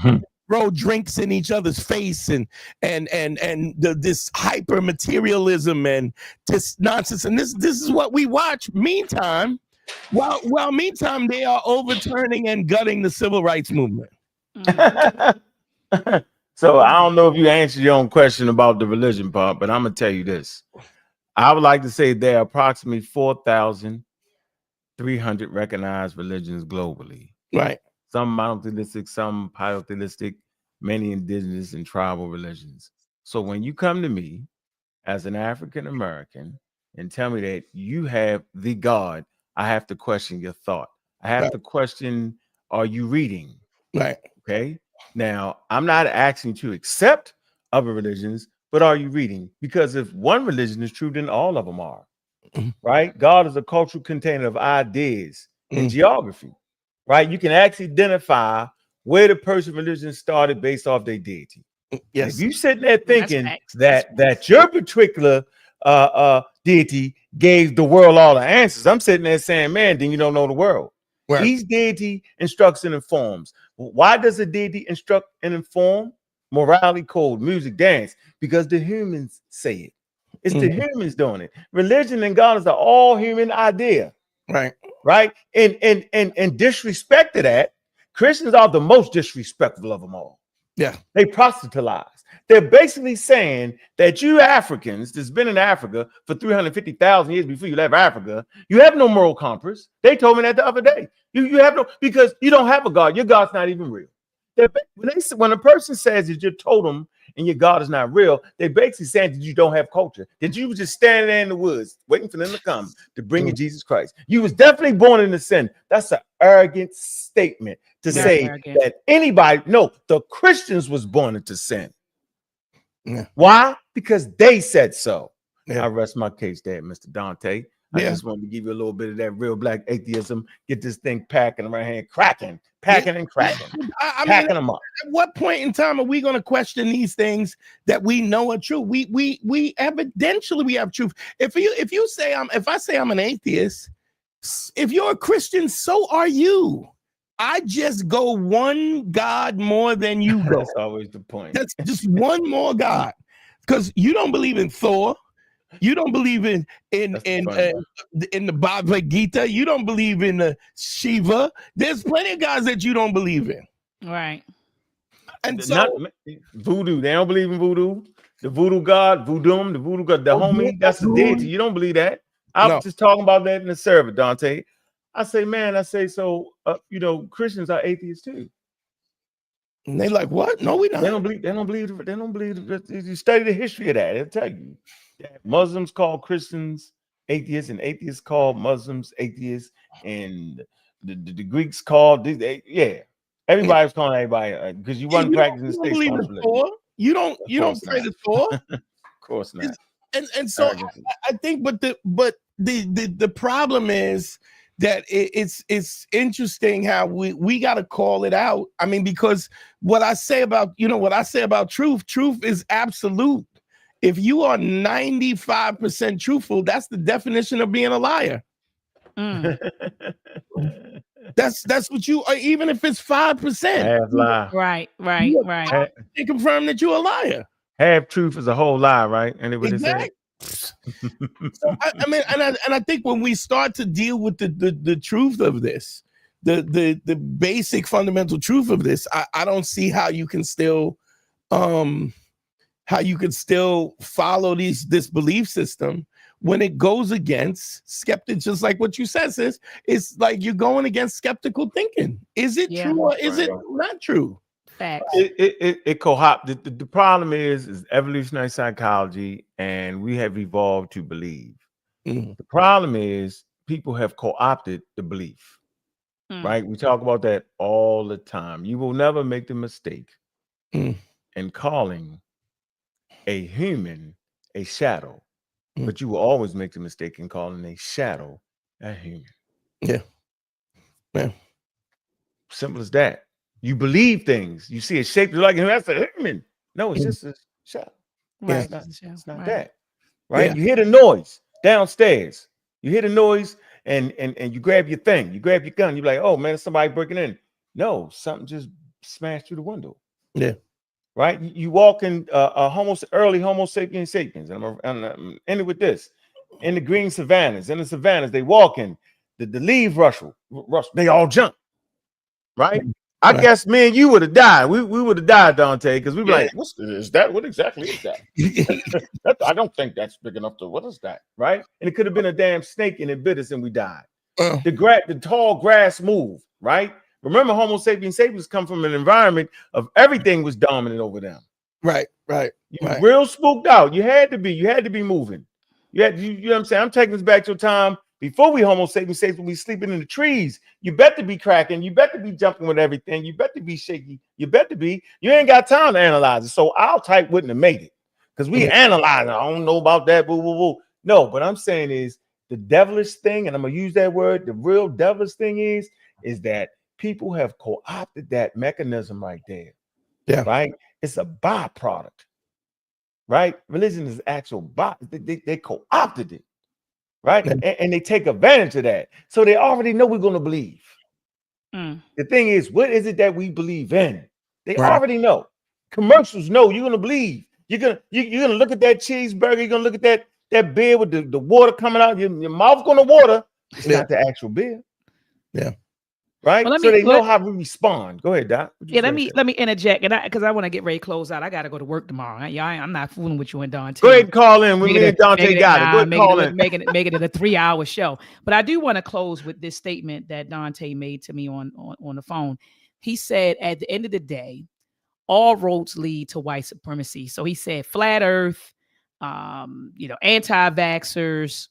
throw drinks in each other's face, and this hyper materialism and this nonsense. And this is what we watch. Meantime, they are overturning and gutting the civil rights movement. So I don't know if you answered your own question about the religion part, but I'm gonna tell you this. I would like to say there are approximately 4,300 recognized religions globally. Right. Some monotheistic, some polytheistic, many indigenous and tribal religions. So when you come to me as an African American and tell me that you have the God, I have to question your thought. I have to question, are you reading? Right. Okay. Now, I'm not asking you to accept other religions, but are you reading? Because if one religion is true, then all of them are. Right? God is a cultural container of ideas and geography. Right? You can actually identify where the person's religion started based off their deity. And if you sitting there thinking that your particular deity gave the world all the answers, I'm sitting there saying, man, then you don't know the world. Right. Each deity instructs and informs. Why does a deity instruct and inform? Morality, code, music, dance, because the humans say it. It's the humans doing it. Religion and God is an all human idea. Right. Right. And disrespect to that, Christians are the most disrespectful of them all. Yeah. They proselytize. They're basically saying that you Africans that's been in Africa for 350,000 years before you left Africa, you have no moral compass. They told me that the other day. You have no, because you don't have a God. Your God's not even real. When a person says that your totem and your God is not real, they're basically saying that you don't have culture. That you was just standing there in the woods waiting for them to come to bring you Jesus Christ. You was definitely born into sin. That's an arrogant statement to say that anybody, no, the Christians was born into sin. Yeah. Why? Because they said so. Yeah. I rest my case there, Mr. Dante. I just wanted to give you a little bit of that real black atheism. Get this thing packing around here, cracking, packing and cracking, packing them up. At what point in time are we going to question these things that we know are true? We evidentially we have truth. If I say I'm an atheist, if you're a Christian, so are you. I just go one God more than you go. That's always the point. That's just one more God, because you don't believe in Thor. You don't believe in the Bhagavad Gita. You don't believe in Shiva. There's plenty of gods that you don't believe in. Right. And so voodoo, they don't believe in voodoo. The voodoo god, voodoo, the voodoo god, the homie, that's the deity. You don't believe that. I was just talking about that in the server, Dante. I say, so Christians are atheists too. And they like, what? No, we not. They don't believe. You study the history of that. They'll tell you. Muslims call Christians atheists, and atheists call Muslims atheists, and the Greeks called everybody's calling everybody because you wasn't practicing the state Thor. You don't pray to Thor. Of course not. And so I think, but the problem is that it's interesting how we got to call it out. I mean, because what I say about truth is absolute. If you are 95% truthful, that's the definition of being a liar. That's what you are, even if it's 5%. Half lie. Right. They confirm that you're a liar. Half truth is a whole lie, right? Anybody exactly. So I mean, and I think when we start to deal with the truth of this, the basic fundamental truth of this, I don't see how you can still follow this belief system when it goes against skeptics, just like what you said, sis. It's like you're going against skeptical thinking. Is it true or is it not true? Facts. It co-opt. The problem is evolutionary psychology, and we have evolved to believe. The problem is people have co-opted the belief. Right? We talk about that all the time. You will never make the mistake in calling a human a shadow, but you will always make the mistake in calling a shadow a human. Yeah. Simple as that. You believe things. You see a shape, you're like, that's a human. No, it's just a shadow. Right. It's not that. Right? You hear the noise downstairs. You hear the noise and you grab your thing. You grab your gun. You're like, oh man, somebody breaking in. No, something just smashed through the window. Yeah. Right? You walk in early Homo sapiens sapiens. And I'm ending with this. In the green savannas, they walk in. The leaves rustle. They all jump. Right? I guess me and you would have died. We would have died, Dante, because we'd be like, "What's is that? What exactly is that? I don't think that's big enough to. What is that? Right? And it could have been a damn snake, and it bit us, and we died. The tall grass moved. Right? Remember, Homo sapiens sapiens come from an environment of everything was dominant over them. Right. You real spooked out. You had to be moving. You know what I'm saying? I'm taking this back to a time before we Homo sapiens sapiens, we sleeping in the trees. You better be cracking. You better be jumping with everything. You better be shaky. You better be. You ain't got time to analyze it. So our type wouldn't have made it because we analyze it. I don't know about that. Boo, boo, boo. No, but I'm saying is the devilish thing, and I'm gonna use that word. The real devilish thing is that people have co-opted that mechanism right there. Yeah. Right. It's a byproduct. Right. Religion is actual they co-opted it. Right. And they take advantage of that. So they already know we're going to believe. The thing is, what is it that we believe in? They already know. Commercials know you're going to believe. You're gonna look at that cheeseburger. You're gonna look at that beer with the water coming out. Your mouth's going to water. It's not the actual beer. Yeah. Right. Well, so they know how we respond. Go ahead, Doc. Yeah, let me interject, and because I want to get ready to close out. I got to go to work tomorrow. I'm not fooling with you and Dante. Go ahead and call in. Me and Dante got it. Go ahead and call in. Making it a 3-hour show. But I do want to close with this statement that Dante made to me on the phone. He said, at the end of the day, all roads lead to white supremacy. So he said, flat Earth, anti-vaxxers.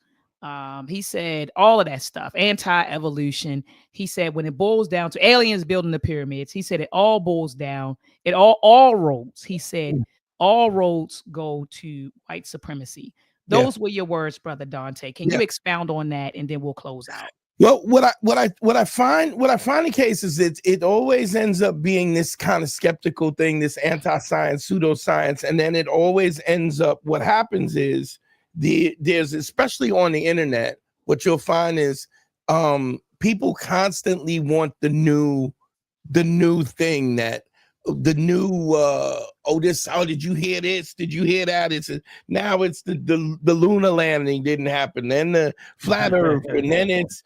He said all of that stuff, anti-evolution. He said when it boils down to aliens building the pyramids, he said it all boils down, all roads. He said all roads go to white supremacy. Those were your words, Brother Dante. Can you expound on that, and then we'll close out? Well, what I find the case is it always ends up being this kind of skeptical thing, this anti-science, pseudoscience, and then it always ends up. What happens is there's especially on the internet, what you'll find is people constantly want the new thing, that the new did you hear this? Did you hear that? Now it's the lunar landing didn't happen, then the flat earth, and then it's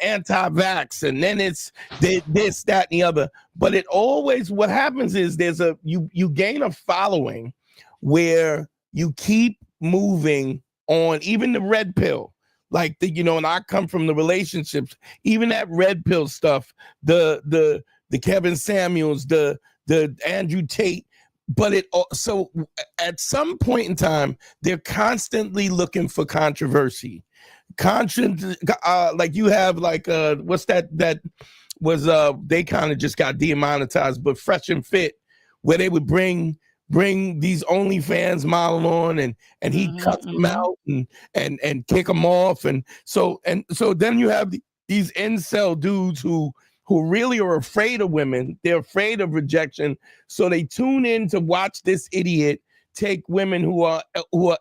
anti-vax, and then it's this, that, and the other. But it always, what happens is you gain a following where you keep moving on, even the red pill, like and I come from the relationships, even that red pill stuff, the Kevin Samuels, the Andrew Tate, but so at some point in time, they're constantly looking for controversy. Like you have what's that was they kind of just got demonetized, but Fresh and Fit, where they would bring these OnlyFans model on, and he cuts them out and kick them off, and so then you have these incel dudes who really are afraid of women. They're afraid of rejection, so they tune in to watch this idiot take women who are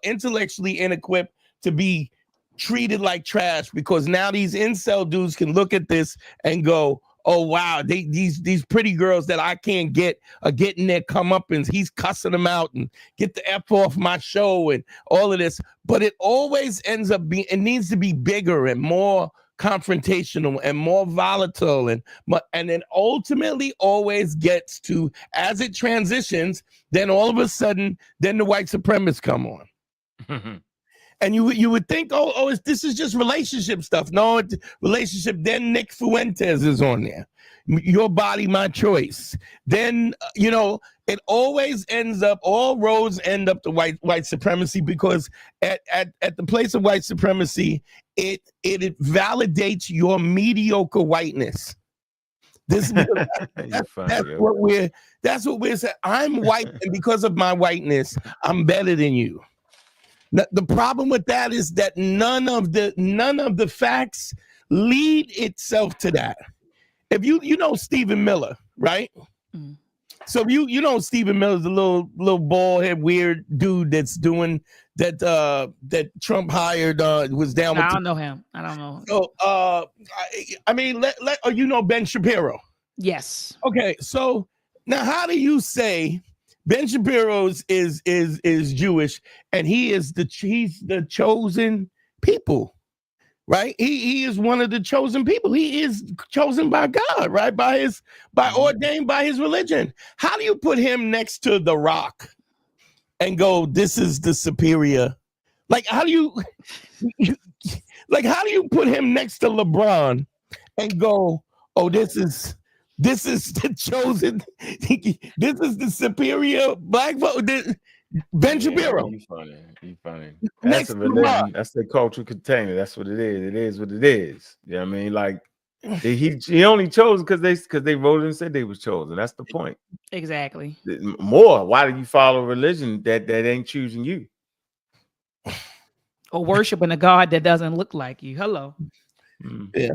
intellectually inequipped to be treated like trash, because now these incel dudes can look at this and go, oh wow, these pretty girls that I can't get are getting their comeuppance. He's cussing them out, and get the F off my show and all of this. But it always ends up being, it needs to be bigger and more confrontational and more volatile, and then ultimately always gets to, as it transitions, then all of a sudden, then the white supremacists come on. And you would think, this is just relationship stuff. No, relationship. Then Nick Fuentes is on there. Your body, my choice. Then it always ends up. All roads end up to white supremacy, because at the place of white supremacy, it validates your mediocre whiteness. That's what we're saying. I'm white, and because of my whiteness, I'm better than you. The problem with that is that none of the facts lead itself to that. If you know Stephen Miller, right? So you know Stephen Miller's a little bald head weird dude that's doing that Trump hired, was down with. I don't know him. I don't know. So I mean, you know Ben Shapiro? Yes. Okay, so now how do you say Ben Shapiro is Jewish, and he's the chosen people? right? He is one of the chosen people. He is chosen by God, right? Ordained by his religion. How do you put him next to The Rock and go, this is the superior? Like, how do you put him next to LeBron and go, oh, this is the chosen, this is the superior black vote? Ben Shapiro. You funny. That's a religion. That's the cultural container. That's what it is. It is what it is. You know what I mean? Like he only chose because they voted and said they was chosen. That's the point. Exactly. More. Why do you follow a religion that ain't choosing you? Or worshiping a God that doesn't look like you. Hello. Yeah.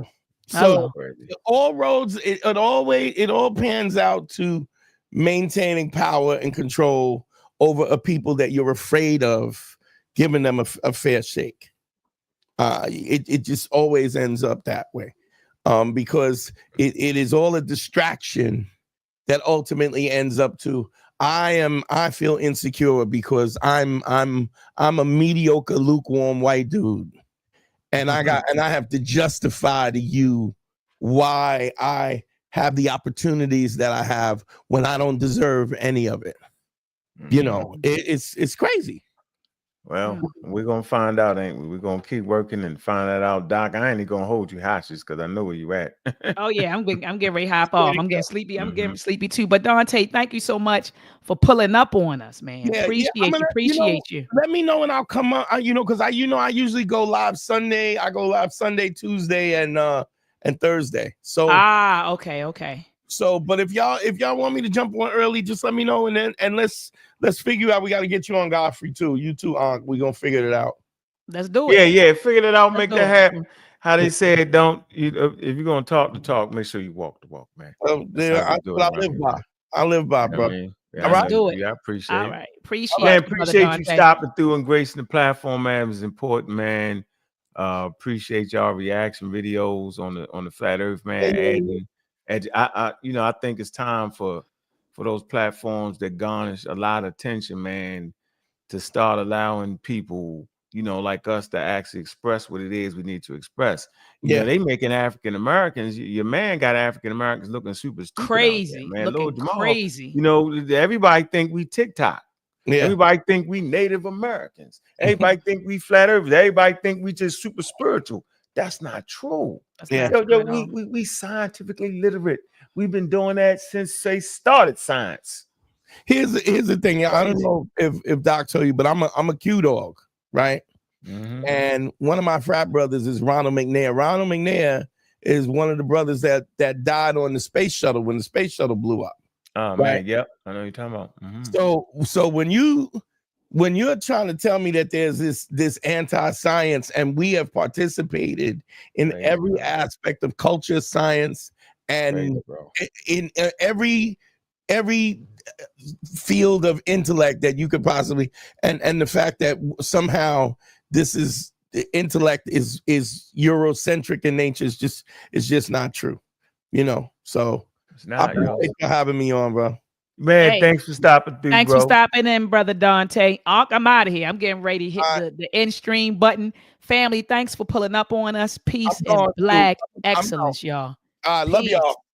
Hello. So all roads, it all pans out to maintaining power and control over a people that you're afraid of, giving them a fair shake. It just always ends up that way, because it is all a distraction that ultimately ends up to I feel insecure because I'm a mediocre, lukewarm white dude, and I have to justify to you why I have the opportunities that I have when I don't deserve any of it. You know, it's crazy. Well, we're gonna find out, ain't we? We're gonna keep working and find that out, Doc. I ain't even gonna hold you hostage because I know where you at. Oh yeah, I'm getting ready to hop off. I'm getting sleepy. I'm getting sleepy too. But Dante, thank you so much for pulling up on us, man. Appreciate you. Let me know and I'll come on. Because I usually go live Sunday. I go live Sunday, Tuesday, and Thursday. So okay. So, but if y'all want me to jump on early, just let me know, and let's figure out. We got to get you on Godfrey too. You too, Ankh. We gonna figure it out. Let's do it. Yeah. Figure it out. Make that happen. How they say it, if you're gonna talk the talk, make sure you walk the walk, man. I live by, bro. All right, do it. I appreciate it. All right, appreciate you stopping through and gracing the platform, man. It was important, man. Appreciate y'all reaction videos on the Flat Earth, man. I think it's time for those platforms that garnish a lot of attention, man, to start allowing people, like us, to actually express what it is we need to express. They making African Americans. Your man got African Americans looking super stupid crazy, out there, man. looking crazy. Everybody think we TikTok. Yeah. Everybody think we Native Americans. Everybody think we flat earthers. Everybody think we just super spiritual. That's not true. We scientifically literate. We've been doing that since they started science. Here's the thing. I don't know if Doc told you, but I'm a Q dog, right? Mm-hmm. And one of my frat brothers is Ronald McNair. Ronald McNair is one of the brothers that died on the space shuttle when the space shuttle blew up. Oh man, yep, I know what you're talking about. Mm-hmm. So when you're trying to tell me that there's this anti-science, and we have participated in every aspect of culture, science, and in every field of intellect that you could possibly, and the fact that somehow this is the intellect is Eurocentric in nature is just not true, So I appreciate you having me on, bro. Man, thanks for stopping through. Thanks for stopping in, brother Dante. I'm out of here. I'm getting ready to hit the end stream button. Family, thanks for pulling up on us. Peace and black excellence, y'all. I love y'all.